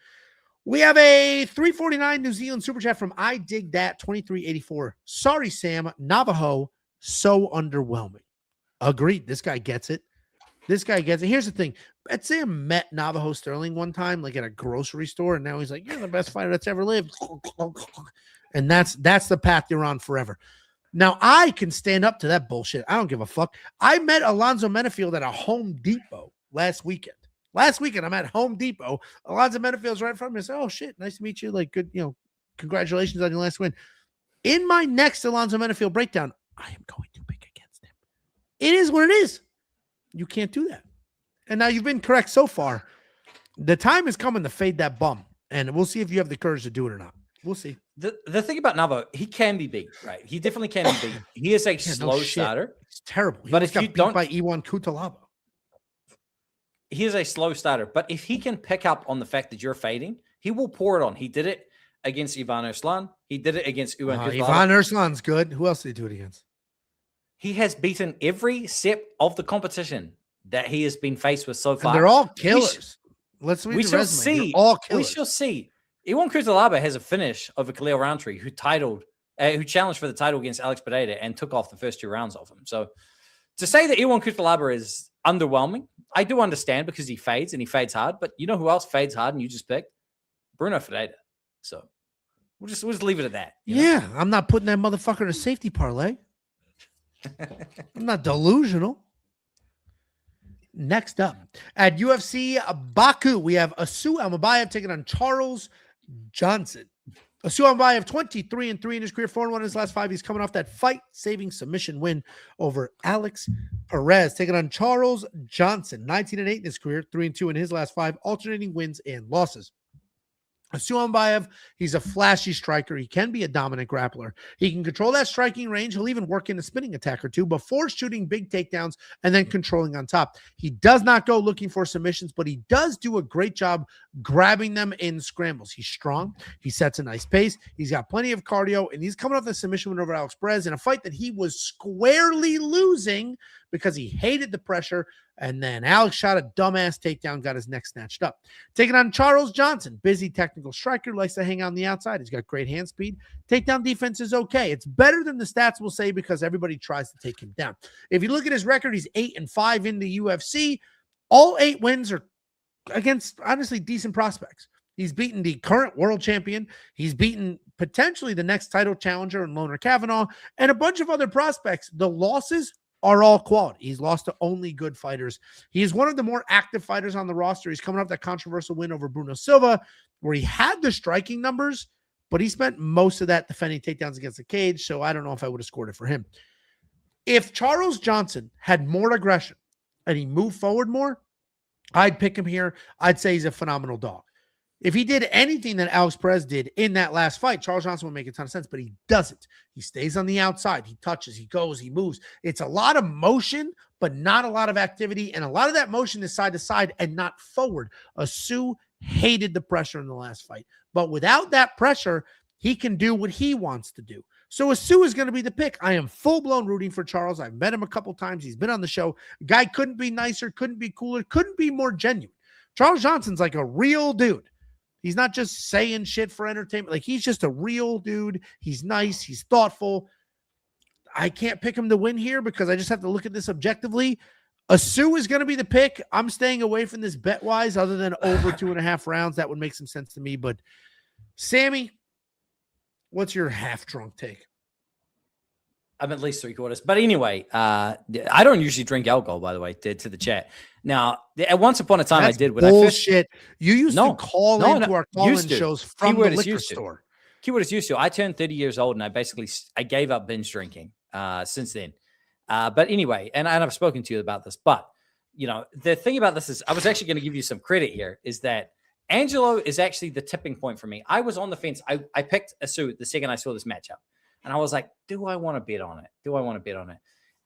We have a $3.49 New Zealand super chat from I Dig That 2384. Sorry, Sam. Navajo, so underwhelming. Agreed. This guy gets it. This guy gets it. Here's the thing. Bet Sam met Navajo Sterling one time, like at a grocery store, and now he's like, "You're the best fighter that's ever lived." And that's the path you're on forever. Now, I can stand up to that bullshit. I don't give a fuck. I met Alonzo Menafield at a Home Depot last weekend. I'm at Home Depot. Alonzo Menafield's right in front of me. I said, "Oh, shit, nice to meet you. Like, good, congratulations on your last win." In my next Alonzo Menafield breakdown, I am going to pick against him. It is what it is. You can't do that. And now you've been correct so far. The time is coming to fade that bum. And we'll see if you have the courage to do it or not. We'll see. The thing about Navo, he can be beat, right? He definitely can be beat. He is a slow starter. It's terrible. He but if you don't by Iwan Kutalaba. He is a slow starter. But if he can pick up on the fact that you're fading, he will pour it on. He did it against Ivan Erslan. He did it against Iwan Kutalaba. Ivan Erslan's good. Who else did he do it against? He has beaten every step of the competition that he has been faced with so far. And they're all killers. We shall see. All killers. We shall see. Iwan Kutalaba has a finish over Khalil Roundtree, who challenged for the title against Alex Pereira and took off the first 2 rounds of him. So to say that Iwan Kutalaba is underwhelming, I do understand because he fades and he fades hard. But you know who else fades hard and you just picked? Bruno Ferreira. So we'll just leave it at that. Yeah, know? I'm not putting that motherfucker in a safety parlay. I'm not delusional. Next up at UFC Baku, we have Asu Almakhan taking on Charles Johnson. Asu Almakhan 23-3 in his career, 4-1 in his last 5. He's coming off that fight-saving submission win over Alex Perez, taking on Charles Johnson, 19-8 in his career, 3-2 in his last 5, alternating wins and losses. Asu Almakhan, he's a flashy striker. He can be a dominant grappler. He can control that striking range. He'll even work in a spinning attack or two before shooting big takedowns and then controlling on top. He does not go looking for submissions, but he does do a great job grabbing them in scrambles. He's strong. He sets a nice pace. He's got plenty of cardio, and he's coming off the submission win over Alex Perez in a fight that he was squarely losing because he hated the pressure. And then Alex shot a dumbass takedown, got his neck snatched up. Taking on Charles Johnson, busy technical striker, likes to hang on the outside. He's got great hand speed. Takedown defense is okay. It's better than the stats will say because everybody tries to take him down. If you look at his record, he's 8-5 in the UFC. All 8 wins are against, honestly, decent prospects. He's beaten the current world champion. He's beaten potentially the next title challenger in Loner Kavanaugh and a bunch of other prospects. The losses are all quality. He's lost to only good fighters. He is one of the more active fighters on the roster. He's coming off that controversial win over Bruno Silva, where he had the striking numbers, but he spent most of that defending takedowns against the cage, so I don't know if I would have scored it for him. If Charles Johnson had more aggression and he moved forward more, I'd pick him here. I'd say he's a phenomenal dog. If he did anything that Alex Perez did in that last fight, Charles Johnson would make a ton of sense, but he doesn't. He stays on the outside. He touches, he goes, he moves. It's a lot of motion, but not a lot of activity. And a lot of that motion is side to side and not forward. Asu hated the pressure in the last fight, but without that pressure, he can do what he wants to do. So Asu is going to be the pick. I am full-blown rooting for Charles. I've met him a couple times. He's been on the show. Guy couldn't be nicer, couldn't be cooler, couldn't be more genuine. Charles Johnson's like a real dude. He's not just saying shit for entertainment. Like, he's just a real dude. He's nice. He's thoughtful. I can't pick him to win here because I just have to look at this objectively. Asu is going to be the pick. I'm staying away from this bet-wise other than over 2.5 rounds. That would make some sense to me. But, Sammy, what's your half-drunk take? I'm at least 3/4. But anyway, I don't usually drink alcohol, by the way, to the chat. Now, at once upon a time, That's I did. When bullshit. You used to call into our call-in shows from the liquor store. Keyword is used to. I turned 30 years old, and I gave up binge drinking since then. But anyway, and I've spoken to you about this. But, you know, the thing about this is I was actually going to give you some credit here, is that Angelo is actually the tipping point for me. I was on the fence. I picked Asu the second I saw this matchup. And I was like, do I want to bet on it?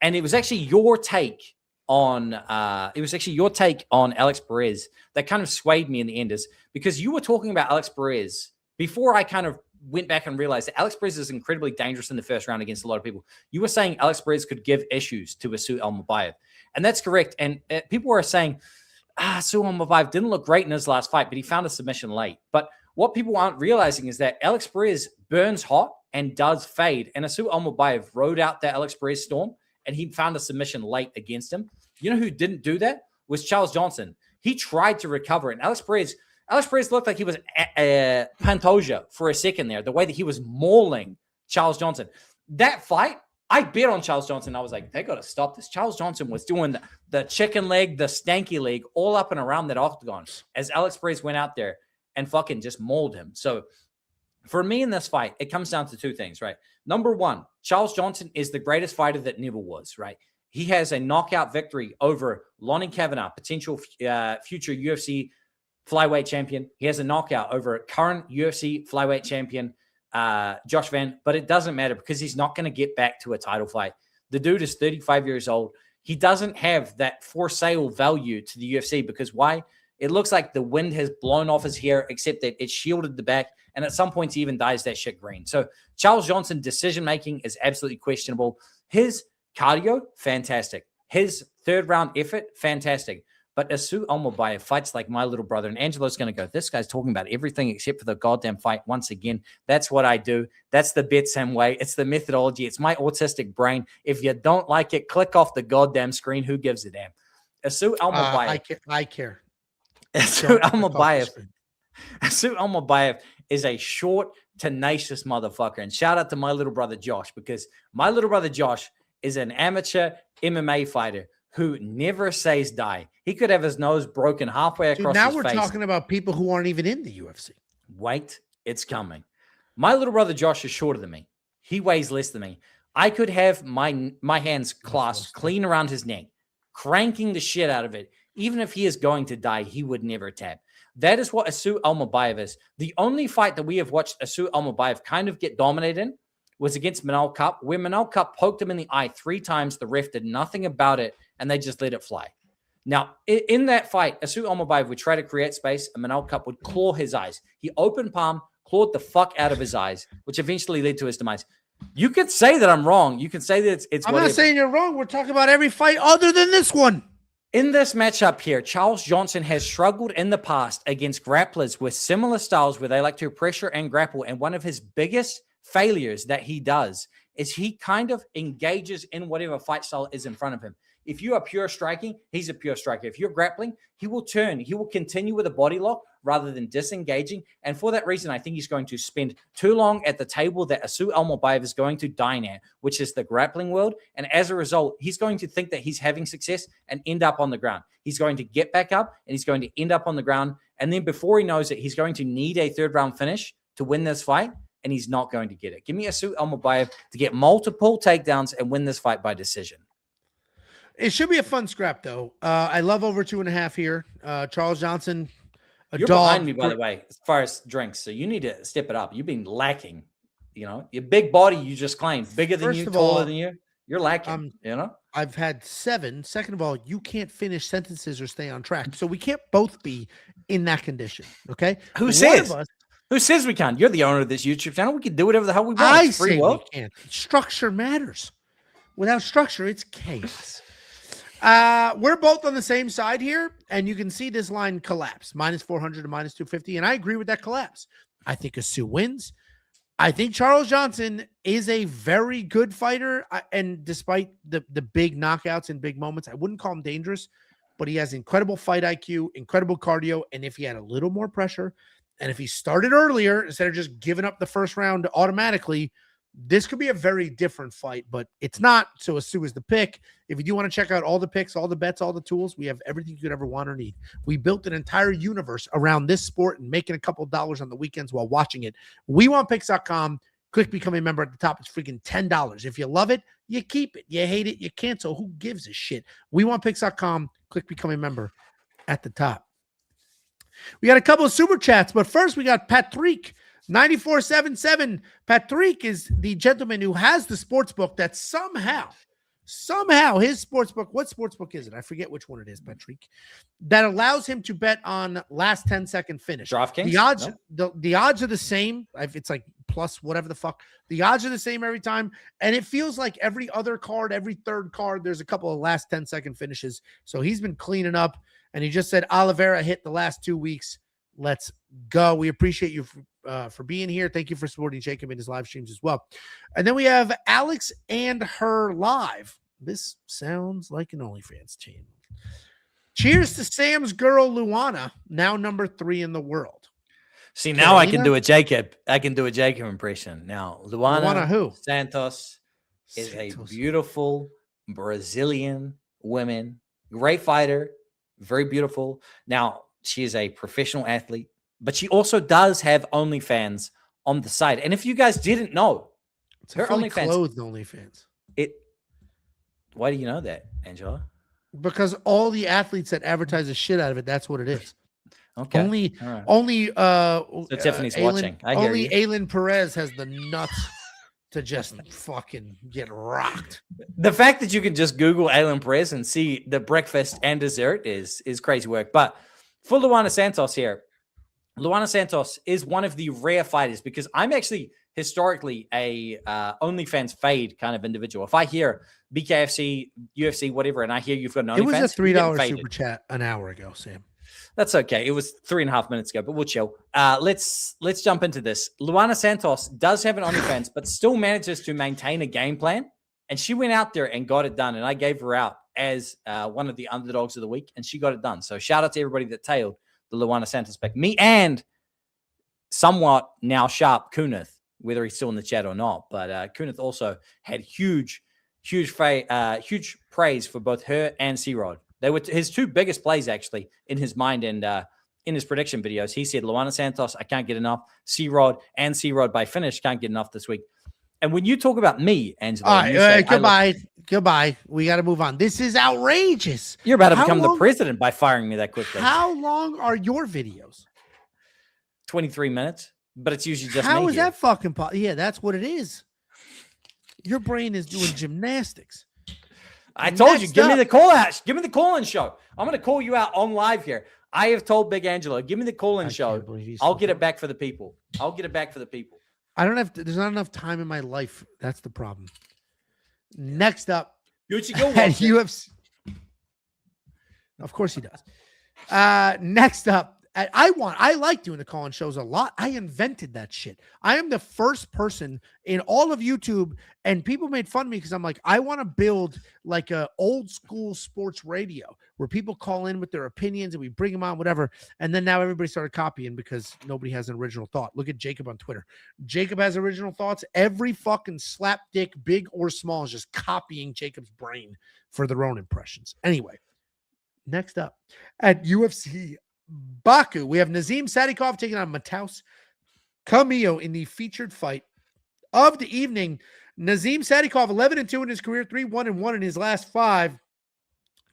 And it was actually your take on Alex Perez that kind of swayed me in the end, is because you were talking about Alex Perez before I kind of went back and realized that Alex Perez is incredibly dangerous in the first round against a lot of people. You were saying Alex Perez could give issues to Asu Almakhan. And that's correct. And people were saying, Asu Almakhan didn't look great in his last fight, but he found a submission late. But what people aren't realizing is that Alex Perez burns hot and does fade. And Asu Almakhan rode out that Alex Perez storm, and he found a submission late against him. You know who didn't do that? Was Charles Johnson. He tried to recover, and Alex Perez looked like he was Pantoja for a second there, the way that he was mauling Charles Johnson. That fight, I bet on Charles Johnson. I was like, they got to stop this. Charles Johnson was doing the chicken leg, the stanky leg, all up and around that octagon as Alex Perez went out there and fucking just mauled him. So for me in this fight, it comes down to two things, right? Number one, Charles Johnson is the greatest fighter that never was, right? He has a knockout victory over Lonnie Kavanagh, potential future UFC flyweight champion. He has a knockout over current UFC flyweight champion, Josh Van, but it doesn't matter because he's not going to get back to a title fight. The dude is 35 years old. He doesn't have that for sale value to the UFC because why? It looks like the wind has blown off his hair, except that it shielded the back. And at some points, he even dyes that shit green. So Charles Johnson decision-making is absolutely questionable. His cardio, fantastic. His third round effort, fantastic. But Asu Almakhan fights like my little brother. And Angelo's going to go, this guy's talking about everything except for the goddamn fight once again. That's what I do. That's the Bet-Sam way. It's the methodology. It's my autistic brain. If you don't like it, click off the goddamn screen. Who gives a damn? Asu Almakhan. I care. Asu Almakhan is a short, tenacious motherfucker. And shout out to my little brother Josh, because my little brother Josh is an amateur MMA fighter who never says die. He could have his nose broken halfway across his face. Now we're talking about people who aren't even in the UFC. Wait, it's coming. My little brother Josh is shorter than me. He weighs less than me. I could have my hands clasped clean around his neck, cranking the shit out of it. Even if he is going to die, he would never tap. That is what Asu Almakhan is. The only fight that we have watched Asu Almakhan kind of get dominated in was against Manal Cup, where Manal Cup poked him in the eye 3 times. The ref did nothing about it, and they just let it fly. Now, in that fight, Asu Almakhan would try to create space, and Manal Cup would claw his eyes. He open palm, clawed the fuck out of his eyes, which eventually led to his demise. You can say that I'm wrong. You can say that it's I'm not saying you're wrong. We're talking about every fight other than this one. In this matchup here, Charles Johnson has struggled in the past against grapplers with similar styles where they like to pressure and grapple. And one of his biggest failures that he does is he kind of engages in whatever fight style is in front of him. If you are pure striking, he's a pure striker. If you're grappling, he will turn. He will continue with a body lock rather than disengaging. And for that reason, I think he's going to spend too long at the table that Asu Almakhan is going to dine at, which is the grappling world. And as a result, he's going to think that he's having success and end up on the ground. He's going to get back up and he's going to end up on the ground. And then before he knows it, he's going to need a third round finish to win this fight. and he's not going to get it. Give me Asu Almakhan to get multiple takedowns and win this fight by decision. It should be a fun scrap, though. I love over 2.5 here. Charles Johnson, You're dog. behind me, by the way, as far as drinks. So you need to step it up. You've been lacking. Your big body you just claimed, bigger than you, taller than you. You're lacking. I've had 7. Second of all, you can't finish sentences or stay on track, so we can't both be in that condition. Okay? Who says we can? You're the owner of this YouTube channel. We can do whatever the hell we want. I say we can't. Structure matters. Without structure, it's chaos. We're both on the same side here, and you can see this line collapse, -400 to -250, and I agree with that collapse. I think Asu wins. I think Charles Johnson is a very good fighter, and despite the big knockouts and big moments, I wouldn't call him dangerous, but he has incredible fight IQ, incredible cardio, and if he had a little more pressure, and if he started earlier, instead of just giving up the first round automatically, this could be a very different fight, but it's not. So Asu is the pick. If you do want to check out all the picks, all the bets, all the tools, we have everything you could ever want or need. We built an entire universe around this sport and making a couple of dollars on the weekends while watching it. WeWantPicks.com. Click become a member at the top. It's freaking $10. If you love it, you keep it. You hate it, you cancel. Who gives a shit? WeWantPicks.com. Click become a member at the top. We got a couple of super chats, but first we got Patrick. 9477. Patrick is the gentleman who has the sports book that somehow his sports book, what sports book is it? I forget which one it is, Patrick, that allows him to bet on last 10-second finish. DraftKings? The odds, the odds are the same. It's like plus whatever the fuck. The odds are the same every time. And it feels like every other card, every third card, there's a couple of last 10-second finishes. So he's been cleaning up, and he just said Oliveira hit the last 2 weeks. Let's go. We appreciate you for being here. Thank you for supporting Jacob in his live streams as well. And then we have Alex and her live. This sounds like an OnlyFans channel. Cheers to Sam's girl, Luana, now number 3 in the world. See, now Carolina? I can do a Jacob. I can do a Jacob impression. Now, Luana who? Santos is a beautiful Brazilian woman. Great fighter. Very beautiful. Now, she is a professional athlete, but she also does have OnlyFans on the side. And if you guys didn't know, it's her OnlyFans. Clothed OnlyFans. Why do you know that, Angela? Because all the athletes that advertise the shit out of it, that's what it is. Okay. Only so Tiffany's watching. Only Aylin Perez has the nuts to just fucking get rocked. The fact that you can just Google Aylin Perez and see the breakfast and dessert is crazy work. But for Luana Santos here, Luana Santos is one of the rare fighters because I'm actually historically a OnlyFans fade kind of individual. If I hear BKFC, UFC, whatever, and I hear you've got an OnlyFans, it was a $3 super chat an hour ago, Sam. That's okay. It was 3.5 minutes ago, but we'll chill. Let's jump into this. Luana Santos does have an OnlyFans, but still manages to maintain a game plan. And she went out there and got it done. And I gave her out as one of the underdogs of the week, and she got it done. So shout out to everybody that tailed the Luana Santos pick. Me and somewhat now sharp Kunith, whether he's still in the chat or not. But Kunith also had huge praise for both her and C-Rod. They were his 2 biggest plays, actually, in his mind and in his prediction videos. He said, Luana Santos, I can't get enough. C-Rod and C-Rod by finish, can't get enough this week. And when you talk about me, Angela. All right, goodbye. We got to move on. This is outrageous. You're about to become the president by firing me that quickly. How long are your videos? 23 minutes, but it's usually just How me is here. That fucking Yeah, that's what it is. Your brain is doing gymnastics. I told you, give me the call out. Give me the call-in show. I'm going to call you out on live here. I have told Big Angelo, give me the call-in show. I'll get it back for the people. I don't have to, there's not enough time in my life. That's the problem. Next up, at UFC. Of course he does. Next up, I like doing the call-in shows a lot. I invented that shit. I am the first person in all of YouTube, and people made fun of me because I'm like, I want to build like a old school sports radio where people call in with their opinions and we bring them on, whatever. And then now everybody started copying because nobody has an original thought. Look at Jacob on Twitter. Jacob has original thoughts. Every fucking slap dick, big or small, is just copying Jacob's brain for their own impressions. Anyway, next up at UFC Baku, we have Nazim Sadikov taking on Mataus Camillo in the featured fight of the evening. Nazim Sadikov, 11-2 in his career, 3-1-1 in his last 5.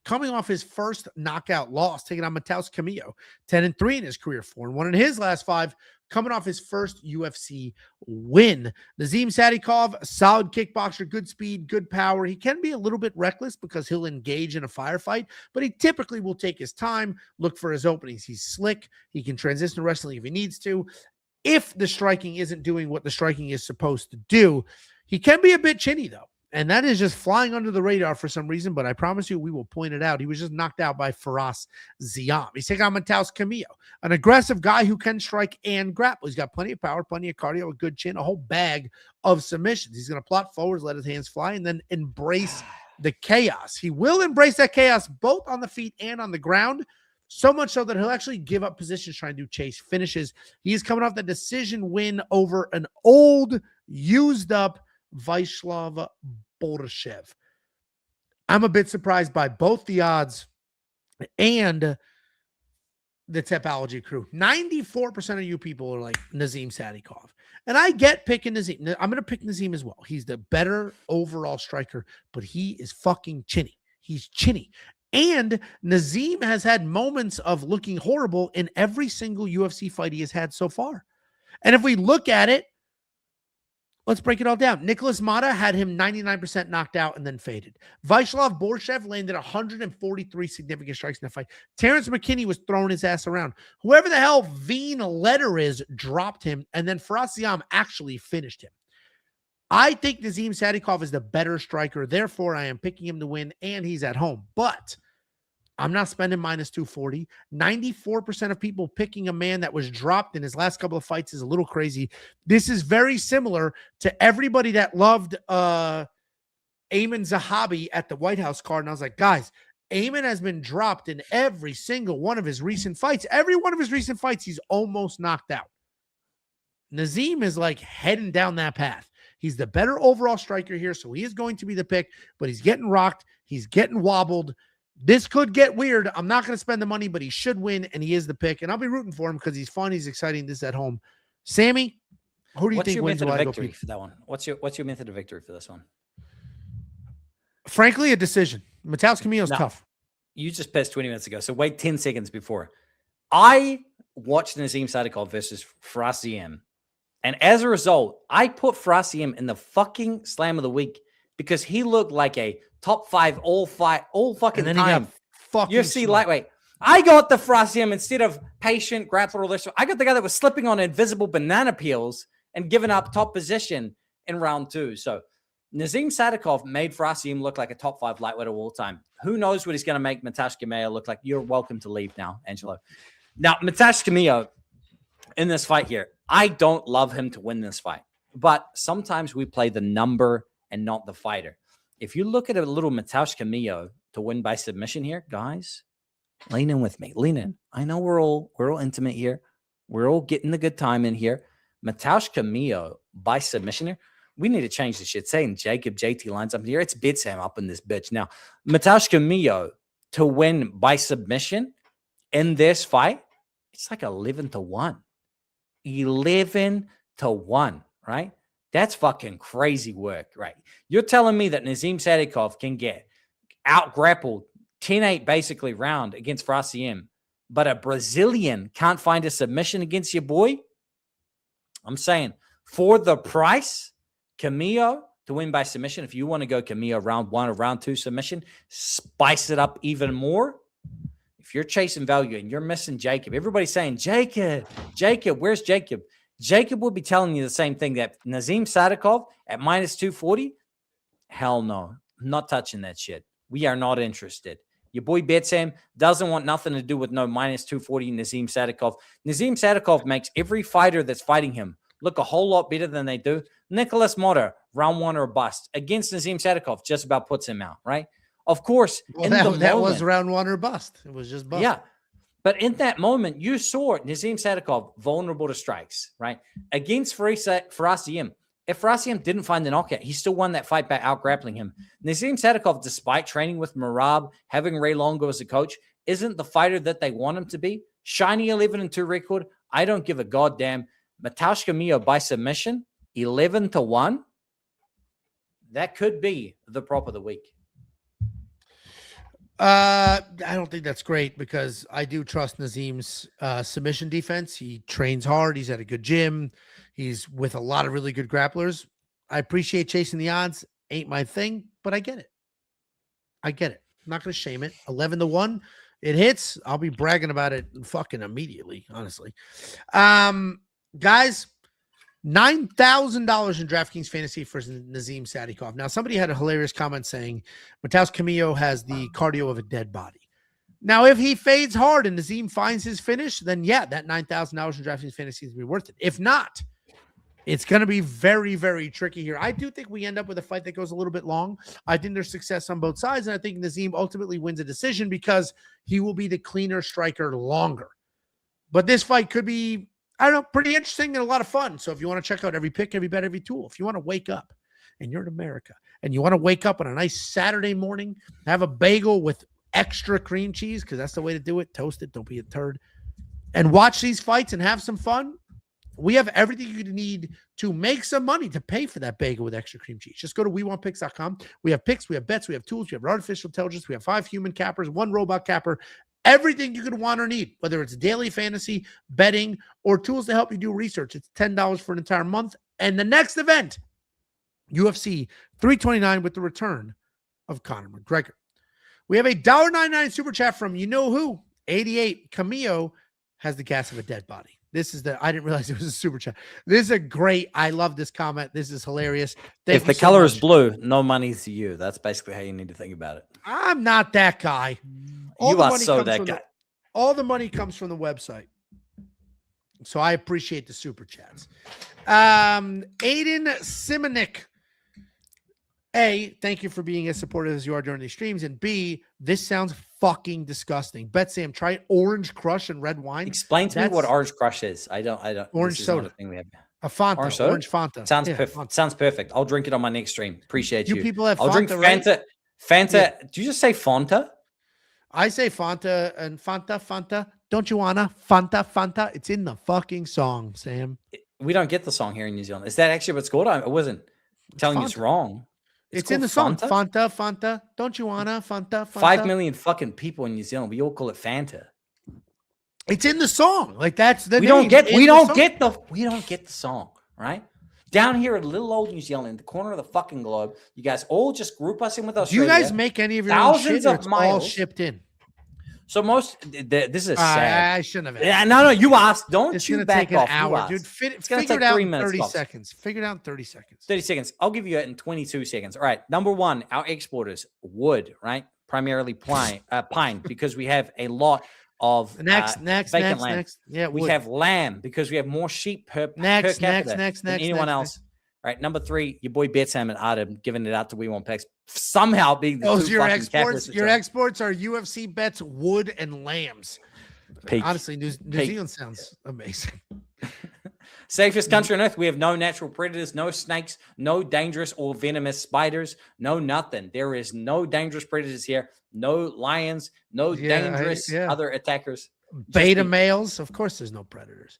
Coming off his first knockout loss, taking on Mateusz Camillo, 10-3 in his career, 4-1 in his last 5. Coming off his first UFC win. Nazim Sadikov, solid kickboxer, good speed, good power. He can be a little bit reckless because he'll engage in a firefight, but he typically will take his time, look for his openings. He's slick. He can transition to wrestling if he needs to. If the striking isn't doing what the striking is supposed to do, he can be a bit chinny, though. And that is just flying under the radar for some reason, but I promise you we will point it out. He was just knocked out by Fiziev. He's taking on Mateusz Camillo, an aggressive guy who can strike and grapple. He's got plenty of power, plenty of cardio, a good chin, a whole bag of submissions. He's going to plot forwards, let his hands fly, and then embrace the chaos. He will embrace that chaos both on the feet and on the ground, so much so that he'll actually give up positions trying to chase finishes. He is coming off the decision win over an old, used-up Vyacheslav Borishev. I'm a bit surprised by both the odds and the Tapology crew. 94% of you people are like Nazim Sadikov. And I get picking Nazim. I'm going to pick Nazim as well. He's the better overall striker, but he is fucking chinny. He's chinny. And Nazim has had moments of looking horrible in every single UFC fight he has had so far. And if we look at it, let's break it all down. Nicholas Mata had him 99% knocked out and then faded. Vyacheslav Borishev landed 143 significant strikes in the fight. Terrence McKinney was throwing his ass around. Whoever the hell Veen Letter is dropped him, and then Fiziev actually finished him. I think Nazim Sadikov is the better striker. Therefore, I am picking him to win, and he's at home. But I'm not spending minus 240. 94% of people picking a man that was dropped in his last couple of fights is a little crazy. This is very similar to everybody that loved Ayman Zahabi at the White House card. And I was like, guys, Ayman has been dropped in every single one of his recent fights. Every one of his recent fights, he's almost knocked out. Nazim is like heading down that path. He's the better overall striker here, so he is going to be the pick, but he's getting rocked. He's getting wobbled. This could get weird. I'm not going to spend the money, but he should win, and he is the pick. And I'll be rooting for him because he's fun. He's exciting. This is at home. Sammy, who do you think wins? What's your method of victory for that one? What's your method of victory for this one? Frankly, a decision. Mateusz Camillo's tough. You just pissed 20 minutes ago, so wait 10 seconds before. I watched Nazim Sadikov versus Fiziev, and as a result, I put Fiziev in the fucking slam of the week because he looked like a top 5 all fucking time UFC lightweight. I got the Fiziev instead of patient grappler. All this. I got the guy that was slipping on invisible banana peels and giving up top position in round 2. So Nazim Sadikov made Fiziev look like a top 5 lightweight of all time. Who knows what he's going to make Mateusz Camillo look like? You're welcome to leave now, Angelo. Now, Mateusz Camillo in this fight here, I don't love him to win this fight, but sometimes we play the number and not the fighter. If you look at a little Mateusz Camillo to win by submission here, guys, lean in with me. Lean in. I know we're all intimate here. We're all getting the good time in here. Mateusz Camillo by submission here. We need to change this shit. Saying Jacob JT lines up here. It's Bitsam up in this bitch. Now, Mateusz Camillo to win by submission in this fight, it's like 11-1. 11-1, right? That's fucking crazy work, right? You're telling me that Nazim Sadikov can get out-grappled 10-8 basically round against Fiziev, but a Brazilian can't find a submission against your boy? I'm saying for the price, Camillo to win by submission, if you want to go Camillo round 1 or round 2 submission, spice it up even more. If you're chasing value and you're missing Jacob, everybody's saying, Jacob, where's Jacob? Jacob will be telling you the same thing, that Nazim Sadikov at minus 240, hell no, I'm not touching that shit. We are not interested. Your boy Betsam doesn't want nothing to do with no minus 240 Nazim Sadikov. Nazim Sadikov makes every fighter that's fighting him look a whole lot better than they do. Nicholas Mata, round 1 or bust. Against Nazim Sadikov, just about puts him out, right? Of course, that was round 1 or bust. It was just bust. Yeah. But in that moment, you saw Nazim Sadikov vulnerable to strikes, right? Against Fiziev. If Fiziev didn't find the knockout, he still won that fight by out-grappling him. Nazim Sadikov, despite training with Merab, having Ray Longo as a coach, isn't the fighter that they want him to be. Shiny 11-2 record. I don't give a goddamn. Mateusz Camillo by submission, 11-1. That could be the prop of the week. I don't think that's great because I do trust Nazim's submission defense. He trains hard. He's at a good gym. He's with a lot of really good grapplers. I appreciate chasing the odds. Ain't my thing, but I get it. I'm not going to shame it. 11-1. It hits. I'll be bragging about it fucking immediately, honestly. Guys, $9,000 in DraftKings Fantasy for Nazim Sadikov. Now, somebody had a hilarious comment saying Mateusz Camillo has the cardio of a dead body. Now, if he fades hard and Nazim finds his finish, then yeah, that $9,000 in DraftKings Fantasy is going to be worth it. If not, it's going to be very, very tricky here. I do think we end up with a fight that goes a little bit long. I think there's success on both sides, and I think Nazim ultimately wins a decision because he will be the cleaner striker longer. But this fight could be, I don't know, pretty interesting and a lot of fun. So if you want to check out every pick, every bet, every tool, if you want to wake up and you're in America and you want to wake up on a nice Saturday morning, have a bagel with extra cream cheese, because that's the way to do it. Toast it. Don't be a turd. And watch these fights and have some fun. We have everything you need to make some money to pay for that bagel with extra cream cheese. Just go to WeWantPicks.com. We have picks, we have bets, we have tools, we have artificial intelligence, we have 5 human cappers, 1 robot capper, everything you could want or need, whether it's daily fantasy, betting, or tools to help you do research. It's $10 for an entire month. And the next event, UFC 329 with the return of Conor McGregor. We have a $1.99 super chat from you know who, 88. Camillo has the gas of a dead body. This is I didn't realize it was a super chat. This is a great, I love this comment. This is hilarious. If the color is blue, no money to you. That's basically how you need to think about it. I'm not that guy. You are so that guy. All the money comes from the website. So I appreciate the super chats. Aiden Simonik. A, thank you for being as supportive as you are during these streams. And B, this sounds fucking disgusting. Bet Sam, try Orange Crush and red wine. Explain to me what Orange Crush is. I don't. Orange soda. Thing we have. A Fanta. Orange Fanta. Sounds perfect. Fanta. Sounds perfect. I'll drink it on my next stream. Appreciate you. You people have I'll Fanta, drink Fanta. Right? Fanta. Yeah. Did you just say Fanta? I say Fanta and Fanta. Don't you wanna Fanta? It's in the fucking song, Sam. We don't get the song here in New Zealand. Is that actually what's called? I wasn't telling you it's wrong. It's in the song. Fanta. Don't you wanna Fanta? 5 million fucking people in New Zealand. We all call it Fanta. It's in the song. Like that's the we don't get the song, right? Down here in little old New Zealand, in the corner of the fucking globe, you guys all just group us in with Australia. Do you guys make any of your thousands own shit, of miles all shipped in? So this is sad. I shouldn't have. Yeah, no, you asked. Don't it's you back take off. An hour, dude. It's going to take 3 minutes. 30 seconds. Figure it out in 30 seconds. 30 seconds. I'll give you it in 22 seconds. All right. Number one, our exporters, wood, right? Primarily pine, because we have a lot of next. Yeah, we have lamb because we have more sheep per capita than anyone else. All right, number 3, your boy Betsam and Adam giving it out to We Want Picks. Somehow being the two your fucking exports. Your exports are UFC bets, wood, and lambs. Peak. Honestly, New Zealand sounds amazing. Safest country on earth. We have no natural predators, no snakes, no dangerous or venomous spiders, no nothing. There is no dangerous predators here. No lions, no dangerous other attackers. Beta males. Of course, there's no predators.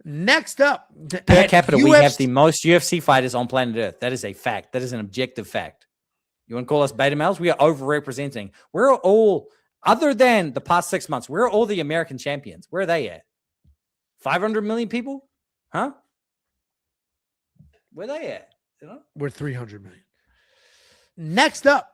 Next up, per capita, we have the most UFC fighters on planet Earth. That is a fact. That is an objective fact. You want to call us beta males? We are overrepresenting. We're all, other than the past 6 months, we're all the American champions. Where are they at? 500 million people? Huh? Where are they at? You know? We're 300 million. Next up,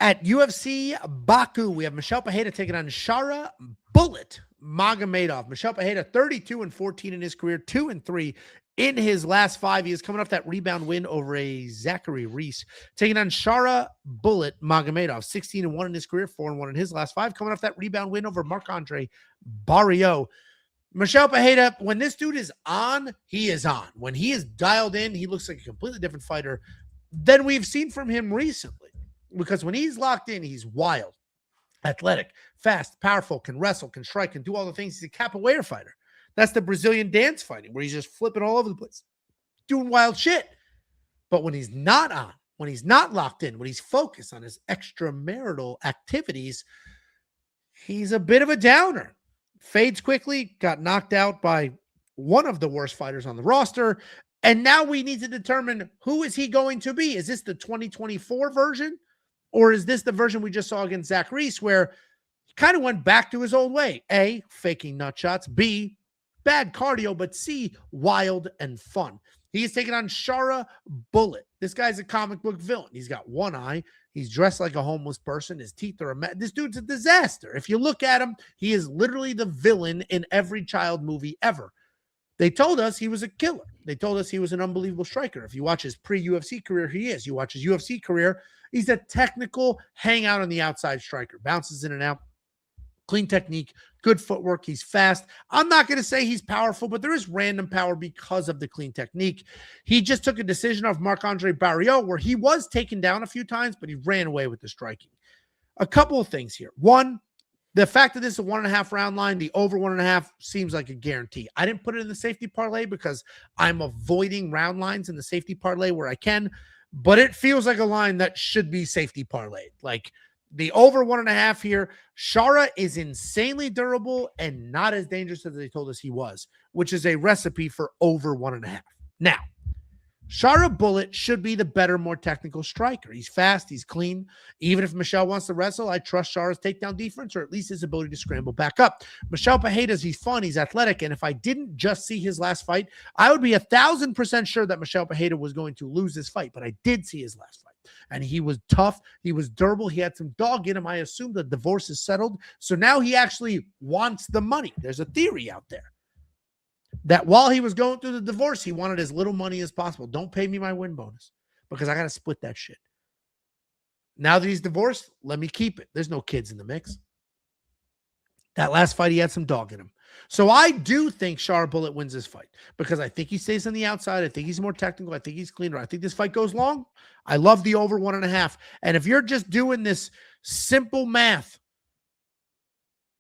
at UFC Baku, we have Michelle Pereira taking on Shara Bullet Magomedov. Michelle Pereira, 32-14 in his career, 2-3 in his last 5 years, coming off that rebound win over a Zachary Reese. Taking on Shara Bullet Magomedov, 16-1 in his career, 4-1 in his last 5, coming off that rebound win over Marc-Andre Barriault. Michelle Pereira, when this dude is on, he is on. When he is dialed in, he looks like a completely different fighter than we've seen from him recently. Because when he's locked in, he's wild, athletic, fast, powerful, can wrestle, can strike, can do all the things. He's a capoeira fighter. That's the Brazilian dance fighting where he's just flipping all over the place, doing wild shit. But when he's not on, when he's not locked in, when he's focused on his extramarital activities, he's a bit of a downer. Fades quickly, got knocked out by one of the worst fighters on the roster. And now we need to determine, who is he going to be? Is this the 2024 version? Or is this the version we just saw against Zach Reyes, where he kind of went back to his old way? A, faking nut shots. B, bad cardio. But C, wild and fun. He is taking on Shara Bullet. This guy's a comic book villain. He's got one eye. He's dressed like a homeless person. His teeth are this dude's a disaster. If you look at him, he is literally the villain in every child movie ever. They told us he was a killer. They told us he was an unbelievable striker. If you watch his pre-UFC career, he is. You watch his UFC career, he's a technical hangout on the outside striker. Bounces in and out. Clean technique, good footwork. He's fast. I'm not going to say he's powerful, but there is random power because of the clean technique. He just took a decision off Marc-Andre Barriault where he was taken down a few times, but he ran away with the striking. A couple of things here. One, the fact that this is a 1.5 round line, the over 1.5 seems like a guarantee. I didn't put it in the safety parlay because I'm avoiding round lines in the safety parlay where I can, but it feels like a line that should be safety parlayed. Like, the over 1.5 here, Shara is insanely durable and not as dangerous as they told us he was, which is a recipe for over 1.5. Now, Shara Bullet should be the better, more technical striker. He's fast, he's clean. Even if Michel wants to wrestle, I trust Shara's takedown defense, or at least his ability to scramble back up. Michel Pereira's, he's fun, he's athletic, and if I didn't just see his last fight, I would be 1,000% sure that Michel Pereira was going to lose this fight, but I did see his last fight. And he was tough. He was durable. He had some dog in him. I assume the divorce is settled. So now he actually wants the money. There's a theory out there that while he was going through the divorce, he wanted as little money as possible. Don't pay me my win bonus because I got to split that shit. Now that he's divorced, let me keep it. There's no kids in the mix. That last fight, he had some dog in him. So I do think Shara Bullet wins this fight because I think he stays on the outside. I think he's more technical. I think he's cleaner. I think this fight goes long. I love the over 1.5. And if you're just doing this simple math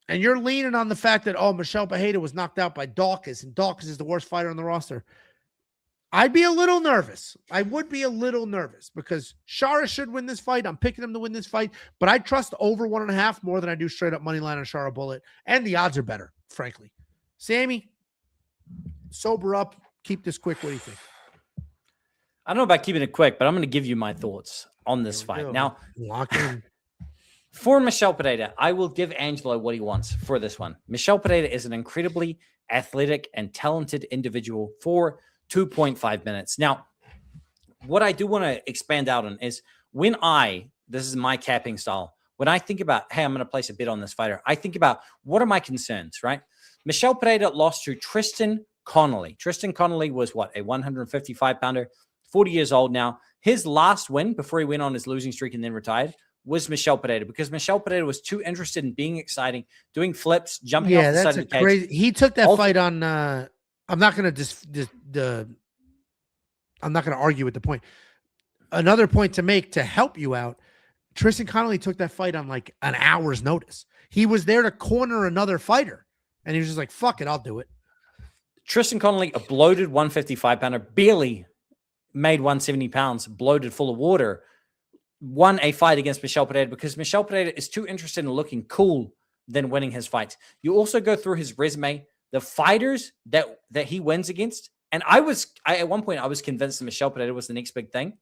and you're leaning on the fact that, oh, Michel Pereira was knocked out by Dawkins and Dawkins is the worst fighter on the roster, I'd be a little nervous. I would be a little nervous because Shara should win this fight. I'm picking him to win this fight, but I trust over 1.5 more than I do straight up money line on Shara Bullet. And the odds are better, frankly. Sammy, sober up. Keep this quick. What do you think? I don't know about keeping it quick, but I'm going to give you my thoughts on this fight. Go. Now, lock in. For Michel Pereira, I will give Angelo what he wants for this one. Michel Pereira is an incredibly athletic and talented individual for 2.5 minutes. Now, what I do want to expand out on is this is my capping style. When I think about, hey, I'm going to place a bet on this fighter, I think about what are my concerns, right? Michel Pereira lost to Tristan Connolly. Tristan Connolly was what? A 155-pounder, 40 years old now. His last win before he went on his losing streak and then retired was Michel Pereira because Michel Pereira was too interested in being exciting, doing flips, jumping off the side of the cage. Crazy. He took that fight on I'm not going to I'm not going to argue with the point. Another point to make to help you out, Tristan Connolly took that fight on like an hour's notice. He was there to corner another fighter, and he was just like, fuck it, I'll do it. Tristan Connolly, a bloated 155-pounder, barely made 170 pounds, bloated full of water, won a fight against Michel Pereira because Michel Pereira is too interested in looking cool than winning his fights. You also go through his resume, the fighters that he wins against, and at one point I was convinced that Michel Pereira was the next big thing.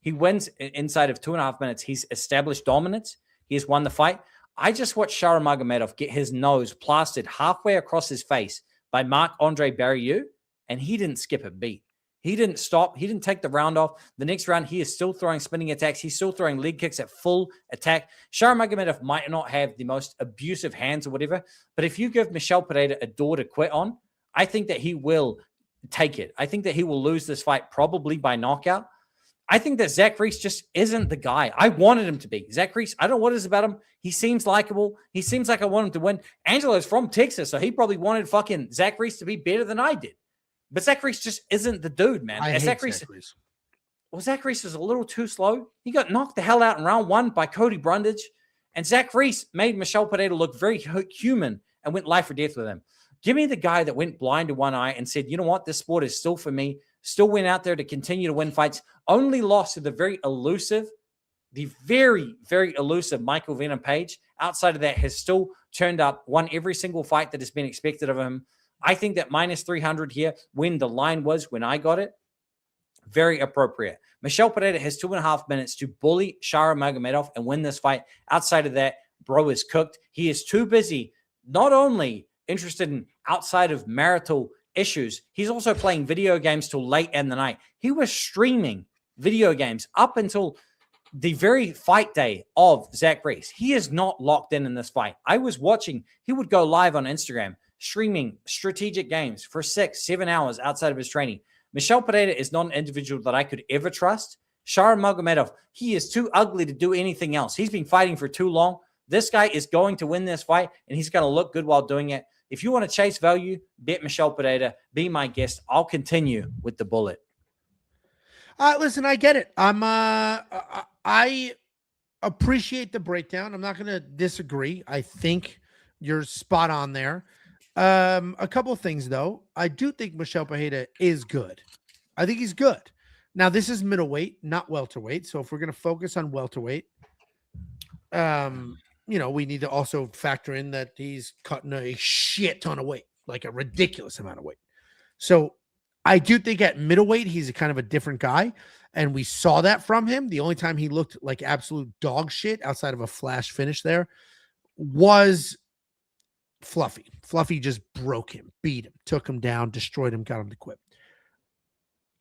He wins inside of 2.5 minutes. He's established dominance. He has won the fight. I just watched Shara Magomedov get his nose plastered halfway across his face by Marc-Andre Barriault, and he didn't skip a beat. He didn't stop. He didn't take the round off. The next round, he is still throwing spinning attacks. He's still throwing leg kicks at full attack. Shara Magomedov might not have the most abusive hands or whatever, but if you give Michel Pereira a door to quit on, I think that he will take it. I think that he will lose this fight probably by knockout. I think that Zach Reyes just isn't the guy I wanted him to be. Zach Reyes, I don't know what it is about him. He seems likable. He seems like I want him to win. Angelo's from Texas, so he probably wanted fucking Zach Reyes to be better than I did. But Zach Reyes just isn't the dude, man. Zach Reyes was a little too slow. He got knocked the hell out in round 1 by Cody Brundage. And Zach Reyes made Michel Pereira look very human and went life or death with him. Give me the guy that went blind to one eye and said, you know what, this sport is still for me. Still went out there to continue to win fights. Only lost to the very, very elusive Michael Venom Page. Outside of that, has still turned up, won every single fight that has been expected of him. I think that minus 300 here, when the line was, when I got it, very appropriate. Michel Pereira has 2.5 minutes to bully Shara Magomedov and win this fight. Outside of that, bro is cooked. He is too busy, not only interested in outside of marital issues, he's also playing video games till late in the night. He was streaming video games up until the very fight day of Zach Reyes. He is not locked in this fight. I was watching, he would go live on Instagram, streaming strategic games for 6-7 hours outside of his training. Michel Pereira is not an individual that I could ever trust. Shara Magomedov, he is too ugly to do anything else. He's been fighting for too long. This guy is going to win this fight, and he's going to look good while doing it. If you want to chase value, bet Michel Pereira. Be my guest. I'll continue with the bullet. Listen, I get it. I appreciate the breakdown. I'm not going to disagree. I think you're spot on there. A couple of things, though. I do think Michel Pereira is good. I think he's good. Now, this is middleweight, not welterweight. So if we're going to focus on welterweight, we need to also factor in that he's cutting a shit ton of weight, like a ridiculous amount of weight. So I do think at middleweight, he's a kind of a different guy. And we saw that from him. The only time he looked like absolute dog shit outside of a flash finish there was Fluffy. Fluffy just broke him, beat him, took him down, destroyed him, got him to quit.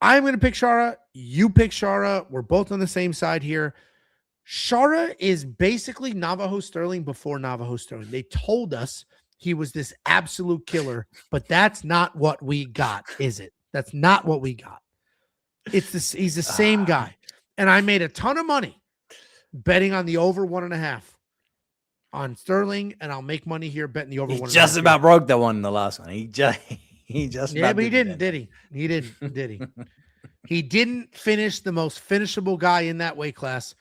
I'm going to pick Shara. You pick Shara. We're both on the same side here. Shara is basically Navajo Sterling before Navajo Sterling. They told us he was this absolute killer, but that's not what we got, is it? That's not what we got. It's this. He's the same guy. And I made a ton of money betting on the over 1.5 on Sterling, and I'll make money here betting the over 1.5. Just about broke the one in the last one. He just yeah, but he didn't, did he? He didn't, did he? He didn't finish the most finishable guy in that weight class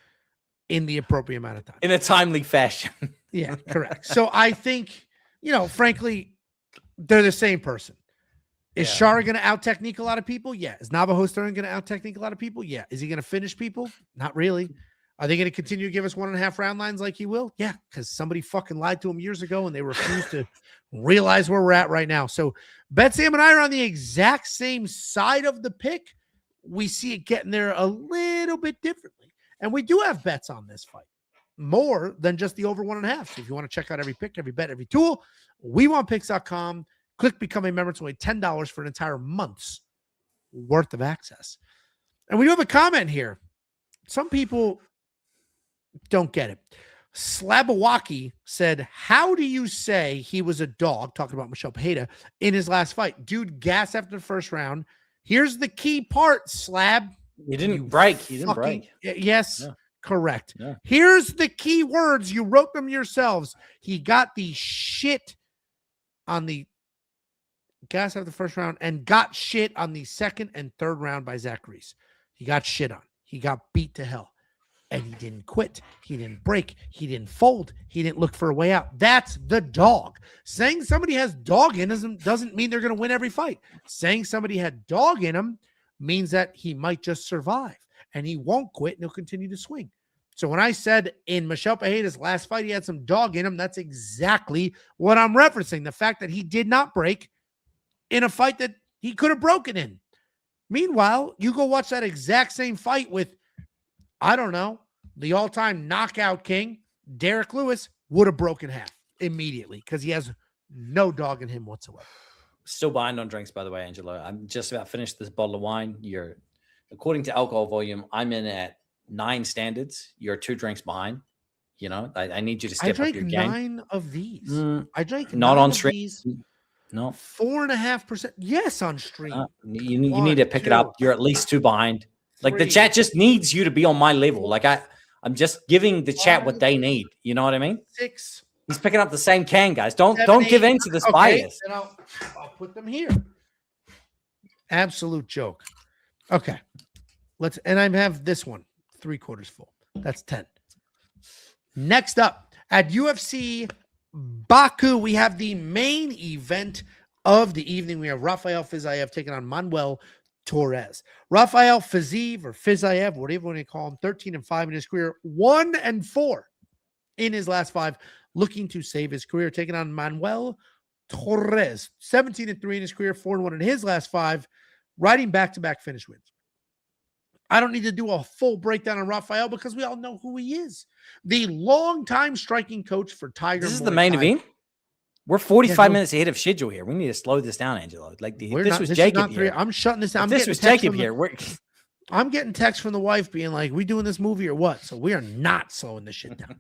in the appropriate amount of time. In a timely fashion. Yeah, correct. So I think, frankly, they're the same person. Is Shara going to out-technique a lot of people? Yeah. Is Navajo Sterling going to out-technique a lot of people? Yeah. Is he going to finish people? Not really. Are they going to continue to give us 1.5 round lines like he will? Yeah, because somebody fucking lied to him years ago and they refuse to realize where we're at right now. So Bet Sam and I are on the exact same side of the pick. We see it getting there a little bit differently. And we do have bets on this fight. More than just the over 1.5. So if you want to check out every pick, every bet, every tool, WeWantPicks.com. Click Become a Member. It's only $10 for an entire month's worth of access. And we do have a comment here. Some people don't get it. Slabawaki said, how do you say he was a dog, talking about Michel Pereira, in his last fight? Dude, gas after the first round. Here's the key part, Slab. He didn't break. He didn't break. Yes, yeah. Correct. Yeah. Here's the key words. You wrote them yourselves. He got the shit on the gas after the first round and got shit on the second and third round by Zach Reyes. He got shit on. He got beat to hell. And he didn't quit. He didn't break. He didn't fold. He didn't look for a way out. That's the dog. Saying somebody has dog in them doesn't mean they're going to win every fight. Saying somebody had dog in him means that he might just survive. And he won't quit and he'll continue to swing. So when I said in Michel Pereira's last fight he had some dog in him, that's exactly what I'm referencing. The fact that he did not break in a fight that he could have broken in. Meanwhile, you go watch that exact same fight with, I don't know, the all-time knockout king, Derek Lewis, would have broken half immediately because he has no dog in him whatsoever. Still behind on drinks, by the way, Angelo. I'm just about finished this bottle of wine. You're, according to alcohol volume, I'm in at 9 standards. You're 2 drinks behind. You know, I need you to step up your game. I drank 9 of these. I drank not 9 on of stream. These. No, 4.5%. Yes, on stream. You need to pick it up. You're at least 2 behind. Like the chat just needs you to be on my level. Like I'm just giving the chat what they need. You know what I mean? 6. He's picking up the same can, guys. Don't 7, give in to this bias. And I'll put them here. Absolute joke. Okay. And I have this one 3/4 full. That's 10. Next up at UFC Baku, we have the main event of the evening. We have Rafael Fiziev taking on Manuel Torres. Rafael Fiziev or Fiziev, whatever you want to call him, 13-5 in his career, 1-4 in his last 5, looking to save his career, taking on Manuel Torres, 17-3 in his career, 4-1 in his last 5, riding back-to-back finish wins. I don't need to do a full breakdown on Rafael because we all know who he is. The longtime striking coach for Tiger. This is the main event? We're 45 minutes ahead of schedule here. We need to slow this down, Angelo. Like this was Jacob here. I'm shutting this down. This was Jacob here. I'm getting texts from the wife being like, we doing this movie or what? So we are not slowing this shit down.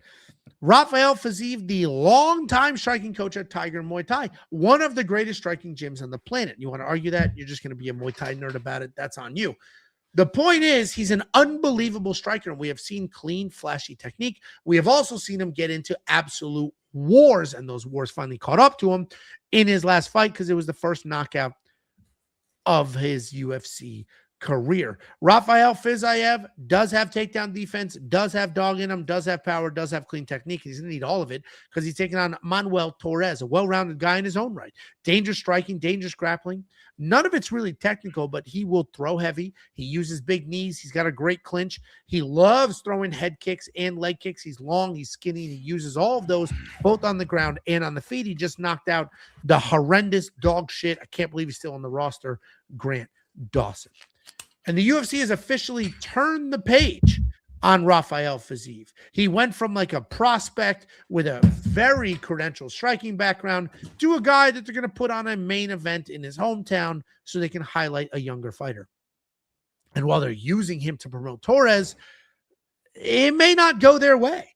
Rafael Fiziev, the longtime striking coach at Tiger Muay Thai, one of the greatest striking gyms on the planet. You want to argue that? You're just going to be a Muay Thai nerd about it. That's on you. The point is, he's an unbelievable striker, and we have seen clean, flashy technique. We have also seen him get into absolute wars, and those wars finally caught up to him in his last fight because it was the first knockout of his UFC career. Rafael Fiziev does have takedown defense, does have dog in him, does have power, does have clean technique. He's going to need all of it because he's taking on Manuel Torres, a well-rounded guy in his own right. Dangerous striking, dangerous grappling. None of it's really technical, but he will throw heavy. He uses big knees. He's got a great clinch. He loves throwing head kicks and leg kicks. He's long, he's skinny. He uses all of those both on the ground and on the feet. He just knocked out the horrendous dog shit. I can't believe he's still on the roster, Grant Dawson. And the UFC has officially turned the page on Rafael Fiziev. He went from like a prospect with a very credentialed striking background to a guy that they're going to put on a main event in his hometown so they can highlight a younger fighter. And while they're using him to promote Torres, it may not go their way.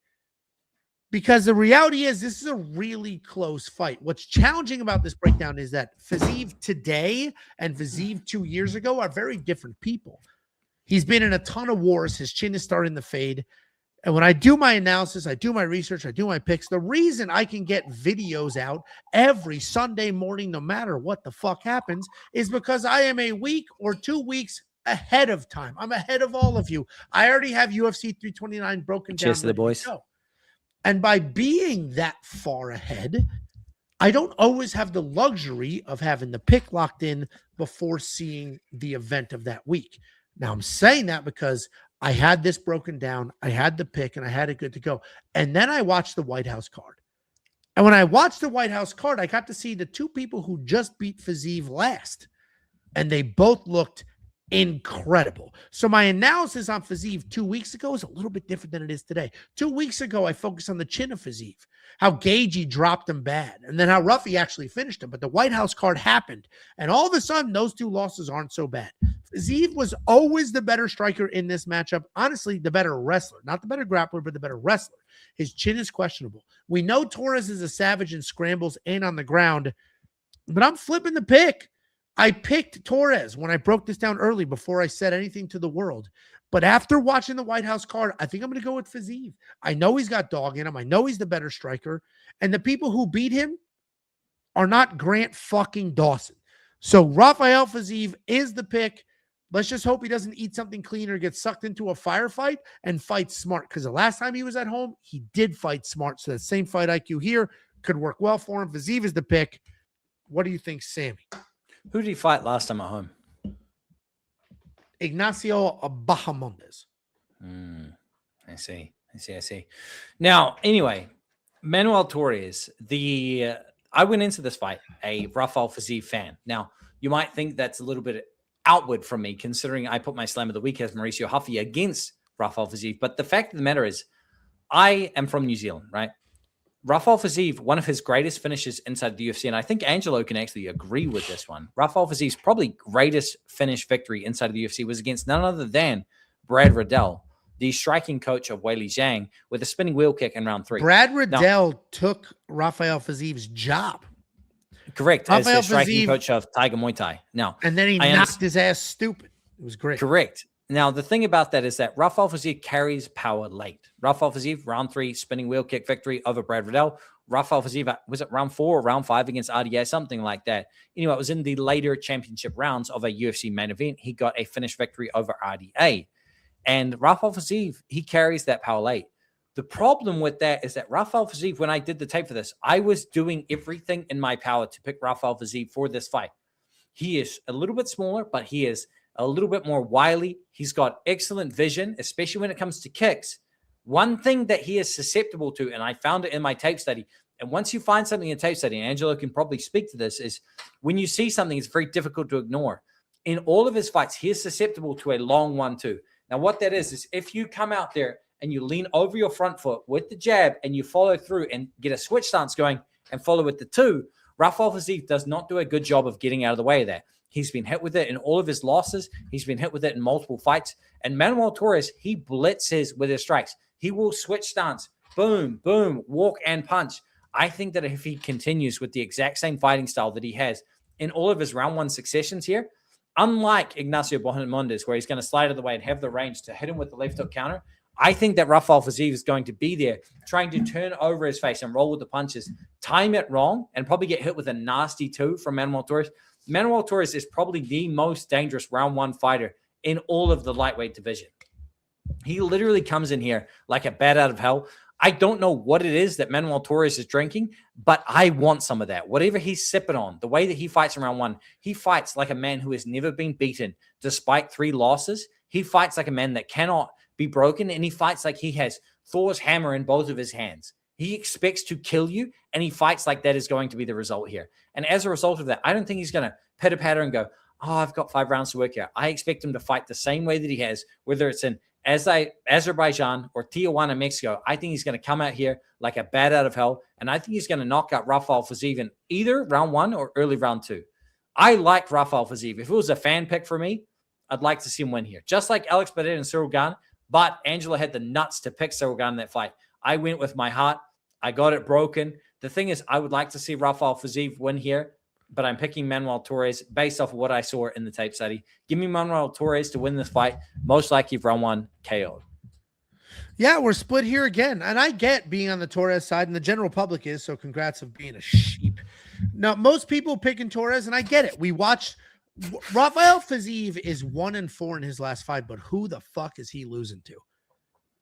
Because the reality is this is a really close fight. What's challenging about this breakdown is that Fiziev today and Fiziev 2 years ago are very different people. He's been in a ton of wars. His chin is starting to fade. And when I do my analysis, I do my research, I do my picks, the reason I can get videos out every Sunday morning, no matter what the fuck happens, is because I am a week or 2 weeks ahead of time. I'm ahead of all of you. I already have UFC 329 broken down. Cheers to the boys. And by being that far ahead, I don't always have the luxury of having the pick locked in before seeing the event of that week. Now, I'm saying that because I had this broken down, I had the pick, and I had it good to go. And then I watched the White House card. And when I watched the White House card, I got to see the two people who just beat Fiziev last. And they both looked incredible. So my analysis on Fiziev 2 weeks ago is a little bit different than it is today. 2 weeks ago, I focused on the chin of Fiziev, how Gagey dropped him bad, and then how rough he actually finished him. But the White House card happened, and all of a sudden, those two losses aren't so bad. Fiziev was always the better striker in this matchup. Honestly, the better wrestler. Not the better grappler, but the better wrestler. His chin is questionable. We know Torres is a savage in scrambles and on the ground, but I'm flipping the pick. I picked Torres when I broke this down early before I said anything to the world. But after watching the White House card, I think I'm going to go with Fiziev. I know he's got dog in him. I know he's the better striker. And the people who beat him are not Grant fucking Dawson. So Rafael Fiziev is the pick. Let's just hope he doesn't eat something clean or get sucked into a firefight and fight smart. Because the last time he was at home, he did fight smart. So that same fight IQ here could work well for him. Fiziev is the pick. What do you think, Sammy? Who did he fight last time at home? Ignacio Bahamondes. I see. Now, anyway, Manuel Torres, I went into this fight a Rafael Fiziev fan. Now, you might think that's a little bit outward from me, considering I put my slam of the week as Mauricio Huffy against Rafael Fiziev. But the fact of the matter is, I am from New Zealand, right? Rafael Fiziev, one of his greatest finishes inside the UFC, and I think Angelo can actually agree with this one. Rafael Fiziev's probably greatest finish victory inside of the UFC was against none other than Brad Riddell, the striking coach of Weili Zhang, with a spinning wheel kick in round 3. Brad Riddell took Rafael Fiziev's job. Correct, Rafael as the striking coach of Tiger Muay Thai. Now, and then he knocked his ass stupid. It was great. Correct. Now, the thing about that is that Rafael Fiziev carries power late. Rafael Fiziev, round 3, spinning wheel kick victory over Brad Riddell. Rafael Fiziev, was it round 4 or round 5 against RDA, something like that. Anyway, it was in the later championship rounds of a UFC main event. He got a finish victory over RDA. And Rafael Fiziev, he carries that power late. The problem with that is that Rafael Fiziev, when I did the tape for this, I was doing everything in my power to pick Rafael Fiziev for this fight. He is a little bit smaller, but he is a little bit more wily. He's got excellent vision, especially when it comes to kicks. One thing that he is susceptible to, and I found it in my tape study, and once you find something in tape study, and Angelo can probably speak to this, is when you see something, it's very difficult to ignore. In all of his fights, he is susceptible to a long 1-2. Now, what that is if you come out there and you lean over your front foot with the jab and you follow through and get a switch stance going and follow with the 2, Rafael Fiziev does not do a good job of getting out of the way of that. He's been hit with it in all of his losses. He's been hit with it in multiple fights. And Manuel Torres, he blitzes with his strikes. He will switch stance, boom, boom, walk and punch. I think that if he continues with the exact same fighting style that he has in all of his round 1 successions here, unlike Ignacio Bahamondes, where he's going to slide out of the way and have the range to hit him with the left hook counter, I think that Rafael Fiziev is going to be there trying to turn over his face and roll with the punches, time it wrong, and probably get hit with a nasty 2 from Manuel Torres. Manuel Torres is probably the most dangerous round 1 fighter in all of the lightweight division. He literally comes in here like a bat out of hell. I don't know what it is that Manuel Torres is drinking, but I want some of that. Whatever he's sipping on, the way that he fights in round 1, he fights like a man who has never been beaten despite 3 losses. He fights like a man that cannot be broken, and he fights like he has Thor's hammer in both of his hands. He expects to kill you, and he fights like that is going to be the result here. And as a result of that, I don't think he's going to pitter-patter and go, oh, I've got 5 rounds to work here. I expect him to fight the same way that he has, whether it's in Azerbaijan or Tijuana, Mexico. I think he's going to come out here like a bat out of hell, and I think he's going to knock out Rafael Fiziev in either round 1 or early round 2. I like Rafael Fiziev. If it was a fan pick for me, I'd like to see him win here. Just like Alex Badet and Cyril Gane, but Angelo had the nuts to pick Cyril Gane in that fight. I went with my heart. I got it broken. The thing is, I would like to see Rafael Fiziev win here, but I'm picking Manuel Torres based off of what I saw in the tape study. Give me Manuel Torres to win this fight. Most likely round 1 KO'd. Yeah, we're split here again. And I get being on the Torres side, and the general public is, so congrats of being a sheep. Now, most people picking Torres, and I get it. We watched Rafael Fiziev is 1-4 in his last fight, but who the fuck is he losing to?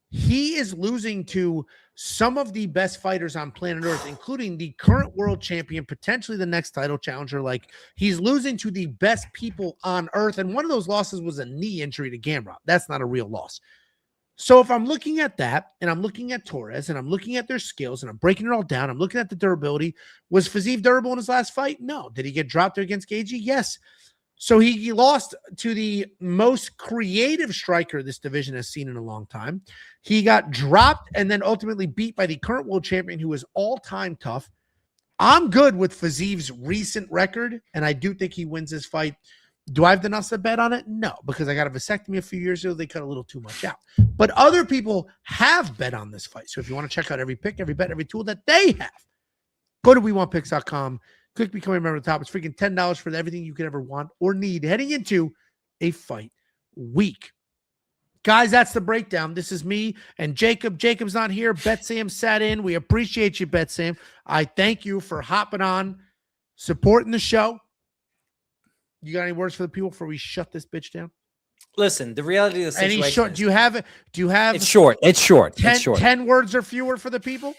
He is losing to some of the best fighters on planet Earth, including the current world champion, potentially the next title challenger. Like, he's losing to the best people on Earth. And one of those losses was a knee injury to Gamrot. That's not a real loss. So if I'm looking at that, and I'm looking at Torres, and I'm looking at their skills, and I'm breaking it all down, I'm looking at the durability. Was Fiziev durable in his last fight? No. Did he get dropped there against Gaethje? Yes. So he lost to the most creative striker this division has seen in a long time. He got dropped and then ultimately beat by the current world champion, who is all-time tough. I'm good with Fiziev's recent record, and I do think he wins this fight. Do I have the nuts to bet on it? No, because I got a vasectomy a few years ago. They cut a little too much out. But other people have bet on this fight. So if you want to check out every pick, every bet, every tool that they have, go to WeWantPicks.com. Click become a member at the top. It's freaking $10 for everything you could ever want or need heading into a fight week. Guys, that's the breakdown. This is me and Jacob. Jacob's not here. Bet Sam sat in. We appreciate you, Bet Sam. I thank you for hopping on, supporting the show. You got any words for the people before we shut this bitch down? Listen, the reality of the situation. Any short? Do you have it? Do you have? It's short. It's short. 10 words or fewer for the people.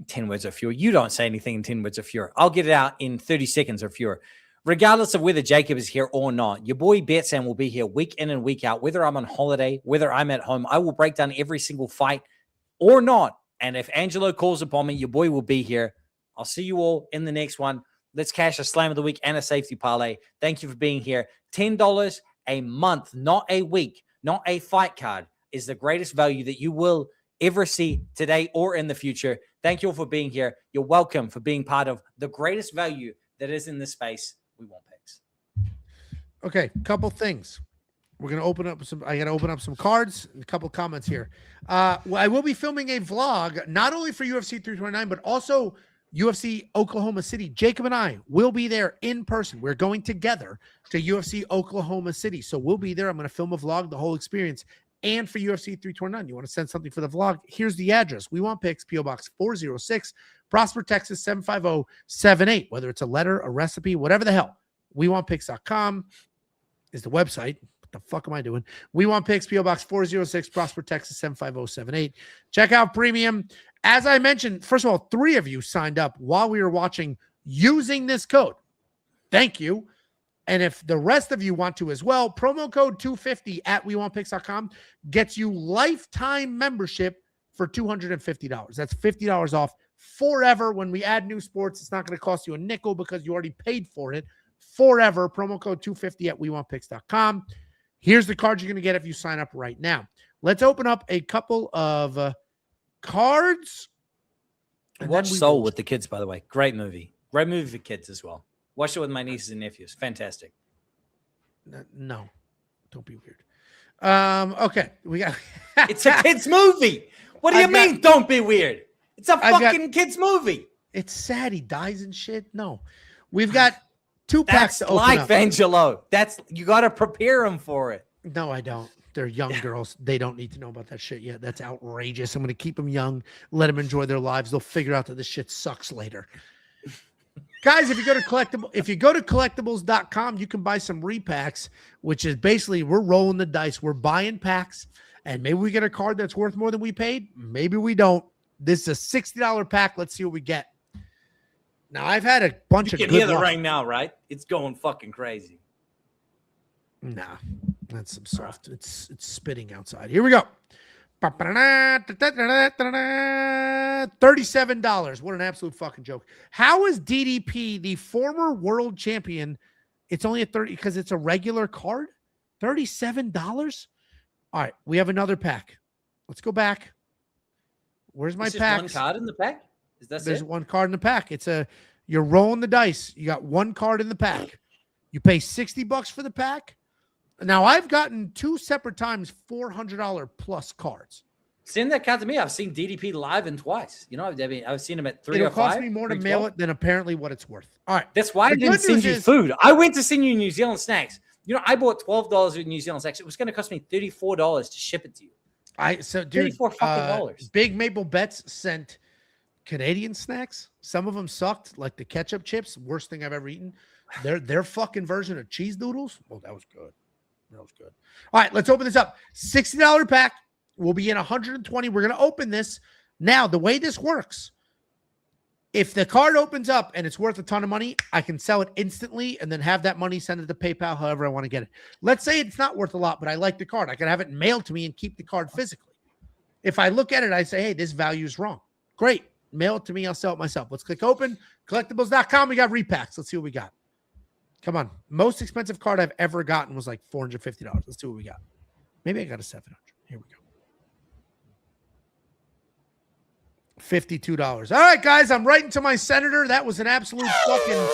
10 words or fewer. You don't say anything in 10 words or fewer. I'll get it out in 30 seconds or fewer. Regardless of whether Jacob is here or not, your boy Betsam will be here week in and week out. Whether I'm on holiday, whether I'm at home, I will break down every single fight or not. And if Angelo calls upon me, your boy will be here. I'll see you all in the next one. Let's cash a slam of the week and a safety parlay. Thank you for being here. $10 a month, not a week, not a fight card, is the greatest value that you will ever see today or in the future. Thank you all for being here. You're welcome for being part of the greatest value that is in this space. We want picks. Okay, couple things. We're going to open up some, I got to open up some cards, a couple comments here. I will be filming a vlog, not only for UFC 329, but also UFC Oklahoma City. Jacob and I will be there in person. We're going together to UFC Oklahoma City. So we'll be there. I'm going to film a vlog, the whole experience. And for UFC 329, you want to send something for the vlog? Here's the address. We Want Picks, P.O. Box 406, Prosper, Texas 75078. Whether it's a letter, a recipe, whatever the hell. WeWantPicks.com is the website. What the fuck am I doing? We Want Picks, P.O. Box 406, Prosper, Texas 75078. Check out Premium. As I mentioned, first of all, 3 of you signed up while we were watching using this code. Thank you. And if the rest of you want to as well, promo code 250 at WeWantPicks.com gets you lifetime membership for $250. That's $50 off forever. When we add new sports, it's not going to cost you a nickel because you already paid for it forever. Promo code 250 at WeWantPicks.com. Here's the card you're going to get if you sign up right now. Let's open up a couple of cards. Watch Soul with the kids, by the way. Great movie. Great movie for kids as well. Watched it with my nieces and nephews. Fantastic. No, don't be weird. Okay, we got. It's a kids movie. What do you mean? Don't be weird. It's a fucking kids movie. It's sad he dies and shit. No, we've got two packs to open like up. Angelo. You got to prepare them for it. No, I don't. They're young girls. They don't need to know about that shit yet. That's outrageous. I'm going to keep them young, let them enjoy their lives. They'll figure out that this shit sucks later. Guys, if you go to collectibles.com, you can buy some repacks, which is basically we're rolling the dice. We're buying packs, and maybe we get a card that's worth more than we paid. Maybe we don't. This is a $60 pack. Let's see what we get. Now, I've had a bunch of good luck. You can hear the rain now, right? It's going fucking crazy. Nah, that's some soft. It's spitting outside. Here we go. $37. What an absolute fucking joke. How is DDP the former world champion? It's only a 30 because it's a regular card. $37. All right, we have another pack. Let's go back. Where's my pack? One card in the pack? There's one card in the pack. You're rolling the dice. You got one card in the pack. You pay $60 for the pack. Now, I've gotten two separate times $400 plus cards. Send that card to me. I've seen DDP live and twice. You know, I've seen him at 3 or 5. It'll cost me more to mail it than apparently what it's worth. All right. That's why I didn't send you food. I went to send you New Zealand snacks. You know, I bought $12 with New Zealand snacks. It was going to cost me $34 to ship it to you. Dude, $34 Big Maple Bets sent Canadian snacks. Some of them sucked, like the ketchup chips. Worst thing I've ever eaten. Their fucking version of cheese doodles. Oh, that was good. That was good. All right, let's open this up. $60 pack. We'll be in 120. We're going to open this. Now, the way this works, if the card opens up and it's worth a ton of money, I can sell it instantly and then have that money send it to PayPal however I want to get it. Let's say it's not worth a lot, but I like the card. I can have it mailed to me and keep the card physically. If I look at it, I say, hey, this value is wrong. Great. Mail it to me. I'll sell it myself. Let's click open. Collectibles.com. We got repacks. Let's see what we got. Come on. Most expensive card I've ever gotten was like $450. Let's see what we got. Maybe I got a 700. Here we go. $52. All right, guys. I'm writing to my senator. That was an absolute fucking...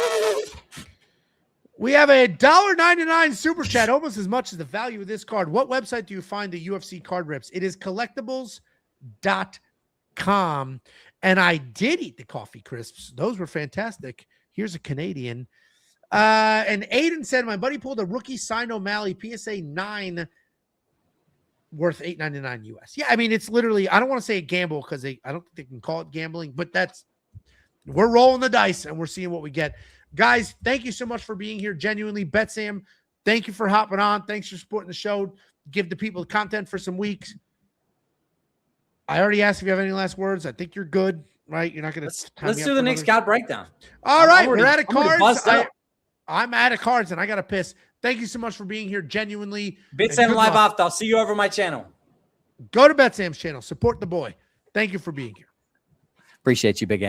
We have a $1.99 super chat, almost as much as the value of this card. What website do you find the UFC card rips? It is collectibles.com. And I did eat the coffee crisps. Those were fantastic. Here's a Canadian. And Aiden said, my buddy pulled a rookie sign O'Malley PSA 9 worth $8.99 US. Yeah, I mean, it's literally, I don't want to say a gamble because I don't think they can call it gambling, but we're rolling the dice and we're seeing what we get. Guys, thank you so much for being here. Genuinely, Bet Sam, thank you for hopping on. Thanks for supporting the show. Give the people content for some weeks. I already asked if you have any last words. I think you're good, right? You're not going to. Let's do the next card breakdown. All right, we're out of cards. I'm out of cards, and I got to piss. Thank you so much for being here. Genuinely. Bet Sam live after. I'll see you over my channel. Go to Bet Sam's channel. Support the boy. Thank you for being here. Appreciate you, Big Ann.